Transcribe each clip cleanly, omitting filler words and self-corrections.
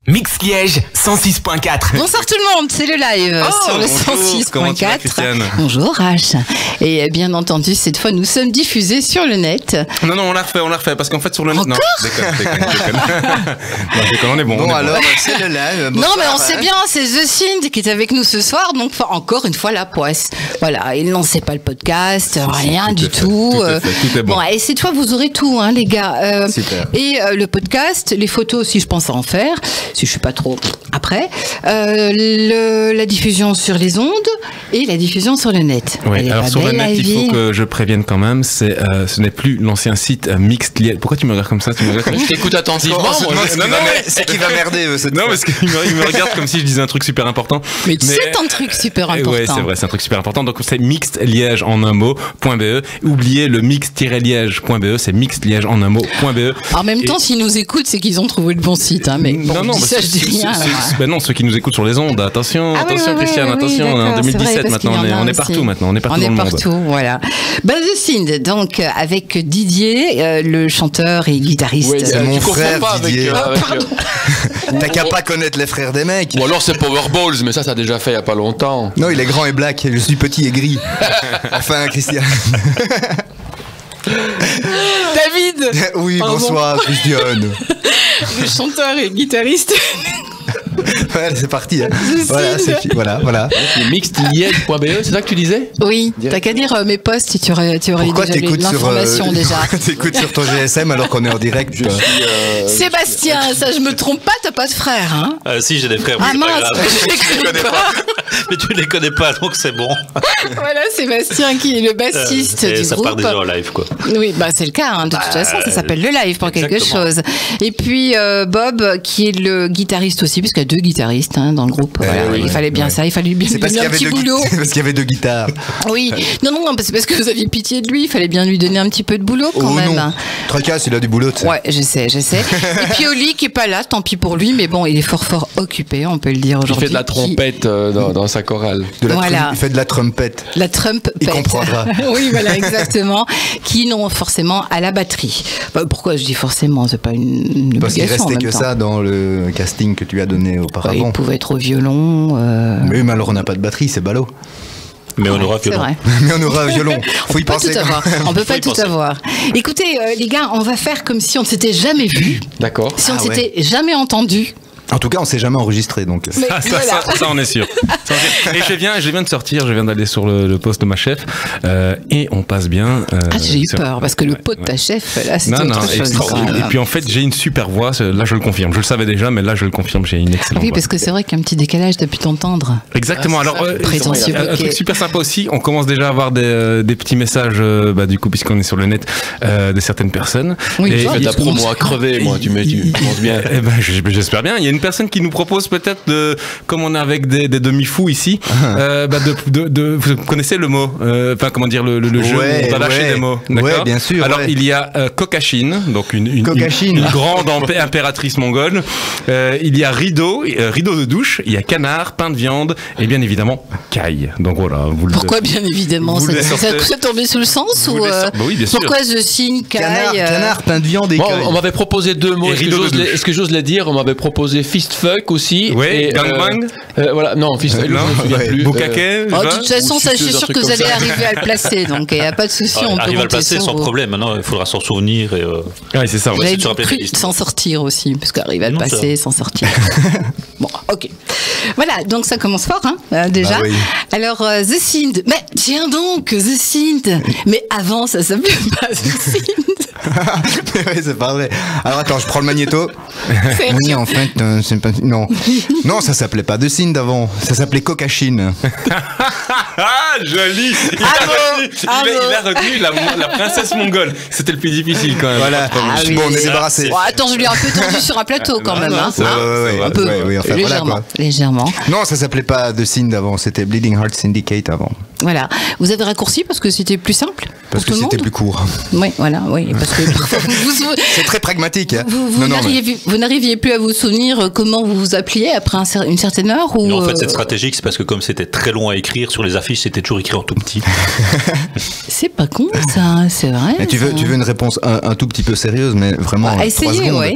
Mix Liège 106.4. Bonsoir tout le monde, c'est le live sur le 106.4. Bonjour H. Et bien entendu, cette fois nous sommes diffusés sur le net. Non, on l'a refait, parce qu'en fait sur le net. Encore déconne. Non, on est bon. Bon, alors, c'est le live. Non, mais on sait bien, c'est The Sind qui est avec nous ce soir, donc encore une fois la poisse. Voilà, il n'en sait pas le podcast, rien du tout. Tout est bon. Bon, et cette fois vous aurez tout, hein, les gars. Super. Et le podcast, les photos aussi, je pense à en faire. Si je suis pas trop après, la diffusion sur les ondes et la diffusion sur le net. Oui, alors sur le net, il faut que je prévienne quand même, ce n'est plus l'ancien site Mixed Liège. Pourquoi tu me regardes comme ça? Je t'écoute attentivement. C'est qui va merder. Non, parce qu'il me regarde comme si je disais un truc super important. Mais c'est un truc super important. Oui, c'est vrai, c'est un truc super important. Donc c'est Mixed Liège en un mot.be. Oubliez le mix-liège.be, c'est Mixed Liège en un mot.be. En même temps, s'ils nous écoutent, c'est qu'ils ont trouvé le bon site. Hein, mais bon, non, ça, je dis rien. Ben non, ceux qui nous écoutent sur les ondes, attention, Christiane, attention, on est en 2017 maintenant, on est partout maintenant, on est partout dans le monde. On est partout, voilà. The Sind, donc avec Didier, le chanteur et guitariste. Oui, c'est mon frère Didier. Pardon. T'as qu'à pas connaître les frères des mecs. Ou alors c'est Powerballs, mais ça a déjà fait il y a pas longtemps. Non, il est grand et black, je suis petit et gris. Enfin, Christian. David. Oui, bonsoir, Christian. Le chanteur et guitariste. Voilà, c'est parti. Hein. Voilà. C'est mixedliège.be, c'est ça que tu disais? Oui, t'as qu'à dire mes posts, tu aurais Pourquoi déjà l'information déjà. T'écoutes sur ton GSM alors qu'on est en direct. Sébastien, ça je me trompe pas, t'as pas de frère, hein? Si, j'ai des frères, ah mais mince, pas grave. je les connais pas. Mais tu les connais pas, donc c'est bon. Voilà, Sébastien qui est le bassiste du ça groupe. part déjà en live, quoi. Oui, c'est le cas, hein, de toute façon, ça s'appelle le live pour quelque chose. Et puis Bob qui est le guitariste aussi, parce qu'il y a deux guitaristes dans le groupe. Voilà. Il fallait bien ça, il fallait bien lui donner un petit boulot. C'est parce qu'il y avait deux guitares. Oui, non, c'est parce que vous aviez pitié de lui, il fallait bien lui donner un petit peu de boulot quand même. Non. Tracasse, il a du boulot. Ouais, je sais. Et puis Oli qui est pas là, tant pis pour lui, mais bon, il est fort occupé, on peut le dire aujourd'hui. Il fait de la trompette dans sa chorale. Voilà. Il fait de la trompette. La trompette. Il comprendra. Oui, voilà, exactement. Qui n'ont forcément à la batterie. Pourquoi je dis forcément, c'est pas une parce obligation. Parce qu'il restait que ça dans le casting que tu as donné auparavant. Il pouvait être au violon. Mais alors on n'a pas de batterie, c'est ballot. Mais on aura violon. Mais on aura violon. Faut y penser. On peut pas tout avoir. Écoutez, les gars, on va faire comme si on ne s'était jamais vu. D'accord. Si on ne s'était jamais entendu. En tout cas, on s'est jamais enregistré, donc. Ça, on est sûr. Et je viens de sortir, je viens d'aller sur le poste de ma chef, et on passe bien. J'ai eu peur, parce que le pot de ta chef, là, c'était autre chose. Et puis en fait, j'ai une super voix, là je le confirme. Je le savais déjà, mais là je le confirme, j'ai une excellente voix. Oui, parce que c'est vrai qu'il y a un petit décalage depuis t'entendre. Exactement. Alors, prétentieux. Un truc super sympa aussi, on commence déjà à avoir des petits messages, du coup, puisqu'on est sur le net, de certaines personnes. Oui, et ta promo à crever, moi, tu penses bien. J'espère bien. Il y a une personne qui nous propose peut-être comme on est avec des demi-fous ici, vous connaissez le mot, comment dire, le jeu où on va lâcher des mots. Ouais, bien sûr. Alors il y a Kokachine, donc une grande impératrice mongole. Il y a rideau de douche. Il y a canard, pain de viande et bien évidemment caille. Donc voilà. Pourquoi bien évidemment? Ça tombé sous le sens ou oui, bien sûr. Pourquoi The Sind, caille, canard, pain de viande et caille. On m'avait proposé deux mots. Est-ce que j'ose les dire? On m'avait proposé fist fuck aussi. Oui, gangbang. Voilà, non, fist fuck. Non, je me souviens plus. Bukake. De toute façon, ça, je suis sûr que vous allez arriver à le placer, donc il n'y a pas de souci. On peut arriver à le placer sans problème. Maintenant, il faudra s'en souvenir. Oui, c'est ça. J'avais cru s'en sortir aussi, parce qu'arriver à le passer, s'en sortir. Bon, ok. Voilà, donc ça commence fort, déjà. Ah oui. Alors, The Sind. Mais tiens donc, The Sind. Mais avant, ça s'appelait pas The Sind. Oui, c'est pas vrai. Alors attends, je prends le magnéto. Oui, en fait, c'est pas. Non, ça s'appelait pas The Sind avant. Ça s'appelait Kokachine. Joli. Il a retenu la princesse mongole. C'était le plus difficile quand même. Voilà. Bon, on est débarrassé. Bon, attends, je lui ai un peu tendu sur un plateau quand même. Un peu. Oui, enfin, légèrement. Non, ça s'appelait pas The Sind avant. C'était Bleeding Heart Syndicate avant. Voilà. Vous avez raccourci parce que c'était plus simple. Parce que c'était plus court. Oui, voilà, oui. Parce que c'est très pragmatique. Hein. Vous n'arriviez plus à vous souvenir comment vous vous appeliez après une certaine heure ou non, en fait, c'est stratégique, c'est parce que comme c'était très long à écrire sur les affiches, c'était toujours écrit en tout petit. C'est pas con, ça, c'est vrai. Mais tu veux une réponse un tout petit peu sérieuse, mais vraiment. Essayez, 3 secondes. Ouais.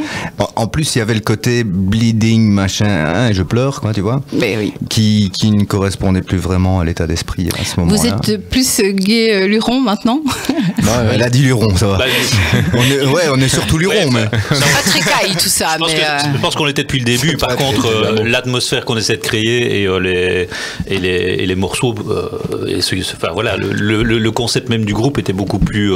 En plus, il y avait le côté bleeding, machin, et je pleure, quoi, tu vois. Mais oui. Qui ne correspondait plus vraiment à l'état d'esprit à ce moment-là. Vous êtes plus gay Luron maintenant? Elle a dit Luron, ça va. On est surtout Luron, mais. Pas très caille tout ça, je pense qu'on était depuis le début. Par contre, l'atmosphère qu'on essaie de créer et les morceaux, voilà, le concept même du groupe était beaucoup plus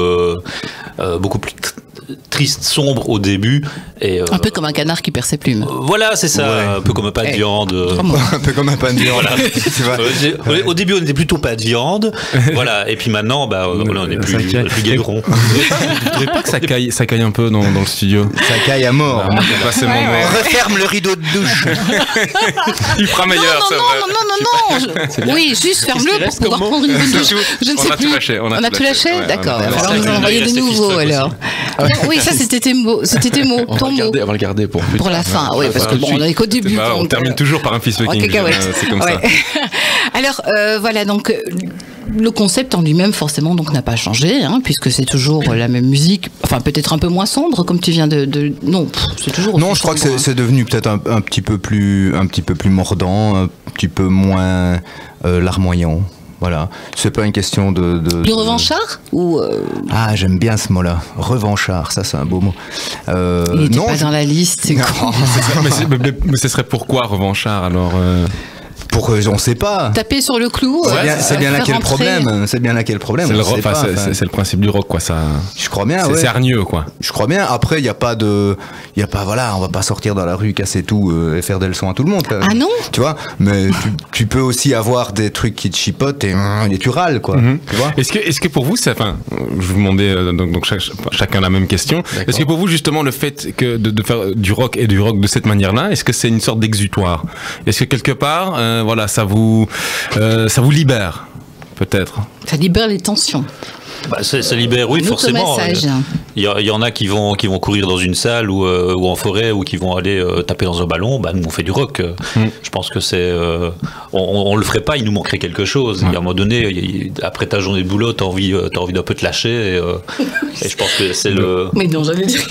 triste, sombre au début. Et, un peu comme un canard qui perd ses plumes. Voilà, c'est ça, un peu comme un pain de viande. Un peu comme un pain de viande. Voilà. Au début, on était plutôt pas de viande. Voilà, et puis maintenant, on est plus gairon. Vous trouvez pas que ça caille un peu dans le studio? Ça caille à mort. On referme le rideau de douche. Il fera meilleur, c'est vrai. Non. Oui, juste ferme-le pour pouvoir prendre une bonne douche. Je ne sais plus. On a tout lâché. D'accord. Alors nous allons envoyer des nouveaux alors. Oui, ça c'était tes mots. On va le garder pour la fin. Oui, parce que on est qu'au début. On termine toujours par un fist fucking. C'est comme ça. Alors voilà, donc le concept en lui-même forcément donc n'a pas changé, puisque c'est toujours la même musique. Enfin peut-être un peu moins sombre, comme tu viens de. Non, c'est toujours. Non, je crois que c'est devenu peut-être un petit peu plus mordant, un petit peu moins larmoyant. Voilà, c'est pas une question de... Plus revanchard ou Ah, j'aime bien ce mot-là, revanchard, ça c'est un beau mot. Il n'était pas dans la liste, c'est con. Mais ce serait pourquoi revanchard alors on sait pas. Taper sur le clou. C'est bien là qu'est le problème. C'est bien là qu'est le problème. C'est le principe du rock, quoi. Ça. Je crois bien. C'est hargneux, quoi. Je crois bien. Après, il y a pas, voilà, on va pas sortir dans la rue, casser tout et faire des leçons à tout le monde. Ah non. Tu vois. Mais tu peux aussi avoir des trucs qui te chipotent et tu râles, quoi. Tu vois. Est-ce que pour vous, je vous demandais donc chacun la même question. Est-ce que pour vous justement le fait que de faire du rock et du rock de cette manière-là, est-ce que c'est une sorte d'exutoire? Est-ce que quelque part voilà, ça vous libère, peut-être. Ça libère les tensions. Ça libère, oui, forcément. Il y en a qui vont courir dans une salle ou en forêt ou qui vont aller taper dans un ballon. Nous, on fait du rock. Je pense que c'est. On le ferait pas, il nous manquerait quelque chose. Ouais. Et à un moment donné, après ta journée de boulot, t'as envie d'un peu te lâcher. Et je pense que c'est le. Mais non, j'allais dire.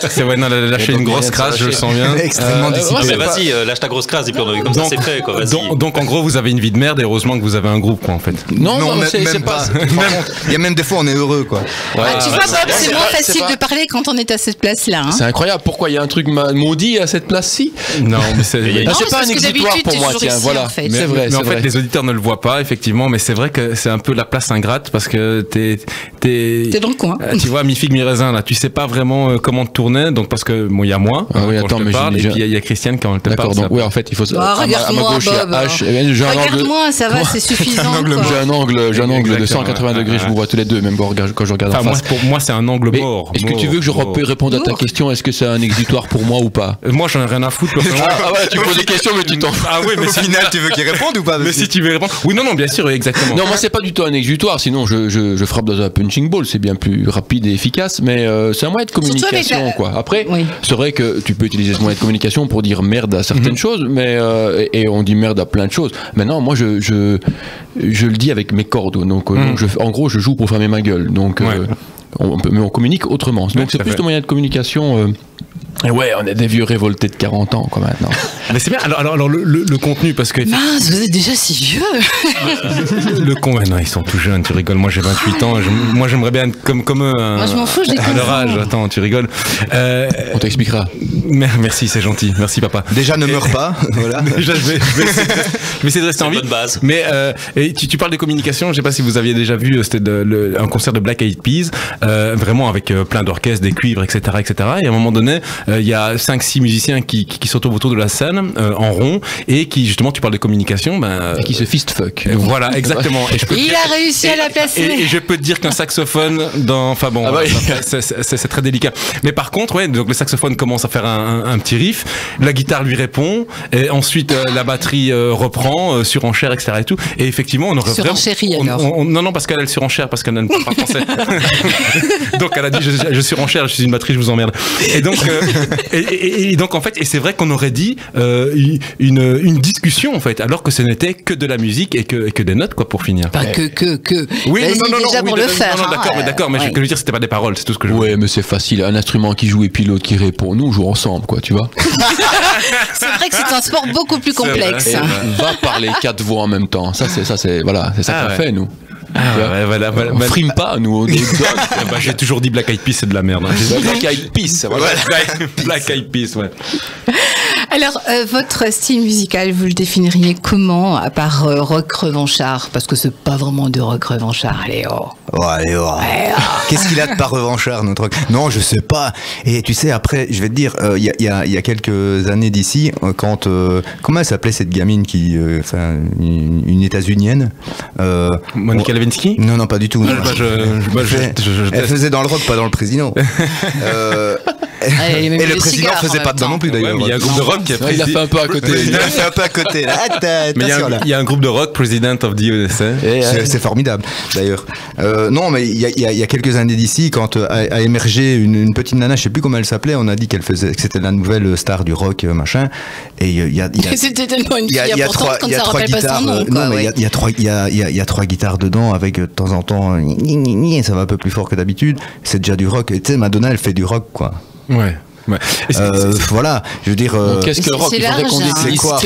C'est vrai, non, lâcher une grosse crasse, je le sens bien. Extrêmement discipliné. Vas-y, lâche ta grosse crasse et puis comme ça c'est fait. Quoi, donc en gros, vous avez une vie de merde et heureusement que vous avez un groupe, quoi, en fait. Non, c'est pas. Il y a même des fois on est heureux, quoi. Tu vois, Bob, c'est moins facile de parler quand on est à cette place-là. C'est incroyable. Pourquoi il y a un truc maudit à cette place-ci? Non, mais c'est pas un exutoire pour moi. Tiens, voilà. C'est vrai. Mais en fait, les auditeurs ne le voient pas, effectivement. Mais c'est vrai que c'est un peu la place ingrate parce que t'es dans le coin. Tu vois, mi-figue, mi-raisin, là. Tu sais pas vraiment comment te tourner. Donc parce que il y a moi. Ah oui, attends, mais et puis il y a Christiane quand elle te parle. D'accord. Donc oui, en fait, il faut. Regarde-moi, Bob. Regarde-moi, ça va, c'est suffisant. J'ai un angle de 180 degrés. Je vous vois tous les deux, même quand je regarde en face. Pour moi, c'est un angle mort. Est-ce que tu veux que je réponde à ta question? Est-ce que c'est un exutoire pour moi ou pas? Moi, j'en ai rien à foutre. Ah ouais, tu poses des questions, mais tu t'en fous. Ah oui, mais au final, tu veux qu'il réponde ou pas? Mais si tu veux répondre. Oui, non, bien sûr, exactement. Non, moi, c'est pas du tout un exutoire. Sinon, je frappe dans un punching ball. C'est bien plus rapide et efficace, mais c'est un moyen de communication, quoi. Après, c'est vrai que tu peux utiliser ce moyen de communication pour dire merde à certaines choses, mais et on dit merde à plein de choses. Maintenant, moi, je le dis avec mes cordes. Donc, en gros, je joue pour fermer ma gueule. Donc, on communique autrement. Donc, c'est plus de moyen de communication. Et ouais, on est des vieux révoltés de 40 ans, quoi, maintenant. Mais c'est bien. Alors le contenu, parce que. Mince, vous êtes déjà si vieux. Non, ils sont tout jeunes, tu rigoles. Moi, j'ai 28 ans. Moi, j'aimerais bien être comme eux. Moi, je m'en fous, je déconne. À leur âge, attends, tu rigoles. On t'expliquera. Merci, c'est gentil. Merci, papa. Déjà, ne meurs pas. Voilà. Déjà, je vais essayer de rester en vie. Bonne base. Mais et tu parles de communication. Je sais pas si vous aviez déjà vu, c'était un concert de Black Eyed Peas, vraiment avec plein d'orchestres, des cuivres, etc., etc. Et à un moment donné, il y a 5-6 musiciens qui se retrouvent autour de la scène en rond et qui justement, tu parles de communication, et qui se fist fuck. Voilà, exactement. Et il a réussi à la placer. Et je peux te dire qu'un saxophone c'est très délicat. Mais par contre, donc le saxophone commence à faire un petit riff, la guitare lui répond, et ensuite la batterie reprend, surenchère, etc. et tout. Et effectivement, on aurait surenchérie alors. Non, parce qu'elle surenchère, parce qu'elle ne parle pas français. Donc elle a dit je surenchère, je suis une batterie, je vous emmerde. Et donc, et donc en fait, et c'est vrai qu'on aurait dit une discussion en fait, alors que ce n'était que de la musique et que des notes quoi pour finir. Pas que. Oui, déjà pour le faire. D'accord, mais ce que je veux dire, c'était pas des paroles, c'est tout ce que je veux dire. Ouais, mais c'est facile, un instrument qui joue et puis l'autre qui répond, nous on joue ensemble quoi, tu vois. C'est vrai que c'est un sport beaucoup plus complexe. On va parler 4 voix en même temps, c'est ça qu'on fait nous. Voilà. On frime pas, nous. J'ai toujours dit Black Eyed Peas, c'est de la merde. Black Eyed Peas, voilà. Black Eyed Peas, ouais. Alors, votre style musical, vous le définiriez comment, à part rock revanchard? Parce que c'est pas vraiment de rock revanchard, allez oh. Qu'est-ce qu'il a de pas revanchard, notre rock? Non, je sais pas. Et tu sais, après, je vais te dire, il y a quelques années d'ici, quand... comment elle s'appelait cette gamine qui... une états-unienne Monica Lewinsky? Non, pas du tout. Elle faisait dans le rock, pas dans le président. Et le président faisait pas dedans non plus d'ailleurs. Il y a un groupe de rock qui a il a fait un peu à côté. Mais il y a un groupe de rock, President of the USA. C'est formidable d'ailleurs. Non, mais il y a quelques années d'ici, quand a émergé une petite nana, je sais plus comment elle s'appelait, on a dit que c'était la nouvelle star du rock machin. Et il y a c'était tellement une fille importante quand ça rappelle pas son nom. Non, mais il y a 3 guitares dedans avec de temps en temps, ça va un peu plus fort que d'habitude. C'est déjà du rock. Et tu sais, Madonna, elle fait du rock quoi. Ouais. Voilà, je veux dire. Qu'est-ce que le rock? C'est large, c'est quoi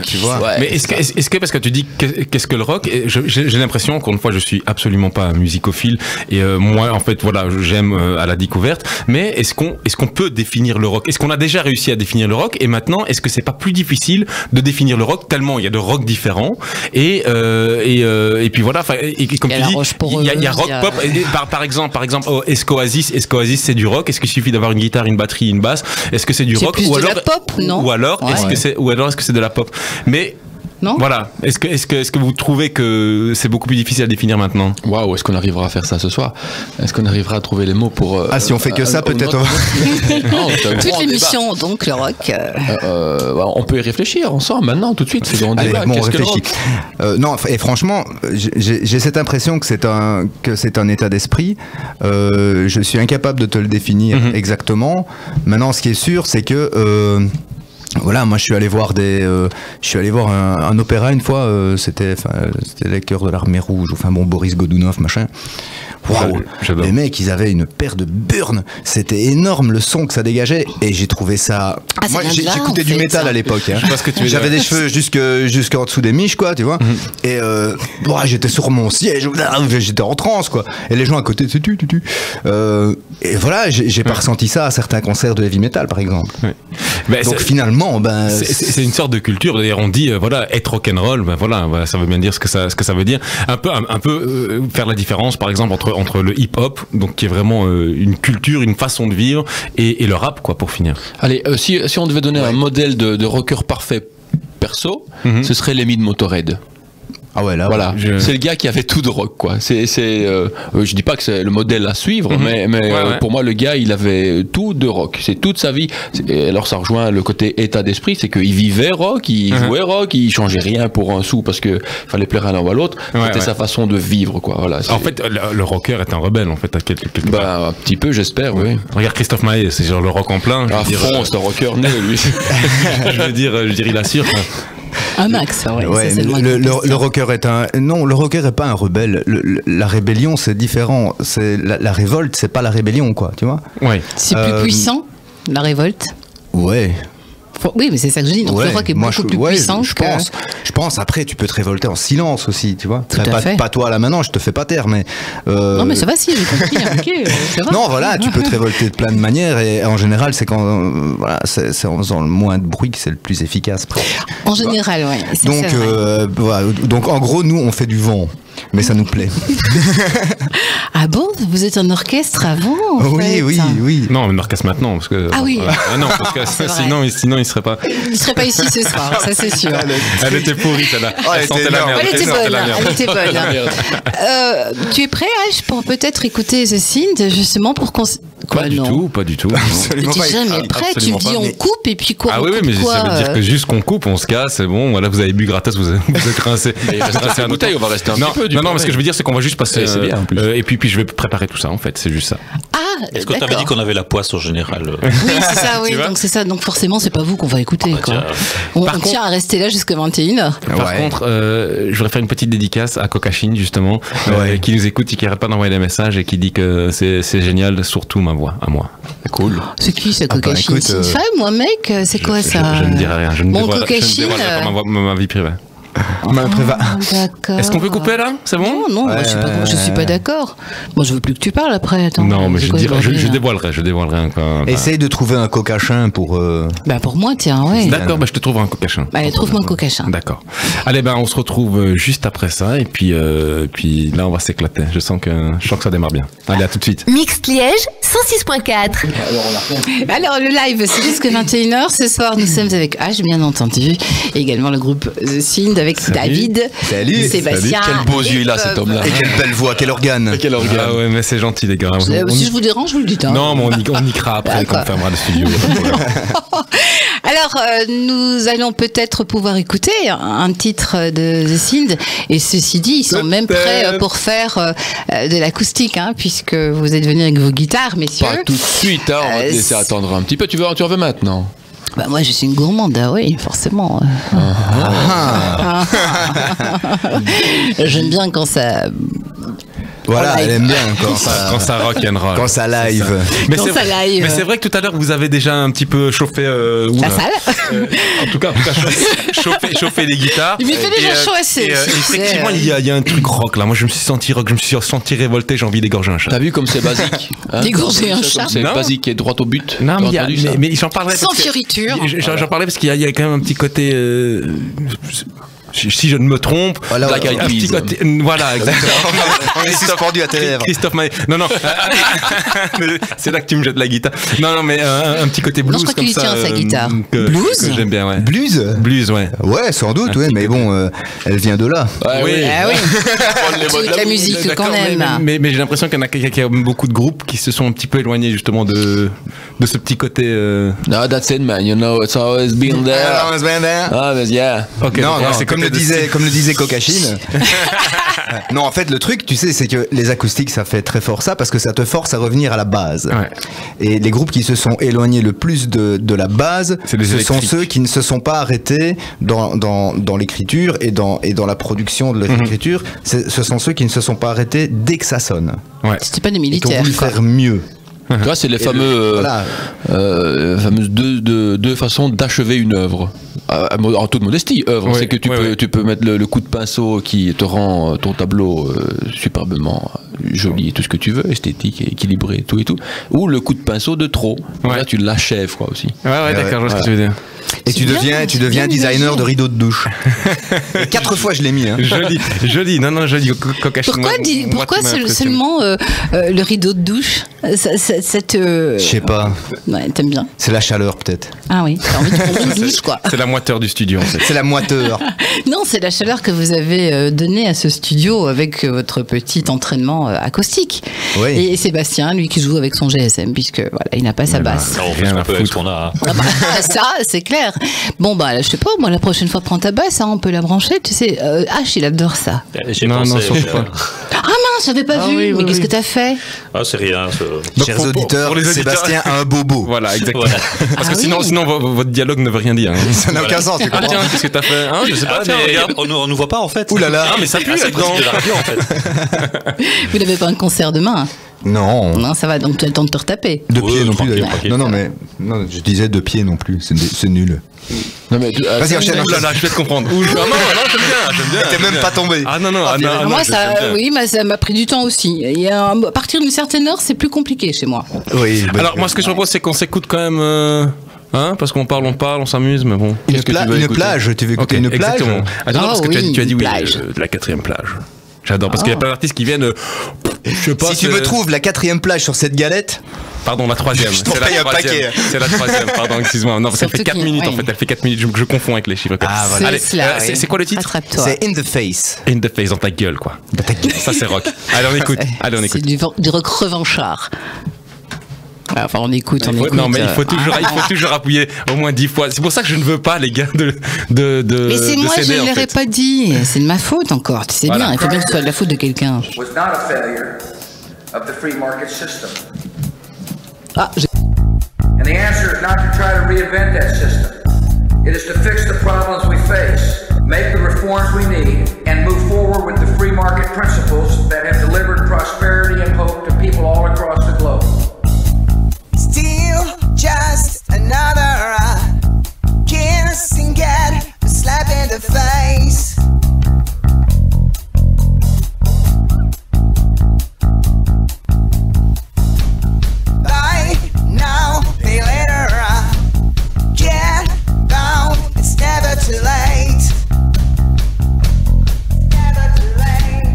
tu vois. Mais est-ce que parce que tu dis qu'est-ce que le rock, j'ai l'impression qu'une fois je suis absolument pas musicophile et moi en fait voilà j'aime à la découverte. Mais est-ce qu'on peut définir le rock? Est-ce qu'on a déjà réussi à définir le rock? Et maintenant est-ce que c'est pas plus difficile de définir le rock tellement il y a de rock différents et puis voilà. Et comme tu dis, il y a rock pop. Par exemple, est-ce qu'Oasis c'est du rock? Est-ce qu'il suffit d'avoir une guitare, une batterie, une basse? Est-ce que c'est du rock ou alors de la pop, non? Ou alors est-ce que c'est de la pop? Mais non. Voilà. Est-ce que vous trouvez que c'est beaucoup plus difficile à définir maintenant? Waouh, est-ce qu'on arrivera à faire ça ce soir? Est-ce qu'on arrivera à trouver les mots pour si on fait que ça, peut-être. Toute l'émission, donc le rock. On peut y réfléchir ensemble maintenant, tout de suite. C'est on réfléchit. Non, et franchement, j'ai cette impression que c'est un état d'esprit. Je suis incapable de te le définir exactement. Maintenant, ce qui est sûr, c'est que voilà, moi je suis allé voir un opéra une fois, c'était les Chœurs de l'Armée Rouge, enfin bon, Boris Godunov, machin. Waouh, les mecs, ils avaient une paire de burnes, c'était énorme le son que ça dégageait, et j'ai trouvé ça. Moi, j'écoutais du métal à l'époque. Hein. J'avais des cheveux jusqu'en dessous des miches, quoi, tu vois. Et j'étais sur mon siège, j'étais en transe, quoi. Et les gens à côté, c'est tu. Et voilà, j'ai pas ressenti ça à certains concerts de heavy metal, par exemple. Oui. Donc finalement, c'est une sorte de culture. D'ailleurs, on dit être rock'n'roll, voilà, ça veut bien dire ce que ça veut dire. Un peu faire la différence, par exemple, entre le hip-hop, donc qui est vraiment une culture, une façon de vivre, et le rap, quoi, pour finir. Allez, si on devait donner un modèle de rocker parfait perso, ce serait Lemmy de Motörhead. Ah ouais, là, voilà. C'est le gars qui a fait tout de rock, quoi. Je dis pas que c'est le modèle à suivre, mais pour moi, le gars, il avait tout de rock. C'est toute sa vie. Et alors, ça rejoint le côté état d'esprit, c'est qu'il vivait rock, il jouait rock, il changeait rien pour un sou parce que fallait plaire à l'un ou à l'autre. C'était sa façon de vivre, quoi. Voilà. En fait, le rocker est un rebelle, en fait, à quelque part. Un petit peu, j'espère, oui. Regarde Christophe Maé, c'est genre le rock en plein. À fond, c'est un rocker né, lui. je veux dire, il assure. Un max, ouais, le rocker est le rocker est pas un rebelle. La rébellion, c'est différent. C'est la révolte, c'est pas la rébellion, quoi, tu vois. Ouais. C'est plus puissant, la révolte. Ouais. Oui, mais c'est ça que je dis. Donc le rock est beaucoup plus puissant. Je pense. Après, tu peux te révolter en silence aussi, tu vois. Pas toi là maintenant, je te fais pas taire, mais. Non, mais ça va, si j'ai compris. Okay, non, voilà, tu peux te révolter de plein de manières, et en général, c'est quand c'est en faisant le moins de bruit que c'est le plus efficace. En général, ouais. Donc, en gros, nous, on fait du vent. mais ça nous plaît. Ah bon, vous êtes un orchestre avant Oui. Non, un orchestre maintenant, parce que. Ah oui. Non, parce que sinon, il serait pas. Il serait pas ici ce soir, ça c'est sûr. Elle était pourrie, celle-là. Elle sentait la merde. Elle était bonne. Tu es prêt, H, pour peut-être écouter The Sind, justement pour qu'on. Pas du tout. Absolument pas. Tu n'es jamais prêt. Tu me dis on coupe et puis quoi? Ah oui, mais ça veut dire que juste qu'on coupe, on se casse, c'est bon. Voilà, vous avez bu gratos, vous êtes rincé. Il reste un bouteille, on va rester un petit peu. Non, mais ce que je veux dire, c'est qu'on va juste passer. C'est bien en plus. Et puis je vais préparer tout ça en fait, c'est juste ça. Est-ce que tu avais dit qu'on avait la poisse en général? Oui, c'est ça, oui. Donc c'est ça. Donc forcément, c'est pas vous qu'on va écouter. On tient à rester là jusqu'à 21h. Par contre, je voudrais faire une petite dédicace à Kokachine justement, qui nous écoute et qui arrête pas d'envoyer des messages et qui dit que c'est génial, surtout ma voix à moi. C'est cool. C'est qui ça, Kokachine? C'est une femme ou un mec? C'est quoi ça? Je ne dirai rien. Je ne dévoile pas ma vie privée. D'accord. Est-ce qu'on peut couper là? C'est bon? Non, moi, je suis pas d'accord. Moi je veux plus que tu parles après. Attends, non, mais je dévoilerai encore. Essaye de trouver un cocachin pour. Pour moi, tiens, ouais. D'accord, je te trouverai un cocachin. Allez, trouve-moi un cocachin. D'accord. Allez, on se retrouve juste après ça et puis là on va s'éclater. Je sens que ça démarre bien. Allez, à tout de suite. Mixte Liège 106.4. Alors le live, c'est jusqu'à 21h. Ce soir, nous sommes avec H, bien entendu, et également le groupe The Sind avec David, Sébastien. Quel beaux yeux il a cet homme-là. Et quelle belle voix, quel organe. Ah ouais, mais c'est gentil les gars. Si je vous dérange, vous le dites. Non, mais on y crera après quand on fermera le studio. Alors, nous allons peut-être pouvoir écouter un titre de The Sind. Et ceci dit, ils sont même prêts pour faire de l'acoustique, puisque vous êtes venus avec vos guitares, messieurs. Pas tout de suite, on va te laisser attendre un petit peu. Tu en veux maintenant? Moi, je suis une gourmande, oui, forcément. J'aime bien quand ça... Voilà, elle aime bien quand ça rock and roll. Quand ça live. Mais c'est vrai que tout à l'heure, vous avez déjà un petit peu chauffé... la salle en tout cas chauffé les guitares. Il me fait déjà chaud assez. Effectivement, il y a un truc rock là. Moi, je me suis senti rock, je me suis senti révolté, j'ai envie d'égorger un chat. T'as vu comme c'est basique? D'égorger un chat? C'est basique et droit au but. Non, mais j'en parlerai. Sans fioriture. J'en parlais parce qu'il y a quand même un petit côté... si je ne me trompe, voilà, un petit côté, voilà, exactement. On est suspendu à tes lèvres. Christophe Maé. Non, c'est là que tu me jettes la guitare. Non, mais un petit côté blues. Non, je crois qu'il tient sa guitare. Blues que j'aime bien, ouais. Blues, ouais. Ouais, sans doute, ouais, mais bon, elle vient de là. Oui. C'est la musique qu'on aime. Mais j'ai l'impression qu'il y a beaucoup de groupes qui se sont un petit peu éloignés justement de ce petit côté. No, that's it, man. You know, it's always been there. Always been there. Ah, mais yeah. Okay, non, c'est comme le disait Kokachine. Non, en fait, le truc, tu sais, c'est que les acoustiques, ça fait très fort ça parce que ça te force à revenir à la base. Ouais. Et les groupes qui se sont éloignés le plus de la base, ce sont ceux qui ne se sont pas arrêtés dans l'écriture et dans la production de l'écriture. Ce sont ceux qui ne se sont pas arrêtés dès que ça sonne. Ouais. C'était pas des militaires. Et qui ont voulu faire mieux. Tu vois, c'est les fameuses deux façons d'achever une œuvre. En toute modestie, œuvre, c'est que tu peux mettre le coup de pinceau qui te rend ton tableau superbement joli et tout ce que tu veux, esthétique et équilibré, tout et tout, ou le coup de pinceau de trop. Là, tu l'achèves quoi aussi. Ouais, d'accord, je vois ce que tu veux dire. Et tu deviens designer de rideaux de douche. 4 fois je l'ai mis. Joli. Non, joli. Pourquoi seulement le rideau de douche? Je sais pas. Ouais, t'aimes bien. C'est la chaleur peut-être. Ah oui, t'as envie de prendre une douche quoi. C'est la moiteur du studio en fait. C'est la moiteur. Non, c'est la chaleur que vous avez donnée à ce studio avec votre petit entraînement acoustique. Oui. Et Sébastien, lui qui joue avec son GSM puisque voilà, il n'a pas sa basse. On fait un peu avec ce qu'on a. Ça, c'est clair. Bon je sais pas, moi la prochaine fois prends ta basse, on peut la brancher, tu sais. H, il adore ça. Non, surtout pas. Ah mince, j'avais pas vu. Mais qu'est-ce que t'as fait? Ah, c'est rien. Chers auditeurs, Sébastien a un bobo. Voilà, exactement. Parce que sinon votre dialogue ne veut rien dire. Ça n'a aucun sens, tu comprends? Tiens, qu'est-ce que t'as fait? Je sais pas, mais regarde, on nous voit pas en fait. Ouh là là. Mais ça pue là-dedans. de la radio en fait. Vous n'avez pas un concert demain? Non, ça va, donc tu as le temps de te retaper. De pied non plus d'ailleurs. Non, je disais de pied non plus, c'est nul. Non mais vas-y, enchaîne. Là, je vais te comprendre. Non, j'aime bien. T'es même pas tombé. Ah non. Moi, ça m'a pris du temps aussi. À partir d'une certaine heure, c'est plus compliqué chez moi. Oui. Alors moi, ce que je propose, c'est qu'on s'écoute quand même. Parce qu'on parle, on s'amuse, mais bon. Une plage, tu veux écouter une plage? Exactement. Attends, parce que tu as dit oui, plage. la 4e plage. J'adore parce qu'il y a plein d'artistes qui viennent. Je sais pas. Si tu me trouves la 4e plage sur cette galette. Pardon, la 3e. C'est la 3e, pardon, excuse-moi. Non, parce qu'elle fait 4 minutes en fait. Elle fait 4 minutes. Je confonds avec les chiffres. Ah, voilà. Allez, c'est quoi le titre? C'est In the Face. In the Face, dans ta gueule, quoi. Dans ta gueule. Ça, c'est rock. Allez, on écoute. C'est du rock revanchard. Enfin, on écoute. Non, mais il faut toujours appuyer au moins 10 fois. C'est pour ça que je ne veux pas, les gars, de mais c'est moi, je ne l'aurais pas dit. C'est de ma faute encore. Tu sais bien, il faut bien que ce soit de la faute de quelqu'un. Ah, And the answer is not to try to reinvent that system. It is to fix the problems we face, make the reforms we need, and move forward with the free market principles that have delivered prosperity and hope to people all across the globe. Still just another kiss and get a slap in the face. Buy now, pay later. Get down, it's never too late. Never too late.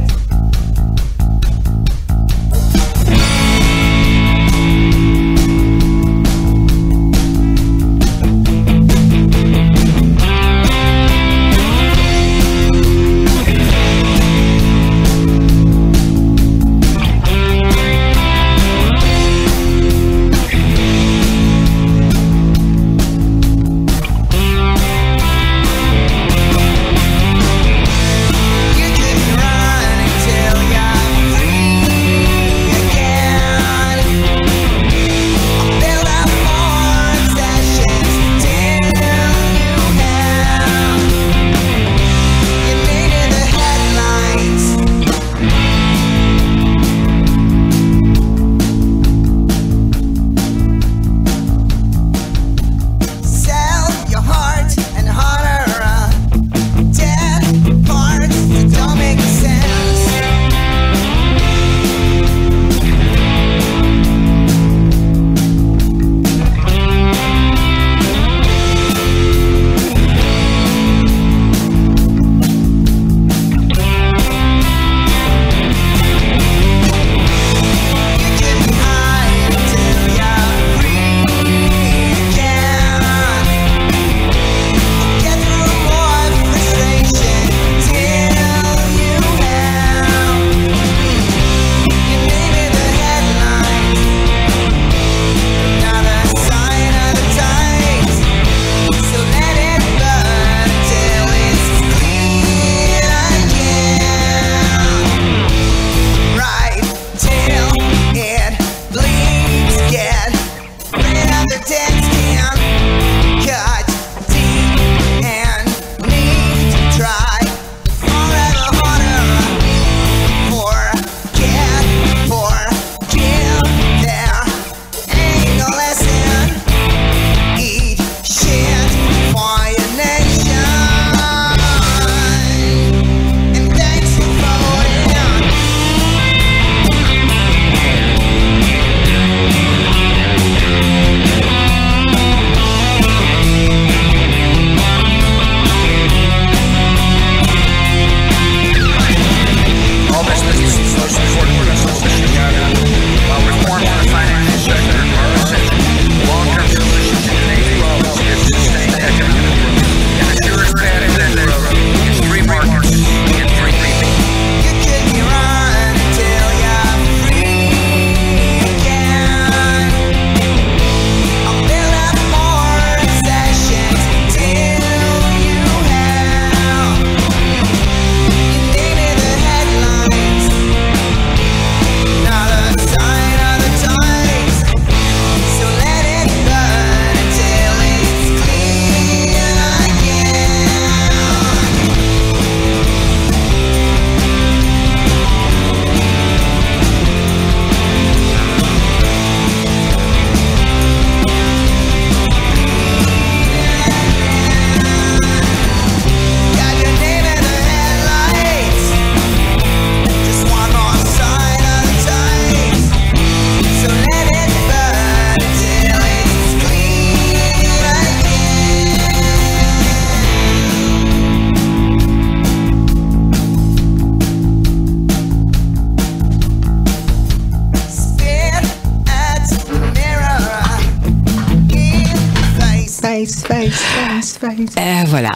Voilà.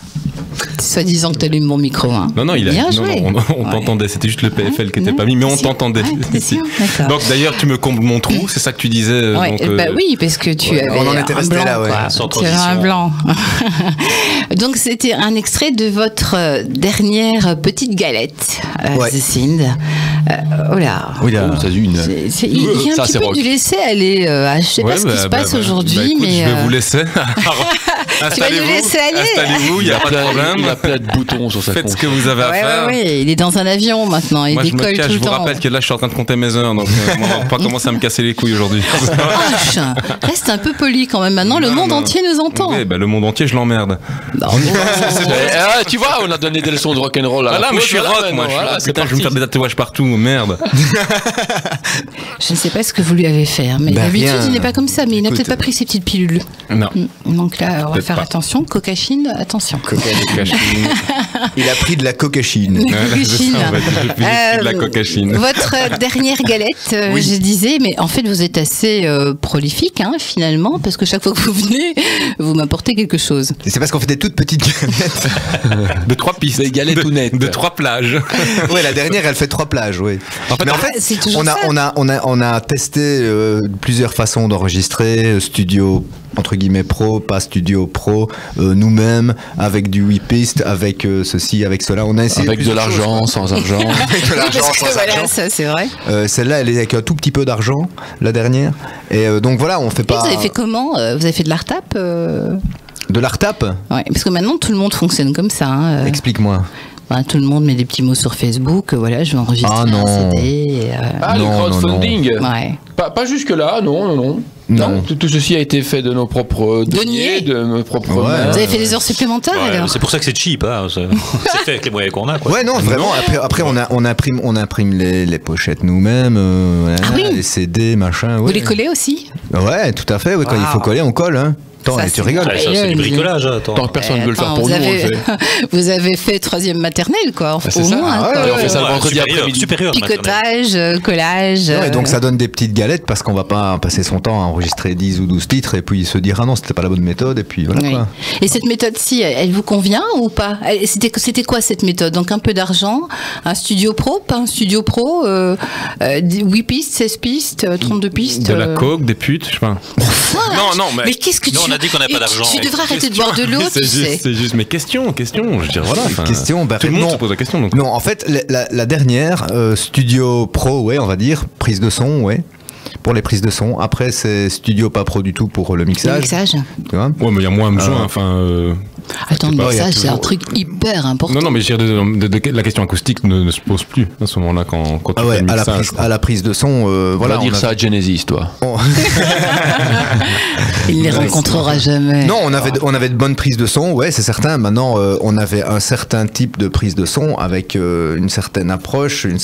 Soi-disant que tu allumes mon micro. Hein. Non, bien joué. On t'entendait. C'était juste le PFL qui n'était pas mis, mais on t'entendait. Donc d'ailleurs, tu me combles mon trou, c'est ça que tu disais. Oui, parce que tu avais on en était resté là, tu avais un blanc. Donc c'était un extrait de votre dernière petite galette, The Sind. Oh là. Oui, là, ça une. Il y a un petit peu du laisser aller. Je ne sais pas ce qui se passe aujourd'hui, mais. Je vais vous laisser. Tu vas nous laisser aller. Installez-vous, il n'y a pas de problème. Il y a plein de boutons sur sa Faites ce que vous avez à faire. Oui, il est dans un avion maintenant. Il décolle tout le temps. Je vous rappelle que là, je suis en train de compter mes heures, donc on va pas commencer à me casser les couilles aujourd'hui. Reste un peu poli quand même. Maintenant, le monde entier nous entend. Oui, le monde entier, je l'emmerde. Tu vois, on a donné des leçons de rock'n'roll. Voilà, mais je suis rock, moi. Putain, je vais me faire des tatouages partout, merde. Je ne sais pas ce que vous lui avez fait, mais d'habitude, il n'est pas comme ça, mais il n'a peut-être pas pris ses petites pilules. Non. Donc là, on va faire attention. Cocaïne, attention. Il a pris de la cocaïne. De la cocaïne. Votre dernière galette, je disais, mais en fait, vous êtes assez prolifique, finalement, parce que chaque fois que vous venez, vous m'apportez quelque chose. Et c'est parce qu'on fait des toutes petites galettes. De 3 pistes. Des galettes tout nettes. De 3 plages. Oui, la dernière, elle fait 3 plages, oui. En fait, on a testé plusieurs façons d'enregistrer, studio entre guillemets pro, pas studio pro, nous-mêmes, avec du 8 pistes, avec ceci, avec cela. On a essayé avec de l'argent, sans argent. Avec de l'argent, sans argent. Voilà, ça c'est vrai. Celle-là, elle est avec un tout petit peu d'argent, la dernière. Et donc voilà, on fait pas. Vous avez fait comment Vous avez fait de l'art-tap De l'art-tap ? Oui, parce que maintenant tout le monde fonctionne comme ça. Explique-moi. Tout le monde met des petits mots sur Facebook, voilà, je vais enregistrer un CD. Le crowdfunding. Ouais. Pas jusque-là, non. Tout ceci a été fait de nos propres deniers, de nos propres mains. Vous avez fait des heures supplémentaires alors ? C'est pour ça que c'est cheap, c'est fait avec les moyens qu'on a. Ouais, non, vraiment. Après on imprime les pochettes nous-mêmes, les CD, machin. Vous les collez aussi ? Ouais, tout à fait. Ouais, quand il faut coller, on colle. Hein. Ça, tu rigoles. C'est du bricolage. Tant que personne ne veut le faire pour nous, on le fait. Vous avez fait 3e maternelle, quoi. Au moins. On fait ça le vendredi après-midi. Picotage, collage. Et donc ça donne des petites galettes parce qu'on va pas passer son temps à enregistrer 10 ou 12 titres et puis se dire non, c'était pas la bonne méthode et puis voilà quoi. Et cette méthode-ci, elle vous convient ou pas ? C'était quoi cette méthode ? Donc un peu d'argent, un studio pro, pas un studio pro, 8 pistes, 16 pistes, 32 pistes. De la coke, des putes, je sais pas. Non, mais qu'est-ce que tu... On a dit qu'on n'a pas d'argent. Tu devrais arrêter de boire de l'eau, tu sais. C'est juste mes questions. Je veux dire, voilà. Tout le monde se pose la question. Donc. Non, en fait, la dernière, studio pro, on va dire, prise de son, pour les prises de son. Après, c'est studio pas pro du tout pour le mixage. Le mixage. Tu vois ? Ouais, mais il y a moins besoin. Attends, le mixage, c'est un truc hyper important. Non, mais je veux dire, la question acoustique ne se pose plus à ce moment-là quand tu fais le mixage. À la prise de son, voilà. On va dire ça à Genesis, toi. Il ne les rencontrera jamais. Non, on avait de bonnes prises de son, c'est certain. Maintenant, on avait un certain type de prise de son avec une certaine approche, un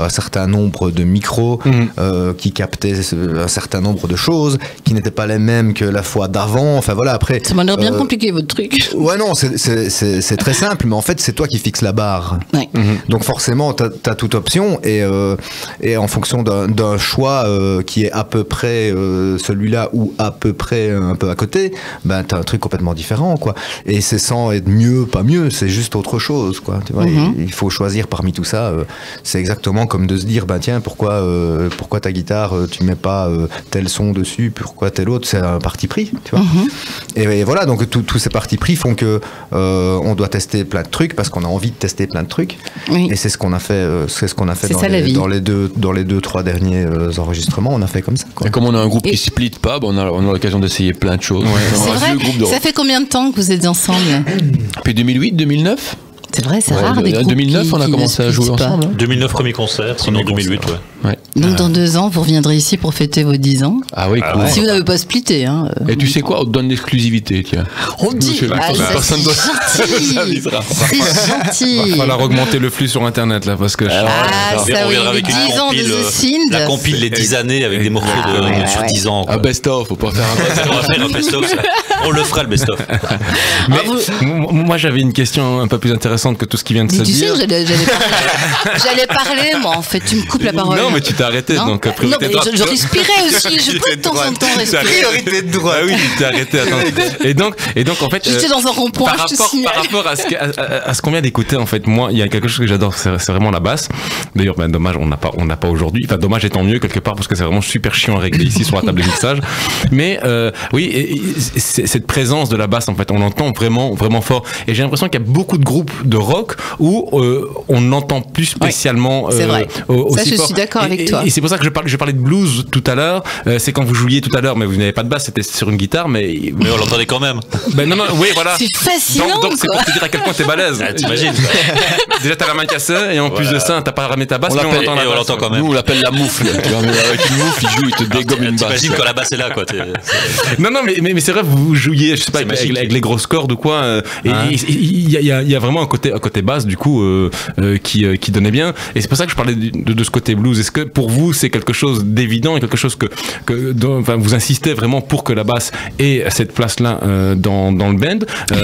certain nombre de micros qui captaient un certain nombre de choses qui n'étaient pas les mêmes que la fois d'avant. Enfin voilà, après. Ça m'a l'air bien compliqué votre truc. Ouais, non, c'est très simple, mais en fait, c'est toi qui fixes la barre. Ouais. Donc forcément, t'as toute option et en fonction d'un choix qui est à peu près celui-là ou à peu près un peu à côté, t'as un truc complètement différent, quoi. Et c'est sans être mieux, pas mieux, c'est juste autre chose, quoi. Tu vois, il faut choisir parmi tout ça. C'est exactement comme de se dire, tiens, pourquoi ta guitare, tu mets pas tel son dessus, pourquoi tel autre, c'est un parti pris, tu vois. Et voilà, donc tous ces partis pris font que on doit tester plein de trucs parce qu'on a envie de tester plein de trucs. Oui. Et c'est ce qu'on a fait, dans les 2-3 derniers enregistrements, on a fait comme ça, quoi. Et comme on a un groupe qui split pas, on a l'occasion d'essayer plein de choses. C'est vrai. Ça fait combien de temps que vous êtes ensemble ? Depuis 2008, 2009. C'est vrai, c'est rare des groupes. En 2009, on a commencé à jouer ensemble. 2009, premier concert, sinon 2008, ouais. Donc dans 2 ans, vous reviendrez ici pour fêter vos 10 ans. Ah oui, cool. Si vous n'avez pas splitté. Et tu sais quoi, on te donne l'exclusivité, tiens. On te dit, personne doit. C'est gentil. Il va falloir augmenter le flux sur Internet, là, parce que... ça oui, avec 10 ans de The Sind. La compile, les 10 années avec des morceaux sur 10 ans. Un best-of, faut pas faire un best-of. On va faire un best-of. On le fera le best-of. Mais moi j'avais une question un peu plus intéressante que tout ce qui vient de se dire. Tu sais que j'allais parler, moi en fait, tu me coupes la parole. Non mais tu t'es arrêté, donc priorité de droite. Je respirais aussi, je peux de temps en temps respirer. Priorité de droite. Ah oui, tu t'es arrêté, attends. Et donc en fait... J'étais dans un rond-point, par rapport à ce qu'on vient d'écouter, en fait, moi il y a quelque chose que j'adore, c'est vraiment la basse. D'ailleurs, dommage, on n'a pas aujourd'hui. Enfin, dommage étant mieux quelque part parce que c'est vraiment super chiant à régler ici sur la table de mixage. Mais oui, cette présence de la basse, en fait, on l'entend vraiment, vraiment fort. Et j'ai l'impression qu'il y a beaucoup de groupes de rock où on n'entend plus spécialement. C'est vrai. Aussi ça, je fort. suis d'accord avec toi. Et c'est pour ça que je parlais de blues tout à l'heure. C'est quand vous jouiez tout à l'heure, mais vous n'avez pas de basse, c'était sur une guitare, mais on l'entendait quand même. Ben non, oui, voilà. C'est fascinant. Donc c'est pour te dire à quel point t'es balèze. T'imagines. Déjà t'as la main cassée et en plus de ça t'as pas ramé ta basse, mais on l'entend quand même. Nous on l'appelle la moufle. Tu vois, avec une moufle, il joue, il te dégomme une basse. T'imagines quand la basse est là, quoi. Non, mais c'est vrai, vous jouiez, je sais pas, avec les grosses cordes ou quoi. Et il y a vraiment un côté basse du coup qui donnait bien. Et c'est pour ça que je parlais de ce côté blues. Est-ce que pour vous c'est quelque chose d'évident et quelque chose dont vous insistez vraiment pour que la basse ait cette place-là dans le band?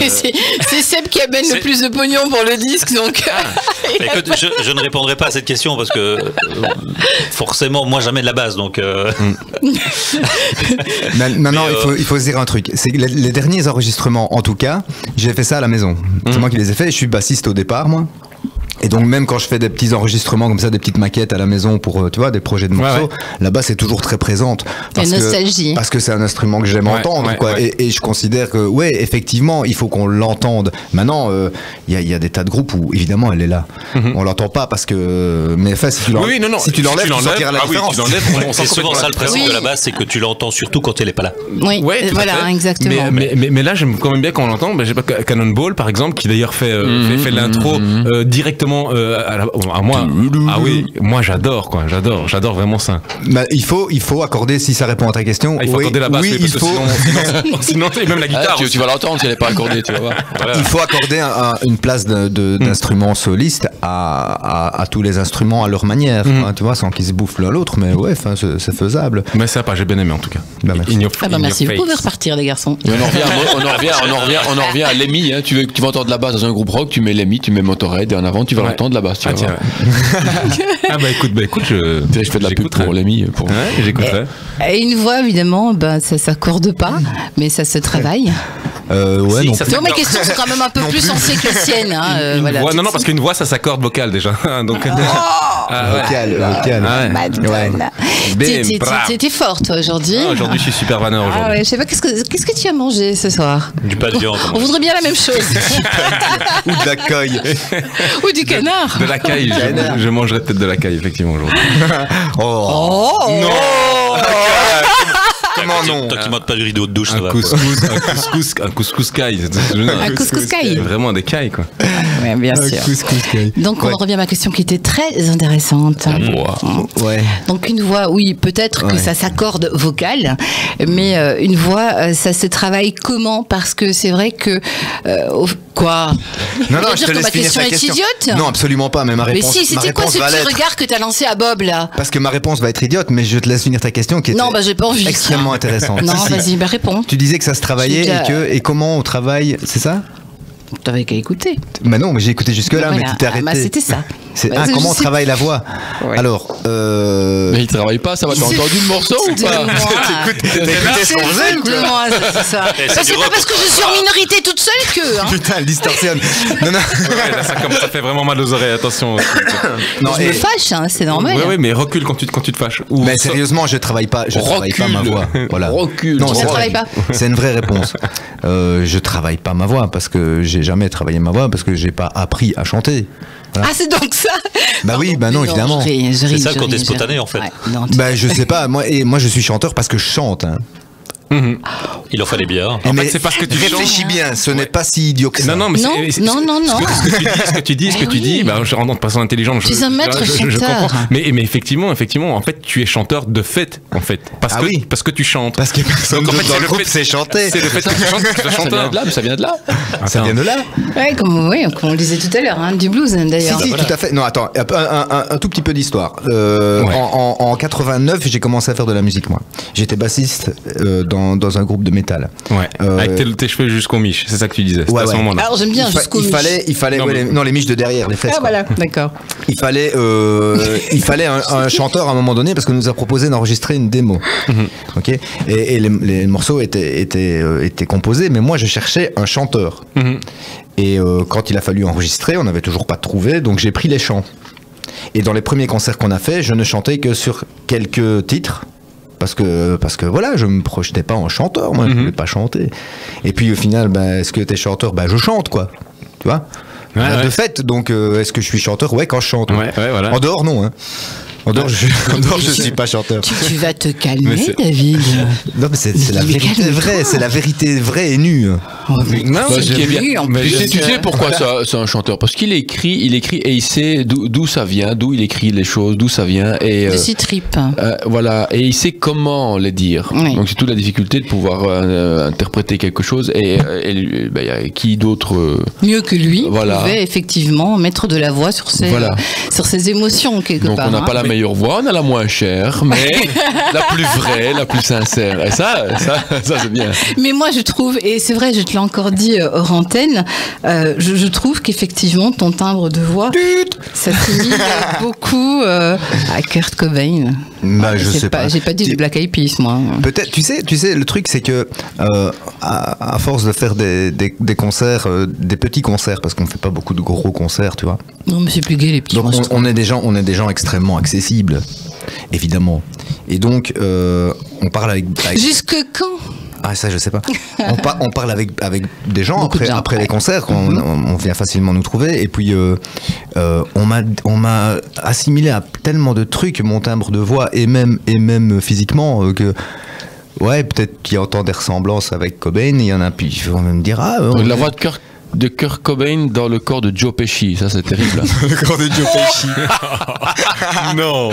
C'est Seb qui amène le plus de pognon pour le disque, donc. Écoute, je ne répondrai pas à cette question parce que forcément, moi, jamais de la base, donc. Maintenant, il faut se dire un truc. C'est les derniers enregistrements, en tout cas, j'ai fait ça à la maison. C'est moi qui les ai fait. Je suis bassiste au départ, moi. Et donc même quand je fais des petits enregistrements comme ça, des petites maquettes à la maison pour tu vois des projets de morceaux, la basse est toujours très présente parce que c'est un instrument que j'aime entendre quoi. Et je considère que effectivement il faut qu'on l'entende. Maintenant il y a des tas de groupes où évidemment elle est là. On l'entend pas parce que mais enfin si tu l'enlèves tu sentiras la différence. C'est souvent ça le principe de la basse, c'est que tu l'entends surtout quand elle est pas là. Oui, voilà exactement. Mais là j'aime quand même bien qu'on l'entende. J'ai pas Cannonball par exemple qui d'ailleurs fait l'intro directement à moi. Ah oui, moi j'adore vraiment ça. Bah, il faut accorder, si ça répond à ta question. Il faut accorder la basse, il faut. Sinon même la guitare. Tu vas l'entendre si elle n'est pas accordée, tu vas voir. Voilà. Il faut accorder une place d'instrument soliste à tous les instruments à leur manière, tu vois, sans qu'ils se bouffent l'un l'autre, mais c'est faisable. Mais c'est sympa, j'ai bien aimé en tout cas. Bah, merci, vous pouvez repartir les garçons. Et on en revient à Lemmy, hein. Tu vas entendre la basse dans un groupe rock, tu mets Lemmy, tu mets Motorhead et en avant tu vas entendre la basse. Écoute, je fais de la pub pour Lemmy. J'écouterai. Et une voix évidemment, ça s'accorde pas, mais ça se travaille. Non, mes questions sont quand même un peu plus sensées que les siennes. Voilà, non, parce qu'une voix ça s'accorde vocal déjà. Donc, vocal. T'es forte toi aujourd'hui. Aujourd'hui je suis super vanneur aujourd'hui. Je sais pas, qu'est-ce que tu as mangé ce soir? Du pas de viande. On voudrait bien la même chose. Ou de la caille. Ou du canard. De la caille, je mangerai peut-être de la caille effectivement aujourd'hui. Non. Comment non? Toi qui montes pas du rideau de douche, ça va. Un couscous caille. Un couscous caille. Vraiment des cailles quoi. Ouais, bien sûr. Donc on revient à ma question qui était très intéressante. Donc une voix, oui, peut-être que ça s'accorde vocal, mais une voix, ça se travaille comment? Parce que c'est vrai que quoi? Non, je te laisse ma finir question ta est question. idiote? Non, absolument pas. Mais ma réponse. Mais si, c'était quoi ce petit regard que t'as lancé à Bob là? Parce que ma réponse va être idiote, mais je te laisse finir ta question qui est j'ai pas envie. Extrêmement intéressante. Non, vas-y, réponds. Tu disais que ça se travaillait et comment on travaille, c'est ça? T'avais qu'à écouter. Bah non, mais j'ai écouté jusque-là, mais tu t'es arrêté. C'était ça. Comment on travaille la voix? Alors, mais il travaille pas, ça va. T'as entendu le morceau ou pas? T'écoutais son zèle, de moi, c'est ça. C'est pas parce que je suis en minorité toute seule que. Putain, elle distorsionne. Non. Là, ça fait vraiment mal aux oreilles, attention. Non, je me fâche, c'est normal. Oui, mais recule quand tu te fâches. Mais sérieusement, je travaille pas ma voix. Voilà. Recule. Non, je travaille pas. C'est une vraie réponse. Je travaille pas ma voix parce que j'ai jamais travaillé ma voix parce que j'ai pas appris à chanter. Voilà. Ah, c'est donc ça? Bah oui, bah non, évidemment. C'est ça le côté spontané en fait. Bah je sais pas, moi je suis chanteur parce que je chante. Il en fallait bien. En fait, c'est parce que tu réfléchis bien, ce n'est pas si idiot que ça. Non. Ce que tu dis, bah, en passant intelligent, tu es un maître je comprends. Mais effectivement, en fait, tu es chanteur de fait, en fait, parce que tu chantes. Parce que personne dans le groupe sait chanter. C'est le fait que tu chantes que tu es chanteur. Ça vient de là. Ça vient de là. Ouais, comme on le disait tout à l'heure, du blues d'ailleurs. Si, tout à fait. Non, attends, un tout petit peu d'histoire. En 89, j'ai commencé à faire de la musique, moi. J'étais bassiste dans dans un groupe de métal. Ouais. Avec tes cheveux jusqu'au miche, c'est ça que tu disais. À ce moment-là. Alors j'aime bien jusqu'au miche. Il fallait les miches de derrière, les fesses. Ah voilà, d'accord. Il fallait un chanteur à un moment donné parce qu'on nous a proposé d'enregistrer une démo. Ok. Et les morceaux étaient composés, mais moi je cherchais un chanteur. Et quand il a fallu enregistrer, on n'avait toujours pas trouvé, donc j'ai pris les chants. Et dans les premiers concerts qu'on a fait, je ne chantais que sur quelques titres. Parce que voilà, je me projetais pas en chanteur, moi, je voulais pas chanter. Et puis au final, est-ce que t'es chanteur ? Je chante, quoi. Tu vois ? De fait, donc est-ce que je suis chanteur ? Ouais, quand je chante. Ouais, voilà. En dehors, non. Hein. En dehors, je suis pas chanteur. Tu vas te calmer, David. Non, mais c'est la vérité vraie. C'est la vérité vraie et nue. Non, ce qui est bien. Tu sais pourquoi c'est un chanteur ? Parce qu'il écrit et il sait d'où ça vient, d'où il écrit les choses, d'où ça vient. De ses tripes. Voilà, et il sait comment les dire. Oui. Donc c'est toute la difficulté de pouvoir interpréter quelque chose. Et il y a qui d'autre mieux que lui pouvait effectivement mettre de la voix sur ses émotions quelque part. Donc on n'a pas la meilleure voix, on a la moins chère, mais la plus vraie, la plus sincère. Et ça c'est bien. Mais moi je trouve, et c'est vrai, je te l'ai encore dit hors antenne, je trouve qu'effectivement ton timbre de voix, ça s'imite beaucoup à Kurt Cobain. Je sais pas. J'ai pas dit du Black Eyed Peas, moi. Peut-être. Tu sais, le truc c'est que à force de faire des concerts, des petits concerts, parce qu'on fait pas beaucoup de gros concerts, tu vois. Non, mais c'est plus gai les petits. Donc on est des gens extrêmement accessibles, évidemment. Et donc on parle avec... Jusque quand ? Ah, ça je sais pas. On parle avec des gens après les concerts, on vient facilement nous trouver, et puis on m'a assimilé à tellement de trucs, mon timbre de voix et même physiquement, que ouais, peut-être qu'il y a autant des ressemblances avec Cobain. Il y en a, puis ils vont me dire la voix de Kurt Cobain dans le corps de Joe Pesci, ça c'est terrible. Le corps de Joe Pesci. Non.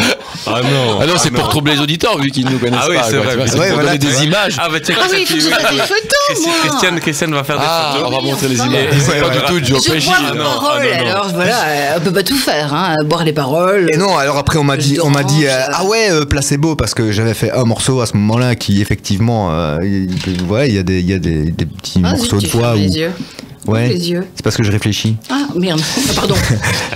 Ah non, c'est pour troubler les auditeurs vu qu'ils ne nous connaissent pas. C'est vrai. Pour donner des images. Il faut que je fasse des photos. Christiane va faire des photos. On va montrer les images. C'est pas du tout Joe Pesci. Je bois les paroles, alors voilà, on peut pas tout faire, boire les paroles. Et non, alors après on m'a dit placebo, parce que j'avais fait un morceau à ce moment-là qui effectivement, il y a des petits morceaux de voix où... Ouais, c'est parce que je réfléchis. Ah merde, pardon.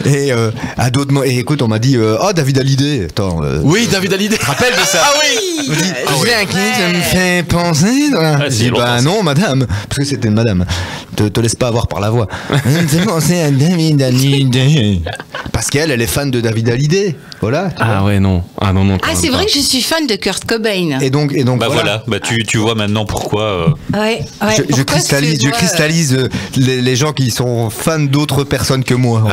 Et à d'autres mots, et écoute, on m'a dit David Hallyday. Attends. Oui, David Hallyday. Tu te rappelles de ça? Ah oui. On me dit, ça me fait penser. Je dis non, madame, parce que c'était une madame. Te laisse pas avoir par la voix. Ça me fait penser à David Hallyday. Parce qu'elle est fan de David Hallyday. Voilà. Ah ouais, non. Ah non. Ah, c'est vrai que je suis fan de Kurt Cobain. Et donc voilà. Tu vois maintenant pourquoi. Ouais. Je cristallise les gens qui sont fans d'autres personnes que moi.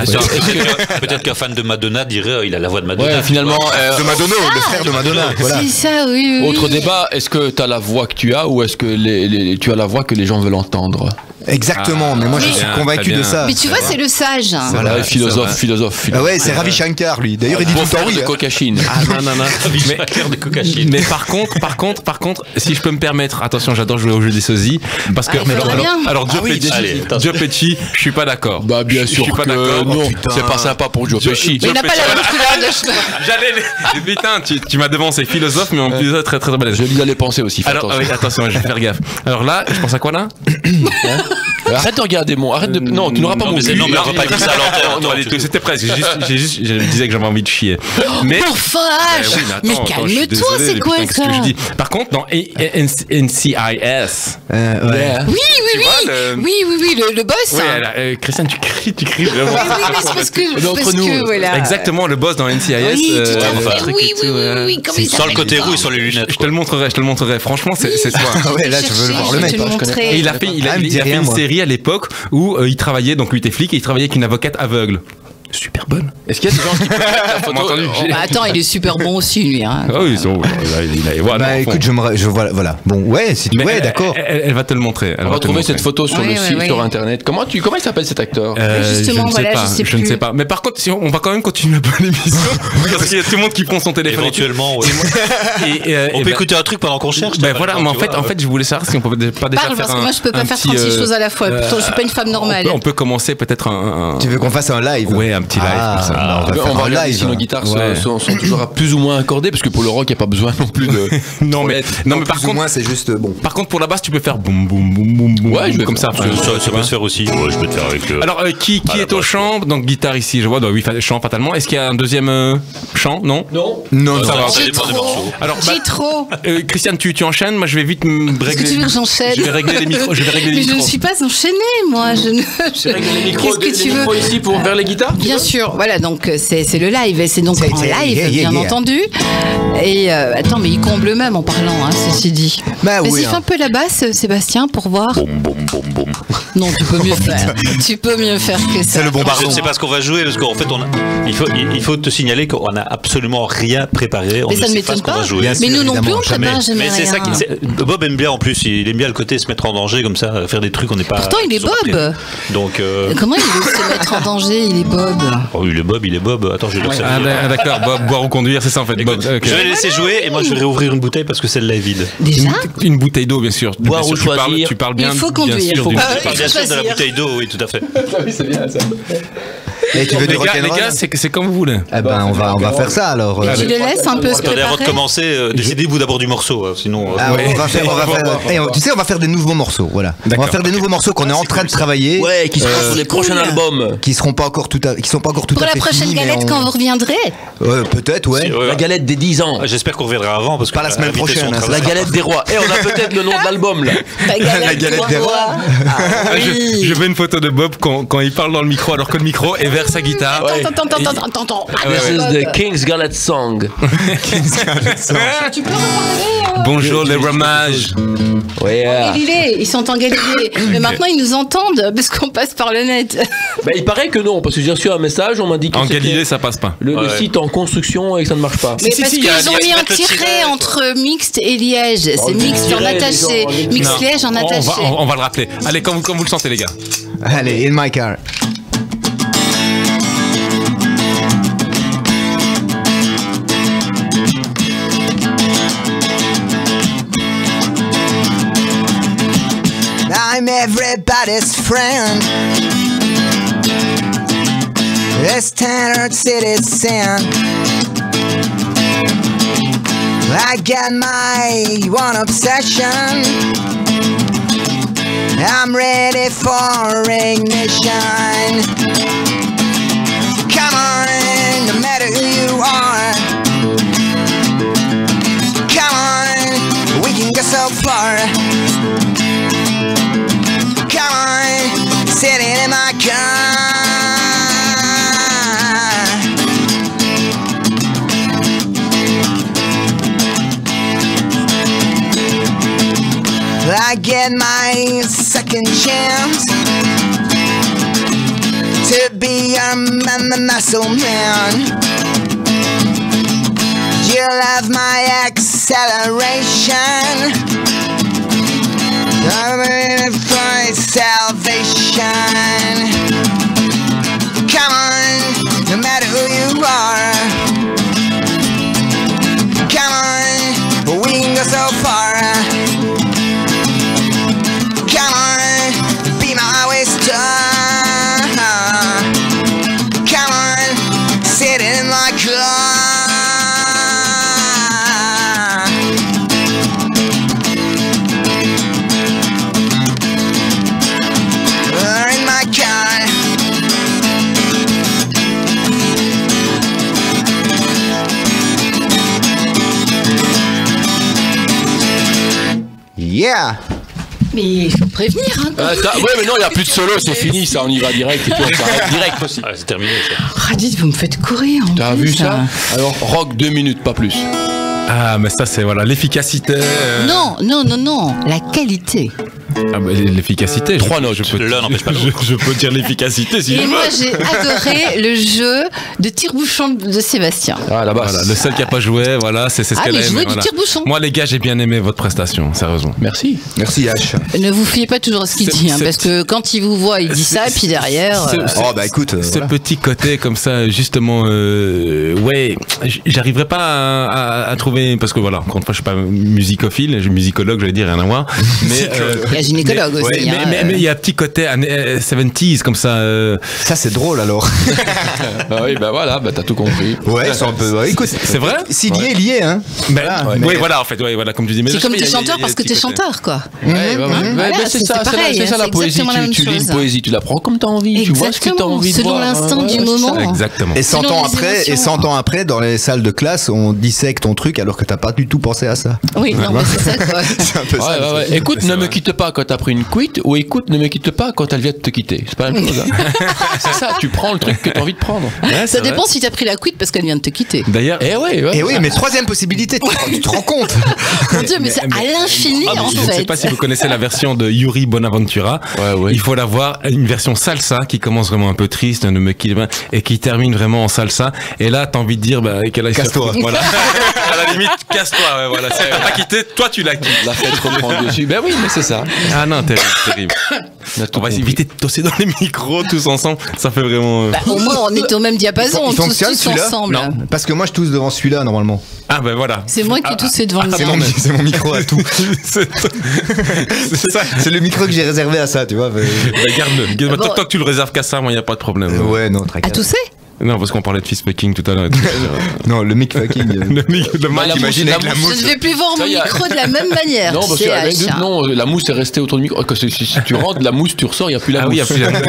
Peut-être qu'un fan de Madonna dirait il a la voix de Madonna. Ouais, finalement, de Madonna, le frère de Madonna. Voilà. C'est ça, oui. Autre débat, est-ce que tu as la voix que tu as ou est-ce que tu as la voix que les gens veulent entendre? Exactement, mais moi je suis convaincu de ça. Mais tu vois, c'est le sage. Voilà, philosophe. Ah ouais, c'est Ravi Shankar lui. D'ailleurs, il dit tout le temps oui. De cocaïne. Ah non. Ravi Shankar de cocaïne. Mais par contre, si je peux me permettre, attention, j'adore jouer au jeu des sosies, parce que alors Joe Pesci, je suis pas d'accord. Bah bien sûr que non, c'est pas sympa pour Joe Pesci. Il n'a pas la même couleur de cheveux. Putain, tu m'as devancé philosophe, mais en plus très très balèze. Je vais aller penser aussi. Alors attention, je vais faire gaffe. Alors là, je pense à quoi là? Arrête de regarder arrête de. Non, tu n'auras pas mon. Non, mais on va pas dire ça à l'antenne. C'était presque. Je disais que j'avais envie de chier. Mais mais calme-toi, c'est quoi ça? Par contre, dans NCIS. Oui, le boss. Oui, Christiane, tu cries vraiment. Oui, c'est parce que voilà. Exactement, le boss dans NCIS. Oui, sans le côté roux et sans les lunettes. Je te le montrerai. Franchement, c'est toi. Ouais, là, je veux voir le mec. Et il a fait une série à l'époque où il travaillait, donc lui était flic, et il travaillait avec une avocate aveugle. Super bonne. Est-ce qu'il y a des gens qui peuvent mettre la photo? Attends, il est super bon aussi, lui. Ah oui, voilà. Écoute, voilà. Bon, ouais, si tu veux, d'accord. Elle va te le montrer. On va trouver cette photo sur le site, sur internet. Comment il s'appelle cet acteur? Justement, je ne sais pas. Mais par contre, on va quand même continuer un peu l'émission. Parce qu'il y a tout le monde qui prend son téléphone. Éventuellement, on peut écouter un truc pendant qu'on cherche. Ben voilà, mais en fait, je voulais savoir si on pouvait pas déjà faire un. Moi, je peux pas faire 36 choses à la fois. Je suis pas une femme normale. On peut commencer peut-être un. Tu veux qu'on fasse un live? Ouais. un petit live comme ça. On va regarder si nos guitares sont toujours plus ou moins accordées, parce que pour le rock, il n'y a pas besoin non plus de. non, mais par contre, c'est juste bon. Par contre, pour la basse, tu peux faire boum boum boum boum boum. Ouais, je vais comme ça. Ça peut se faire aussi. Ouais, je peux te faire avec le. Alors, qui est au chant? Donc, guitare ici, je vois. Oui, chant fatalement. Est-ce qu'il y a un deuxième chant? Non. Non, ça va. Ça dépend des morceaux. Alors, trop. Christiane, tu enchaînes. Moi, je vais vite me régler. Est-ce que tu veux que j'enchaîne? Je vais régler les micros. Mais je ne suis pas enchaînée, moi. Je règle les micros, ici pour vers les guitares. Bien sûr. Voilà, donc c'est le live. Et c'est donc en live, bien entendu. Et attends, mais il comble même en parlant, ceci dit. Bah oui. Vas-y, fais un peu la basse, Sébastien, pour voir. Boum, boum, boum, boum. Non, tu peux mieux faire. Tu peux mieux faire que ça. C'est le bombardement. Je ne sais pas ce qu'on va jouer, parce qu'en fait, il faut te signaler qu'on n'a absolument rien préparé. On mais ça ne m'étonne pas. Mais nous non plus, on prépare jamais rien. Mais c'est ça qui. Bob aime bien en plus. Il aime bien le côté se mettre en danger comme ça, faire des trucs on n'est pas. Pourtant, il est Bob. Donc. Comment il veut se mettre en danger? Il est Bob. Oh, il est Bob. Attends, je vais le servir. Ah, d'accord. Bob, boire ou conduire, c'est ça en fait. Bob. Je vais les laisser jouer et moi je vais réouvrir une bouteille parce que celle-là est vide. Déjà? Une bouteille d'eau, bien sûr. Boire ou choisir. Tu parles bien. Il faut conduire. Je parle bien sûr de la bouteille d'eau, oui, tout à fait. Oui, c'est bien ça. Et tu veux les gars, c'est comme vous voulez. Eh ben, on va faire ça alors. Tu le laisses un peu se préparer. Avant de commencer, décidez-vous d'abord du morceau, sinon. On va faire. Tu sais, on va faire des nouveaux morceaux. Voilà. On va faire des nouveaux morceaux qu'on est en train de travailler. Ouais, qui seront sur les prochains albums. Qui sont pas encore tout à fait finis. Pour la prochaine galette, quand vous reviendrez. Peut-être, ouais. La galette des 10 ans. J'espère qu'on reviendra avant parce que pas la semaine prochaine. La galette des rois. Et on a peut-être le nom de l'album là. La galette des rois. Je veux une photo de Bob quand il parle dans le micro alors que le micro est vers sa guitare. Attends. This is the King's Galette Song. Tu peux reparler. Bonjour les ramages. Galilée, ils sont en Galilée. Mais maintenant ils nous entendent parce qu'on passe par le net. Bah, il paraît que non, parce que j'ai reçu un message, on m'a dit que en Galilée ça passe pas. Le site en construction et que ça ne marche pas. Mais parce qu'ils ont mis un tiret entre mixte et Liège. C'est mixte en attaché. Mixte Liège en attaché. On va le rappeler. Allez, comme vous le sentez les gars. Allez, in my car. I'm everybody's friend. A standard citizen. I got my one obsession. I'm ready for ignition. Come on, no matter who you are. Come on, we can go so far. Come on, sitting in my car. I get my second chance to be your man, the muscle man. You love my acceleration. I'm in for salvation. Come on, no matter who you are. Come on, we can go so far. Come on, be my way star. Come on, sit in my car. Yeah! Mais il faut prévenir, hein. Ouais, mais non, il n'y a plus de solo, c'est fini, ça, on y va direct et puis on s'arrête direct aussi. C'est terminé ça. Radit, vous me faites courir. T'as vu ça? Alors, rock 2 minutes, pas plus. Ah, mais ça, c'est voilà l'efficacité. Non, la qualité. Ah bah, l'efficacité. 3 notes. L'un n'empêche pas l'autre. Je peux dire l'efficacité si je veux. Et moi, j'ai adoré le jeu de tire-bouchon de Sébastien. Ah, là-bas. Voilà, le seul qui n'a pas joué, voilà, c'est ce qu'elle a aimé. joué du voilà. tire-bouchon. Moi, les gars, j'ai bien aimé votre prestation, sérieusement. Merci. Merci, H. Ne vous fiez pas toujours à ce qu'il dit, hein, parce que quand il vous voit, il dit ça, et puis derrière. Oh, bah écoute. Ce petit côté comme ça, justement, ouais, j'arriverai pas à trouver, parce que voilà, encore une fois, je suis pas musicophile, je suis musicologue, j'allais dire, rien à voir. Mais gynécologue aussi. Mais il y a un petit côté 70s comme ça. Ça, c'est drôle alors. Oui, voilà, t'as tout compris. Ouais, c'est un peu. Écoute, c'est vrai. S'il y est, il y est, hein. Oui, voilà, en fait, voilà, comme tu dis. C'est comme t'es chanteur parce que t'es chanteur, quoi. C'est ça la poésie. Tu lis une poésie, tu la prends comme t'as envie. Tu vois ce que t'as envie de voir. Selon l'instant du moment. Exactement. Et 100 ans après, dans les salles de classe, on dissèque ton truc alors que t'as pas du tout pensé à ça. Oui, non, mais c'est ça, quoi. C'est un peu ça. Écoute, ne me quitte pas quand t'as pris une cuite, ou écoute, ne me quitte pas quand elle vient de te quitter. C'est pas la même chose. C'est ça, tu prends le truc que t'as envie de prendre. Ça dépend si t'as pris la cuite parce qu'elle vient de te quitter. D'ailleurs. Oui, mais troisième possibilité, tu te rends compte. Mon Dieu, mais c'est à l'infini, en fait. Je ne sais pas si vous connaissez la version de Yuri Bonaventura. Il faut la voir, une version salsa qui commence vraiment un peu triste, ne me quitte pas, et qui termine vraiment en salsa. Et là, t'as envie de dire, casse-toi. Voilà. À la limite, casse-toi. Voilà. Si t'as pas quitté, toi tu l'as quitté. La fête reprend dessus. Ben oui, mais c'est ça. Ah non, terrible. On va éviter de tosser dans les micros tous ensemble. Ça fait vraiment. Au moins, on est au même diapason. Il fonctionne tous ensemble. Non, parce que moi, je tousse devant celui-là normalement. Ah ben voilà. C'est moi qui tousse devant le mien. C'est mon micro à tout. C'est le micro que j'ai réservé à ça, tu vois. Garde-le. Tant que tu le réserves qu'à ça, moi, il n'y a pas de problème. Ouais, non, très À tousser? Non, parce qu'on parlait de fist fucking tout à l'heure. Non, le mic fucking. Le mic, imagine avec la mousse. Je ne vais plus voir mon micro de la même manière. Non, parce que la mousse est restée autour du micro. Si tu rentres de la mousse, tu ressors, il n'y a plus la mousse. Oui, il n'y a plus la mousse.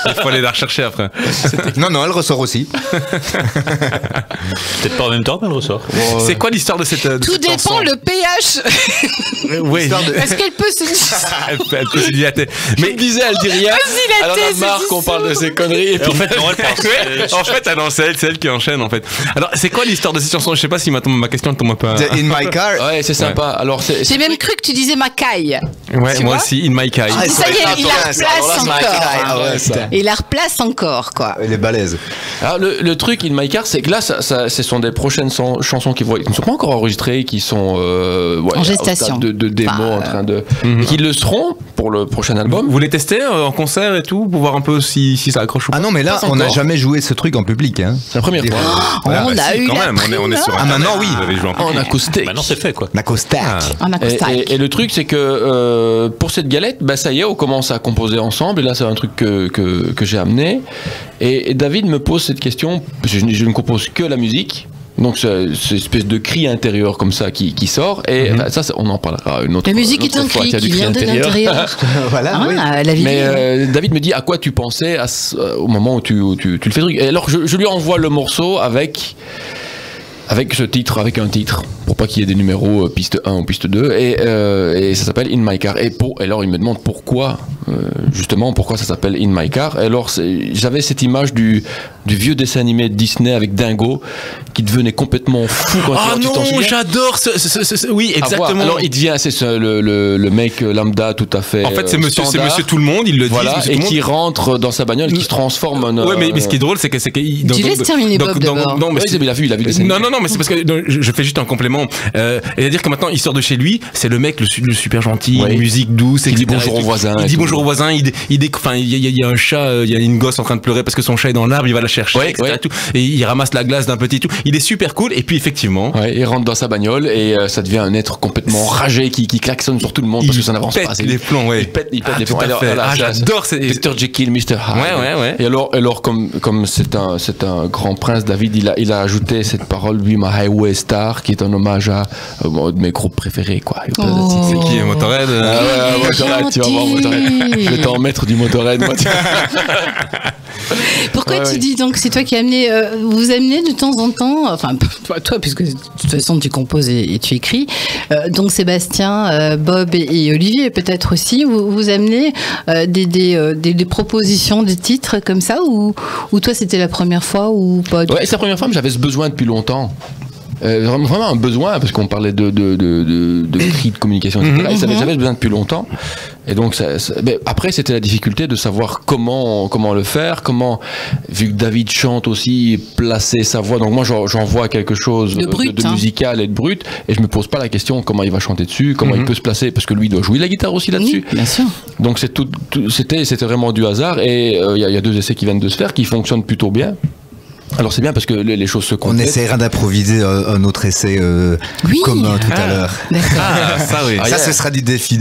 Il faut aller la rechercher après. Non, elle ressort aussi. Peut-être pas en même temps, mais elle ressort. C'est quoi l'histoire de cette Tout dépend le pH. Oui. Est-ce qu'elle peut se Elle peut se dilater. Mais disait, elle dit rien. Elle en a marre qu'on parle de ces conneries. Et en fait, non, elle pense. En fait, c'est elle qui enchaîne en fait. Alors, c'est quoi l'histoire de cette chanson? Je sais pas si ma question tombe un peu. In My Car. Ouais, c'est sympa. Alors, j'ai même cru que tu disais ma caille. Ouais, moi aussi, In My Car. Ça y est, il la replace encore. Il la replace encore, quoi. Elle est balèze. Alors, le truc In My Car, c'est que là, ce sont des prochaines chansons qui ne sont pas encore enregistrées, qui sont en gestation. De démo en train de. Qui le seront pour le prochain album. Vous les testez en concert et tout pour voir un peu si ça accroche ou pas? Ah non, mais là, on n'a jamais joué ce truc en public. Hein. C'est la première fois. On a eu quand même. On est sur. Ah maintenant oui. En acoustique. Maintenant c'est fait quoi. En acoustique. Et le truc c'est que pour cette galette, ça y est, on commence à composer ensemble. Et là c'est un truc que j'ai amené. Et David me pose cette question. Je ne compose que la musique. Donc c'est une espèce de cri intérieur comme ça qui sort et ça on en parlera une autre fois. La musique est un cri qui vient de l'intérieur. Voilà. La vie. Mais David me dit à quoi tu pensais au moment où tu le fais truc. Et alors je lui envoie le morceau avec ce titre, avec un titre, pour pas qu'il y ait des numéros piste 1 ou piste 2, et ça s'appelle In My Car. Et alors il me demande pourquoi ça s'appelle In My Car. Et alors j'avais cette image du vieux dessin animé de Disney avec Dingo, qui devenait complètement fou quand tu t'en souviens. J'adore oui, exactement. Alors il devient, c'est le mec lambda tout à fait. En fait, c'est monsieur tout le monde, il le dit. Voilà, et qui rentre dans sa bagnole, qui se transforme en. Ouais, mais ce qui est drôle, c'est que. Tu laisses terminer Bob d'abord. Non, mais il a vu le dessin animé. Non, mais c'est parce que je fais juste un complément. C'est-à-dire que maintenant, il sort de chez lui, c'est le mec le super gentil, musique douce, il dit bonjour au voisin. Il dit bonjour au voisin, il y a un chat, il y a une gosse en train de pleurer parce que son chat est dans l'arbre, il va la chercher, etc. Et il ramasse la glace d'un petit tout. Il est super cool, et puis effectivement. Il rentre dans sa bagnole, et ça devient un être complètement ragé qui klaxonne sur tout le monde parce que ça n'avance pas assez. Il pète les plombs, j'adore. Mr. Jekyll, Mr. Hyde. Ouais. Et alors comme c'est un grand prince, David, il a ajouté cette parole, Be My Highway Star, qui est un hommage à de mes groupes préférés, quoi. C'est qui, Motorhead? Motorhead, tu vas voir Motorhead. Je vais t'en mettre du Motorhead, moi. Pourquoi tu dis donc, c'est toi qui vous amenez de temps en temps, enfin toi puisque de toute façon tu composes et tu écris, donc Sébastien, Bob et Olivier peut-être aussi, vous amenez des propositions, des titres comme ça, ou toi c'était la première fois ou pas? Ouais, c'est la première fois, mais j'avais ce besoin depuis longtemps. Vraiment un besoin, parce qu'on parlait de cris de communication, etc. Et j'avais besoin depuis longtemps. Et donc, mais après, c'était la difficulté de savoir comment le faire, vu que David chante aussi, placer sa voix. Donc moi, j'envoie quelque chose de musical et de brut, et je me pose pas la question comment il va chanter dessus, comment il peut se placer, parce que lui doit jouer la guitare aussi là-dessus. Bien sûr. Donc c'était vraiment du hasard, et il y a 2 essais qui viennent de se faire, qui fonctionnent plutôt bien. Alors c'est bien parce que les choses se complètent. On essaiera d'improviser un autre essai commun tout à l'heure. Ça oui. Ça ce sera du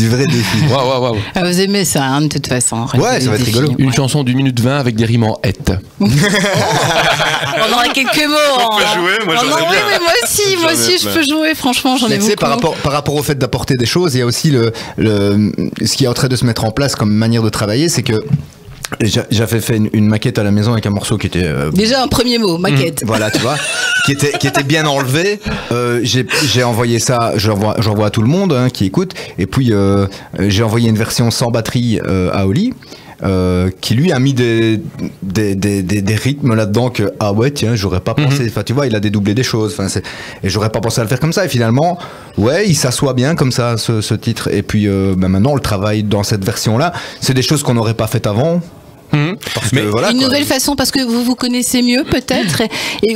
vrai défi. Waouh. Vous aimez ça hein, de toute façon. Ouais, ça va être rigolo. Une chanson d'1 minute 20 avec des rimes en et. On aura quelques mots. On peut jouer, moi j'en ai bien. Oui, moi aussi je peux jouer, franchement, j'en ai beaucoup. Par rapport au fait d'apporter des choses, il y a aussi ce qui est en train de se mettre en place comme manière de travailler, c'est que j'avais fait une maquette à la maison avec un morceau qui était déjà un premier mot, maquette. Voilà, tu vois, qui était bien enlevé. J'ai envoyé ça, j'envoie à tout le monde qui écoute. Et puis j'ai envoyé une version sans batterie à Oli. Qui lui a mis des rythmes là-dedans que tiens, j'aurais pas pensé. Enfin, tu vois, il a dédoublé des choses. Et j'aurais pas pensé à le faire comme ça. Et finalement, il s'assoit bien comme ça, ce titre. Et puis maintenant, on le travaille dans cette version-là. C'est des choses qu'on n'aurait pas faites avant. Mais une nouvelle façon parce que vous vous connaissez mieux peut-être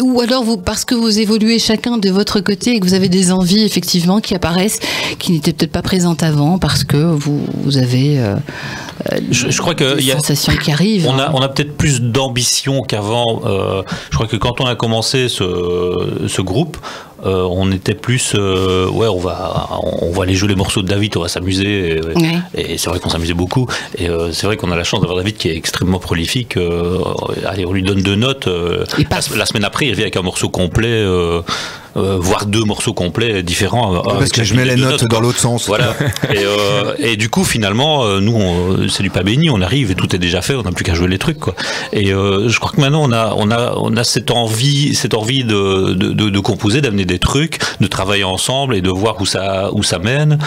ou alors parce que vous évoluez chacun de votre côté et que vous avez des envies effectivement qui apparaissent qui n'étaient peut-être pas présentes avant parce que vous avez je crois que des sensations qui arrivent. On a peut-être plus d'ambition qu'avant. Je crois que quand on a commencé ce groupe, on était plus on va aller jouer les morceaux de David, on va s'amuser et c'est vrai qu'on s'amusait beaucoup et c'est vrai qu'on a la chance d'avoir David qui est extrêmement prolifique. Allez, on lui donne 2 notes, la semaine après il revient avec un morceau complet, voire 2 morceaux complets différents. Parce que je mets les notes dans l'autre sens. Voilà. Et du coup finalement nous c'est du pas béni, on arrive et tout est déjà fait, on n'a plus qu'à jouer les trucs quoi. Et je crois que maintenant on a cette envie de composer, d'amener des trucs, de travailler ensemble et de voir où ça mène.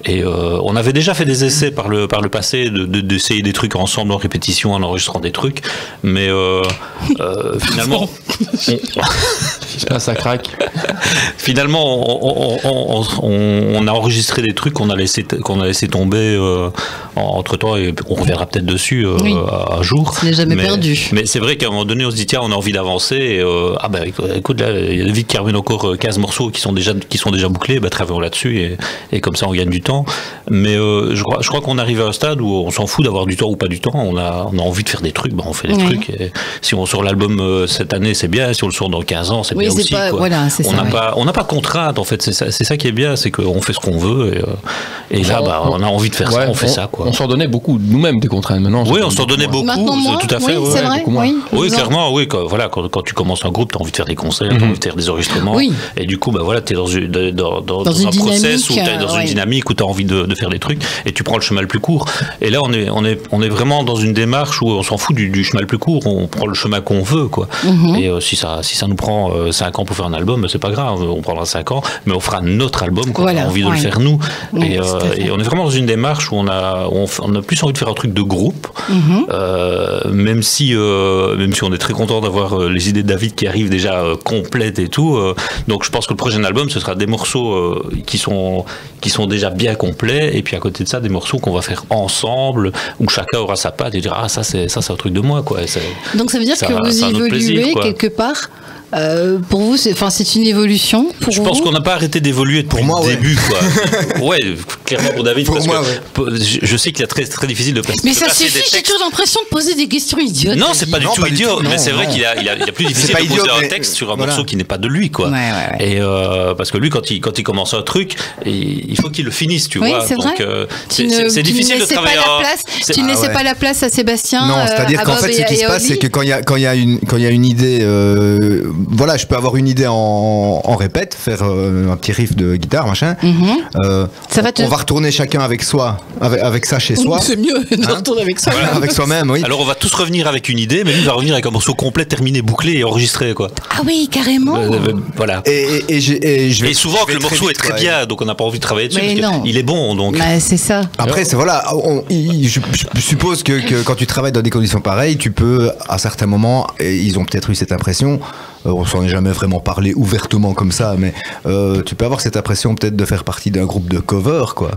Et on avait déjà fait des essais par le passé d'essayer des trucs ensemble en répétition, en enregistrant des trucs, mais finalement ça craque. Finalement on a enregistré des trucs qu'on a laissé tomber entre temps et on reviendra peut-être dessus un jour. Ce n'est jamais perdu. Mais c'est vrai qu'à un moment donné on se dit tiens, on a envie d'avancer et écoute là il y a des vies qui reviennent encore 15 morceaux qui sont déjà bouclés, travaillons là-dessus et comme ça on gagne du temps. Mais je crois qu'on arrive à un stade où on s'en fout d'avoir du temps ou pas du temps, on a envie de faire des trucs, on fait des trucs et si on sort l'album cette année c'est bien, si on le sort dans 15 ans c'est bien aussi quoi. Voilà, c'est on n'a pas de contrainte en fait, c'est ça qui est bien, c'est qu'on fait ce qu'on veut et là on a envie de faire ça, on fait ça quoi. On s'en donnait beaucoup nous-mêmes des contraintes maintenant. Oui, on s'en donnait beaucoup, tout à fait. C'est vrai. Oui, clairement, quand tu commences un groupe, tu as envie de faire des concerts, tu as envie de faire des enregistrements et du coup tu es dans un process où tu es dans une dynamique où tu as envie de faire des trucs et tu prends le chemin le plus court. Et là on est vraiment dans une démarche où on s'en fout du chemin le plus court, on prend le chemin qu'on veut quoi. Et si ça nous prend 5 ans pour faire un album, c'est pas grave, on prendra 5 ans, mais on fera notre album quand on a envie de le faire nous. Et on est vraiment dans une démarche où on a plus envie de faire un truc de groupe, même si on est très content d'avoir les idées de David qui arrivent déjà complètes et tout. Donc je pense que le prochain album ce sera des morceaux qui sont déjà bien complets et puis à côté de ça des morceaux qu'on va faire ensemble où chacun aura sa patte et dira ça c'est un truc de moi quoi. Donc ça veut dire que vous évoluez quelque part. Pour vous, c'est une évolution pour Je pense qu'on n'a pas arrêté d'évoluer depuis le début, quoi. Ouais, clairement pour David, parce que je sais qu'il est très, très difficile de passer. Mais ça suffit, j'ai toujours l'impression de poser des questions idiotes. Non, c'est pas du tout idiot, mais c'est vrai qu'il a plus difficile de poser un texte sur un morceau qui n'est pas de lui, quoi. Et parce que lui, quand il commence un truc, il faut qu'il le finisse, tu vois. Donc c'est difficile de travailler. Tu ne laissais pas la place à Sébastien. Non, c'est-à-dire qu'en fait, ce qui se passe, c'est que quand il y a une idée. Je peux avoir une idée en répète, faire un petit riff de guitare, machin. On va retourner chacun avec ça chez soi. C'est mieux de retourner avec soi. Avec soi-même, oui. Alors on va tous revenir avec une idée, mais lui il va revenir avec un morceau complet, terminé, bouclé et enregistré, quoi. Ah oui, carrément. Voilà. Et souvent que le morceau est très bien, donc on n'a pas envie de travailler dessus parce qu'il est bon, donc. C'est ça. Après, je suppose que quand tu travailles dans des conditions pareilles, tu peux à certains moments, et ils ont peut-être eu cette impression. On s'en est jamais vraiment parlé ouvertement comme ça, mais tu peux avoir cette impression peut-être de faire partie d'un groupe de cover, quoi.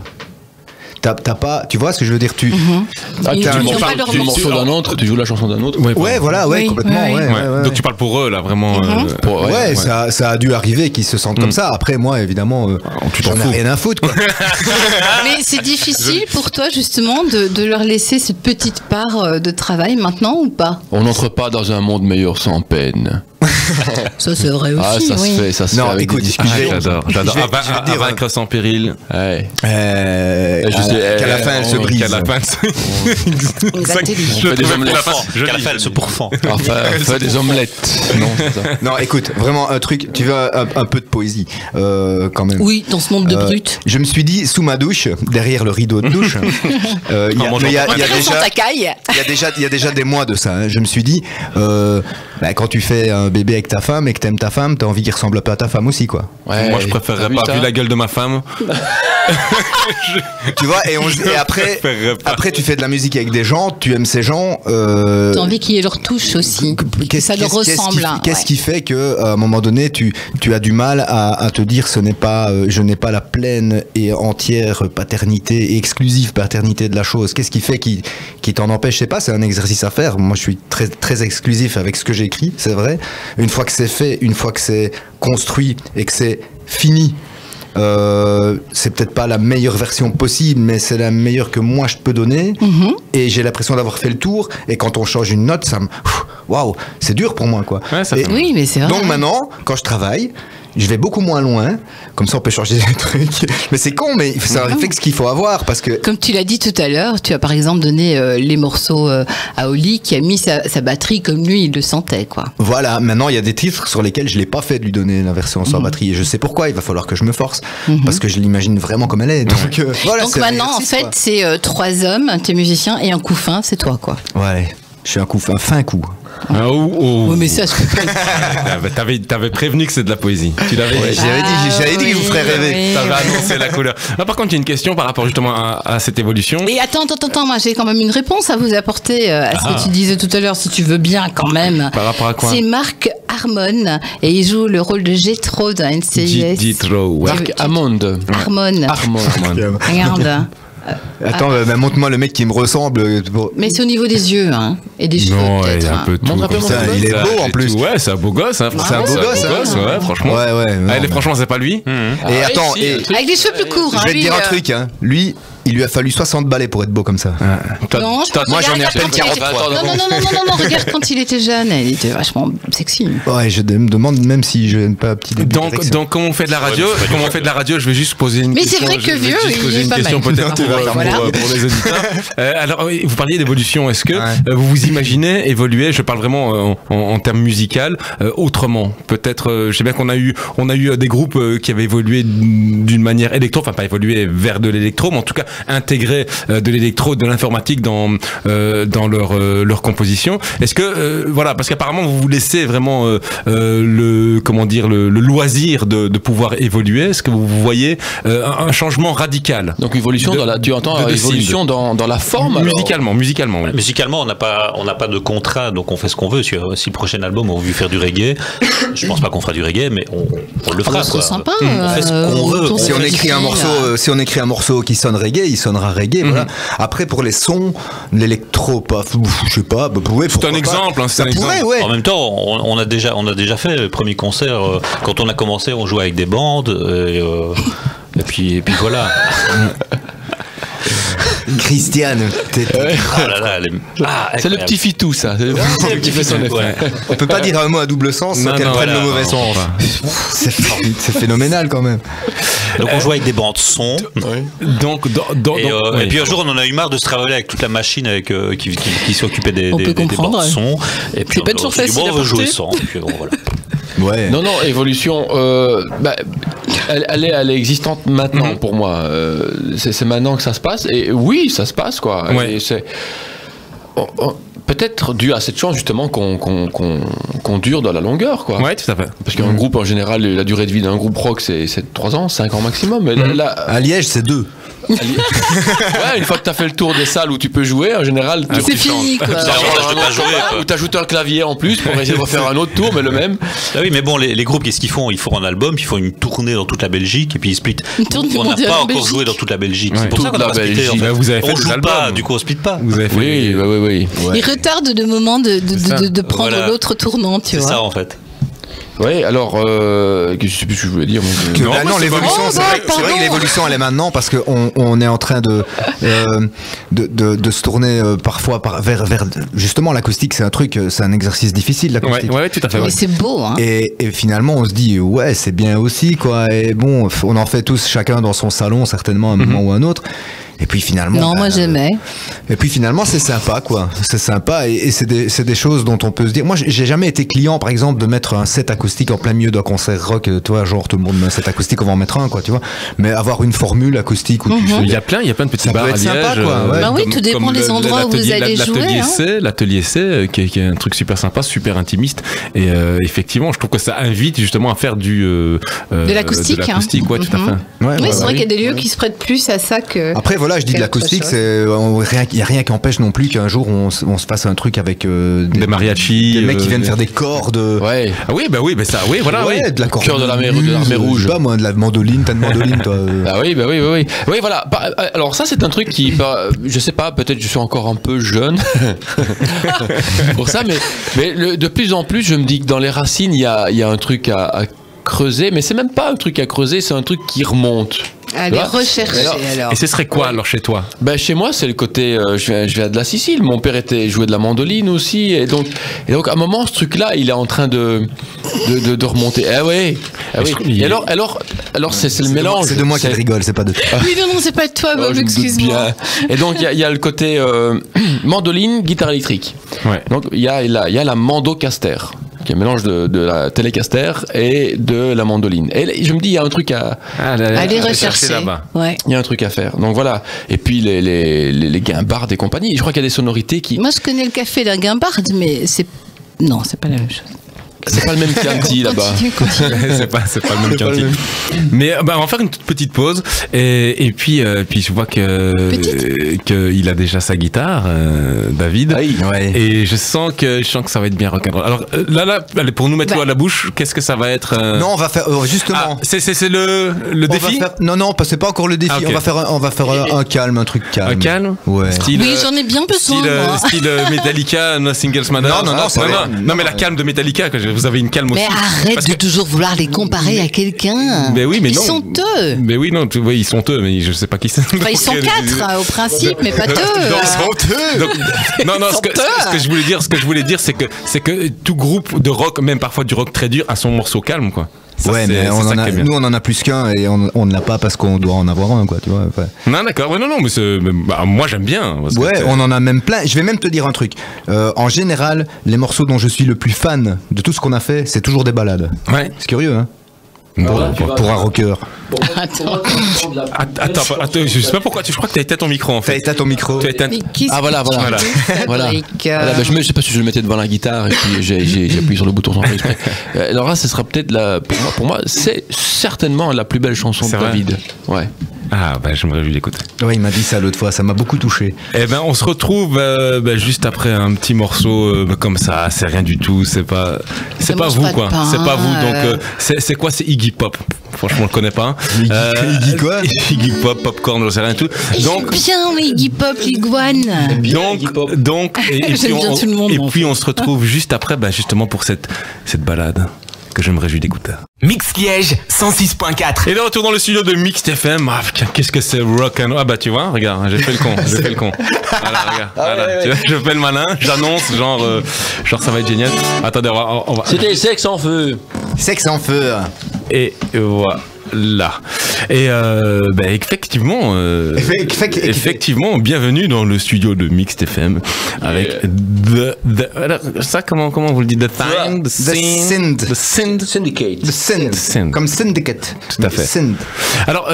t'as pas, tu vois ce que je veux dire, tu le morceau d'un autre, tu joues la chanson d'un autre. Complètement. Donc tu parles pour eux là, vraiment. Ça a dû arriver qu'ils se sentent comme ça. Après, moi, évidemment, j'en ai rien à foutre, quoi. Mais c'est difficile pour toi, justement, de leur laisser cette petite part de travail maintenant ou pas? On n'entre pas dans un monde meilleur sans peine. Ça c'est vrai aussi. Ça se fait avec des discussions. J'adore. À vaincre sans péril. Qu'à la fin elle se brise. Qu'à la fin elle se pourfend. Enfin, fait des omelettes. Non, écoute, vraiment un truc. Tu veux un peu de poésie, quand même. Oui, dans ce monde de brut. Je me suis dit, sous ma douche, derrière le rideau de douche, il y a déjà des mois de ça. Hein, je me suis dit, quand tu fais un bébé avec ta femme et que t'aimes ta femme, t'as envie qu'il ressemble un peu à ta femme aussi, quoi. Ouais, moi je préférerais pas, vu la gueule de ma femme. Tu vois, et après tu fais de la musique avec des gens, tu aimes ces gens. T'as envie qu'il y ait leur touche aussi, que ça leur ressemble. Qu'est-ce qui fait que à un moment donné tu as du mal à te dire je n'ai pas la pleine et entière paternité et exclusive paternité de la chose. Qu'est-ce qui fait qui t'en empêche? Je sais pas, c'est un exercice à faire. Moi je suis très, très exclusif avec ce que j'écris, c'est vrai. Une fois que c'est fait, une fois que c'est construit et que c'est fini, c'est peut-être pas la meilleure version possible, mais c'est la meilleure que moi je peux donner. Et j'ai l'impression d'avoir fait le tour. Et quand on change une note, waouh, c'est dur pour moi, quoi. Ouais, oui, mais c'est vrai. Donc maintenant, quand je travaille, je vais beaucoup moins loin, comme ça on peut changer des trucs. Mais c'est con, mais c'est un réflexe qu'il faut avoir parce que... Comme tu l'as dit tout à l'heure, tu as par exemple donné les morceaux à Oli qui a mis sa batterie comme lui il le sentait, quoi. Voilà, maintenant il y a des titres sur lesquels je l'ai pas fait de lui donner la version sans batterie et je sais pourquoi, il va falloir que je me force parce que je l'imagine vraiment comme elle est. Donc, voilà, donc maintenant en fait c'est 3 hommes, t'es musicien et un coup fin, c'est toi, quoi. Ouais, je suis un fin coup. Oui, mais ça, je peux pas. T'avais prévenu que c'est de la poésie. Tu l'avais dit. J'avais dit que je vous ferais rêver. T'avais annoncé la couleur. Là, par contre, il y a une question par rapport justement à cette évolution. Et attends, moi j'ai quand même une réponse à vous apporter à ce que tu disais tout à l'heure, si tu veux bien quand même. Par rapport à quoi? C'est Marc Harmon et il joue le rôle de Jethro dans NCIS. Jethro, ouais. Marc Harmon. Regarde. Attends, montre-moi le mec qui me ressemble. Mais c'est au niveau des yeux, hein, et des cheveux. Non, il y a un peu tout. Il est beau en plus. Ouais, c'est un beau gosse. Hein, c'est un beau gosse, ouais, franchement. Ouais. Franchement, c'est pas lui. Et attends, avec des cheveux plus courts. Je vais te dire un truc, hein. Lui. Il lui a fallu 60 balais pour être beau comme ça. Non, moi j'en ai à peine 43. Non, regarde quand il était jeune, il était vachement sexy. Ouais, je me demande même si je n'aime pas un petit début. Donc quand on fait de la radio, je vais juste poser une question. Mais c'est vrai que vieux, il est pas mal. Peut-être pour les auditeurs. Alors, vous parliez d'évolution. Est-ce que vous vous imaginez évoluer, je parle vraiment en termes musical, autrement? Peut-être, je sais bien qu'on a eu des groupes qui avaient évolué d'une manière électro, enfin pas évolué vers de l'électro, mais en tout cas intégrer de l'électro, de l'informatique dans leur composition. Est-ce que voilà, parce qu'apparemment vous vous laissez vraiment le loisir de pouvoir évoluer. Est-ce que vous voyez un changement radical? Donc évolution tu entends évolution dans la forme musicalement, oui. Musicalement, on n'a pas de contrat, donc on fait ce qu'on veut. Si le prochain album on veut faire du reggae, je pense pas qu'on fera du reggae, mais on le fera. C'est sympa. On fait ce qu'on veut. Si on écrit un morceau qui sonne reggae, il sonnera reggae. Voilà. Après, pour les sons, l'électro, je sais pas. C'est un exemple. Ça pourrait, ouais. En même temps, on a déjà fait le premier concert. Quand on a commencé, on jouait avec des bandes. Et puis voilà. Christiane, c'est le petit fitou, ça. C'est le petit qui fait son effet. On peut pas dire un mot à double sens sans qu'elle prenne le mauvais sens. C'est phénoménal quand même. Donc on joue avec des bandes son. Et puis un jour on en a eu marre de se travailler avec toute la machine qui s'occupait des bandes son. Et puis c'est pas toujours facile. On veut jouer sans. Voilà. Ouais. Non, évolution, elle est existante maintenant pour moi. C'est maintenant que ça se passe. Et oui, ça se passe, quoi. Ouais. Et c'est peut-être dû à cette chance justement qu'on dure dans la longueur, quoi. Ouais, tout à fait. Parce qu'un groupe en général, la durée de vie d'un groupe rock c'est 3 ans, 5 ans maximum. Mais à Liège, c'est 2. une fois que tu as fait le tour des salles où tu peux jouer, en général, c'est fini, quoi. Ou t'ajoutes un clavier en plus pour essayer de refaire un autre tour, mais le même. Ah oui, mais bon, les groupes, qu'est-ce qu'ils font? Ils font un album, puis ils font une tournée dans toute la Belgique, et puis ils splitent. On n'a pas encore joué dans toute la Belgique. C'est pour ça qu'on a pas splitté. Vous avez fait des albums. Du coup, on split pas. Vous avez fait oui. Ils retardent le moment de prendre l'autre tournant, tu vois. C'est ça, en fait. Oui, alors, je sais plus ce que je voulais dire. Non, l'évolution, c'est vrai que l'évolution, elle est maintenant parce qu'on est en train de se tourner parfois vers justement l'acoustique. C'est un exercice difficile, l'acoustique. Ouais, tout à fait. Mais c'est beau, hein. Et finalement, on se dit, ouais, c'est bien aussi, quoi. Et bon, on en fait tous chacun dans son salon, certainement, à un moment ou à un autre. Et puis finalement. Non, moi j'aimais. Et puis finalement, c'est sympa, quoi. C'est sympa et c'est des choses dont on peut se dire. Moi, j'ai jamais été client, par exemple, de mettre un set acoustique en plein milieu d'un concert rock. Tu vois, genre tout le monde met un set acoustique, on va en mettre un, quoi, tu vois. Mais avoir une formule acoustique où tu fais. Il y a plein de petits bars à Liège. Sympa, quoi. Ouais. Bah oui, tout dépend des endroits où vous allez jouer. L'atelier C, qui est un truc super sympa, super intimiste. Et effectivement, je trouve que ça invite justement à faire de l'acoustique. Ouais, tout à fait. Oui, c'est vrai qu'il y a des lieux qui se prêtent plus à ça que. Après, voilà, je dis de l'acoustique. Il n'y a rien qui empêche non plus qu'un jour on se fasse un truc avec des mariachis, des mecs qui viennent faire des cordes. Ouais. Ah oui, bah oui, mais ça, oui, voilà, ouais, de la corde cœur de l'armée rouge. Je sais pas moi, de la mandoline, t'as de mandoline, toi. Ah oui, bah oui. Oui, voilà. Alors ça, c'est un truc qui, je sais pas, peut-être je suis encore un peu jeune pour ça, mais de plus en plus, je me dis que dans les racines, il y a un truc à creuser, mais c'est même pas un truc à creuser, c'est un truc qui remonte. Allez, rechercher alors. Et ce serait quoi alors chez toi? Ben, chez moi, c'est le côté. Je viens de la Sicile. Mon père jouait de la mandoline aussi. Et donc à un moment, ce truc-là, il est en train de remonter. Ah oui. Et alors c'est le mélange. C'est de moi qu'elle rigole, c'est pas de toi. Oui, non, c'est pas de toi, Bob, excuse-moi. Et donc, il y a le côté mandoline, guitare électrique. Ouais. Donc, il y a la Mandocaster, qui est un mélange de la Telecaster et de la mandoline. Et je me dis, il y a un truc à aller rechercher là-bas. Ouais. Il y a un truc à faire. Donc voilà. Et puis les guimbardes et compagnie. Je crois qu'il y a des sonorités qui. Moi, je connais le café d'un guimbarde, mais c'est pas la même chose. C'est pas le même Chianti là-bas. C'est pas le même Chianti. Mais on va faire une toute petite pause et puis je vois qu'il a déjà sa guitare, David. Oui, ouais. Et je sens que ça va être bien rock'n'roll. Alors là, allez, pour nous mettre l'eau à la bouche, qu'est-ce que ça va être Non, on va faire justement. C'est le défi. Non, c'est pas encore le défi. Okay. On va faire un calme, un truc calme. Un calme. Ouais. Style, oui, j'en ai bien besoin. Style Metallica, No Singles Matter. Non, mais la calme de Metallica. Vous avez une calme aussi. Mais arrête de toujours vouloir les comparer à quelqu'un. Mais oui, mais non. Ils sont eux. Mais oui, non, ils sont eux, mais je sais pas qui c'est. Enfin, ils sont 4 au principe, mais pas eux. Ils sont eux. Non, ce que je voulais dire, c'est que tout groupe de rock, même parfois du rock très dur, a son morceau calme, quoi. Ça, ouais, mais nous on en a plus qu'un et on ne l'a pas parce qu'on doit en avoir un, quoi, tu vois. Ouais. Non, d'accord, ouais, non, mais moi j'aime bien. Ouais, on en a même plein. Je vais même te dire un truc. En général, les morceaux dont je suis le plus fan de tout ce qu'on a fait, c'est toujours des ballades. Ouais. C'est curieux, hein. Pour un rocker. Attends, je sais pas pourquoi. Je crois que t'as éteint ton micro en fait. T'as éteint ton micro. Ah voilà. Je sais pas si je le mettais devant la guitare et puis j'ai appuyé sur le bouton sans faire exprès. Alors là, ce sera peut-être pour moi, c'est certainement la plus belle chanson de David. Ouais. Ah bah je me réjouis d'écouter. Ouais, il m'a dit ça l'autre fois, ça m'a beaucoup touché. Eh ben on se retrouve juste après un petit morceau comme ça, c'est rien du tout, c'est pas vous quoi, c'est pas vous donc c'est quoi, c'est Iggy Pop. Franchement, je le connais pas. Iggy quoi? Iggy Pop, Popcorn, je sais rien du tout. Donc bien Iggy Pop, l'iguane. Donc et puis on se retrouve juste après justement pour cette balade que je me réjouis d'écouter. Mix Liège 106.4. Et de retour dans le studio de Mix FM. Ah, qu'est-ce que c'est rock and roll. Ah bah tu vois, regarde, j'ai fait le con. Voilà, regarde. Voilà. Tu vois, je fais le malin, j'annonce, genre ça va être génial. Attendez, on va. C'était Sexe en feu. Sexe en feu. Et voilà. Et effectivement, bienvenue dans le studio de Mixed FM avec ça comment vous le dites, The Syndicate, comme Syndicate, tout à fait. Alors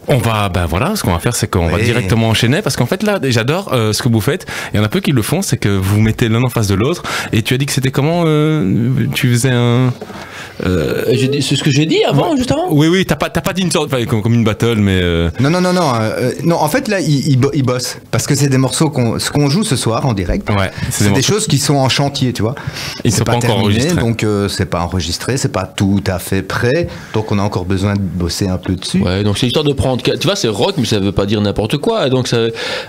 on va, ce qu'on va faire, c'est qu'on va directement enchaîner, parce qu'en fait là, j'adore ce que vous faites. Il y en a peu qui le font, c'est que vous mettez l'un en face de l'autre. Et tu as dit que c'était comment tu faisais C'est ce que j'ai dit avant, juste avant. Oui, t'as pas dit une sorte comme une battle, mais. Non. Non, en fait là, il bosse parce que c'est des morceaux ce qu'on joue ce soir en direct. Ouais. C'est des choses qui sont en chantier, tu vois. Ils sont pas encore enregistrés. Donc c'est pas enregistré, c'est pas tout à fait prêt. Donc on a encore besoin de bosser un peu dessus. Ouais, donc c'est histoire de prendre. Tu vois, c'est rock, mais ça veut pas dire n'importe quoi. Donc ça,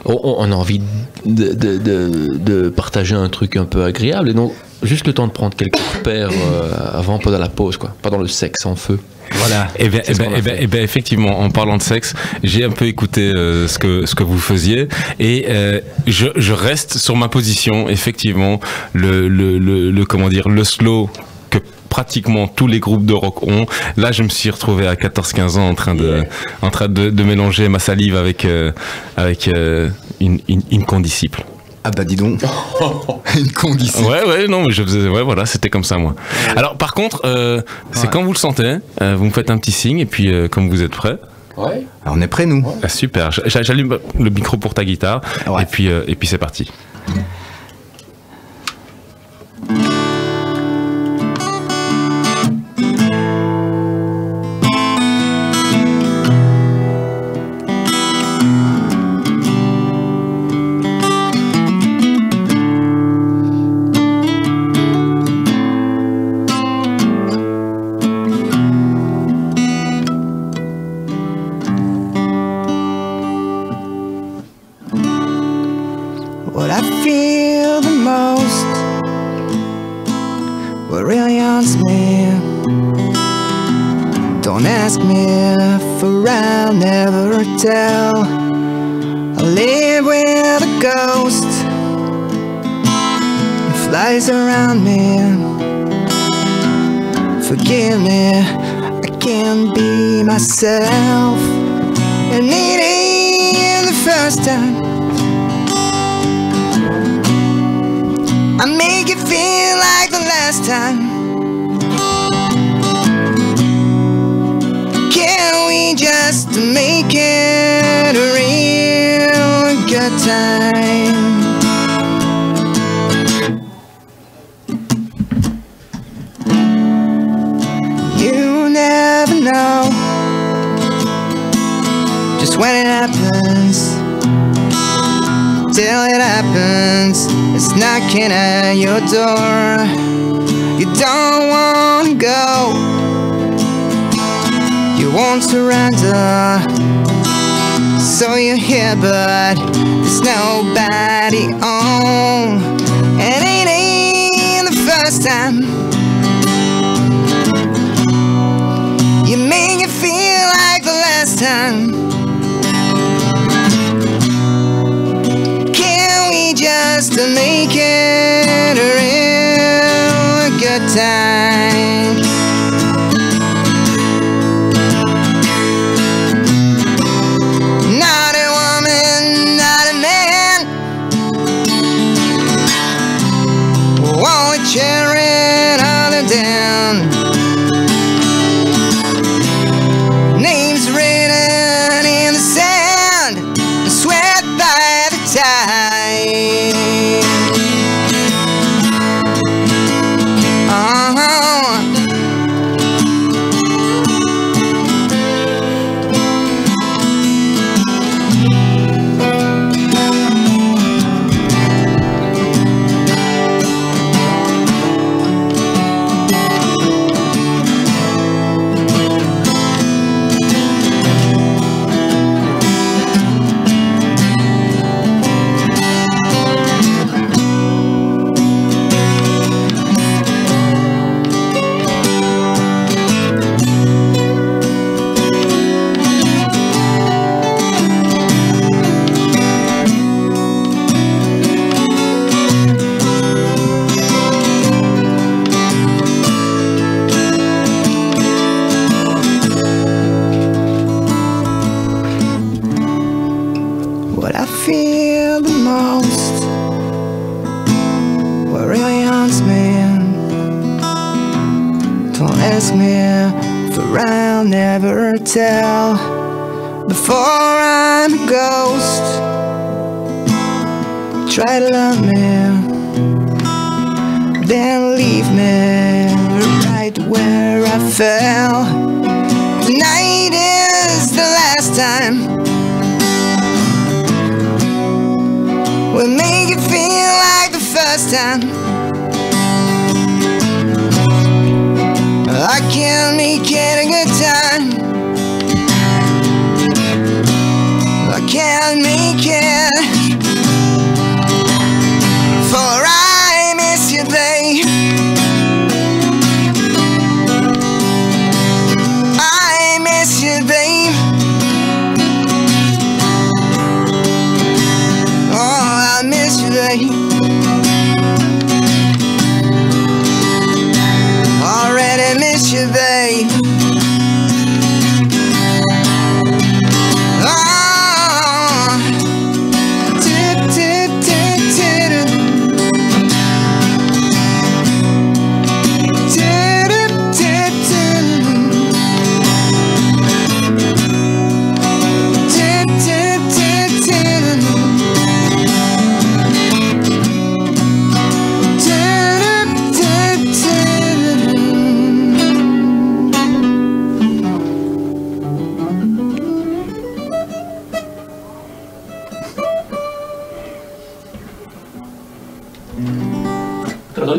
on a envie de partager un truc un peu agréable. Et donc juste le temps de prendre quelques repères avant, pas dans la pause, quoi. Pas dans le sexe en feu. Voilà. Et bien, effectivement, en parlant de sexe, j'ai un peu écouté ce que vous faisiez et je reste sur ma position. Effectivement, le slow que pratiquement tous les groupes de rock ont. Là, je me suis retrouvé à 14-15 ans en train de mélanger ma salive avec une condisciple. Ah bah dis donc, une condition. Ouais, non, mais je faisais, voilà, c'était comme ça moi. Alors par contre, c'est quand vous le sentez, vous me faites un petit signe et puis comme vous êtes prêts. Ouais. Alors, on est prêts nous. Ouais. Ah, super. J'allume le micro pour ta guitare et puis c'est parti. Around me, forgive me, I can't be myself. And it ain't the first time I make it feel like the last time. Can we just make it a real good time? Know just when it happens, till it happens, it's knocking at your door. You don't want to go, you won't surrender, so you're here but there's nobody home. And it ain't the first time you make it feel like the last time. Can we just make it a real good time? Not a woman, not a man, won't tear it all down. Tell before I'm a ghost. Try to love me, then leave me right right where I fell. Tonight is the last time. We'll make it feel like the first time. I can't make it a good time. I can't make it. For I miss you, babe. I miss you, babe. Oh, I miss you, babe. Already miss you, babe.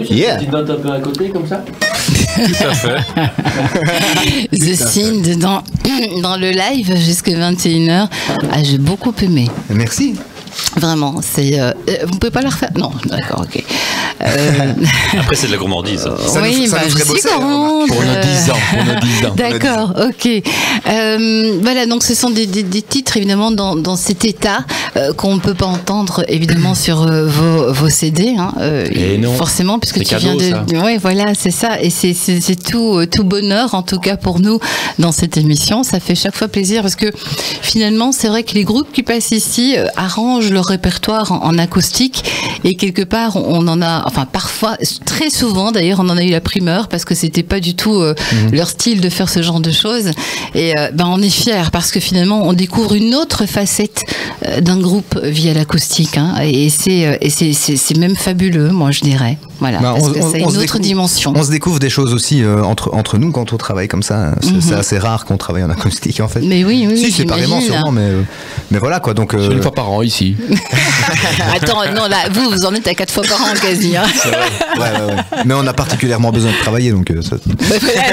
Yeah. Petite note un peu à côté comme ça. Tout à fait. The Sind dans le live jusqu'à 21h. Ah, j'ai beaucoup aimé. Merci. Vraiment, c'est. Vous pouvez pas la refaire? Non, d'accord, ok. Après, c'est de la gourmandise. Oui, bah, je suis gourmande. Pour nos 10 ans. D'accord, ok. Voilà, donc ce sont des titres évidemment dans cet état qu'on ne peut pas entendre évidemment sur vos CD. Hein, et non. Forcément, puisque tu cadeau, viens de. Oui, voilà, c'est ça. Et c'est tout bonheur, en tout cas pour nous, dans cette émission. Ça fait chaque fois plaisir parce que finalement, c'est vrai que les groupes qui passent ici arrangent leur répertoire en acoustique et quelque part on en a, enfin parfois, très souvent d'ailleurs on en a eu la primeur parce que c'était pas du tout leur style de faire ce genre de choses et on est fiers parce que finalement on découvre une autre facette d'un groupe via l'acoustique hein, et c'est même fabuleux, moi je dirais. Voilà, parce que c'est une autre dimension. On se découvre des choses aussi entre nous quand on travaille comme ça. C'est assez rare qu'on travaille en acoustique en fait. Mais oui, si, séparément sûrement, mais voilà quoi. Donc c'est une fois par an ici. Attends, non là, vous en êtes à 4 fois par an quasi. Hein. Ouais. Mais on a particulièrement besoin de travailler donc.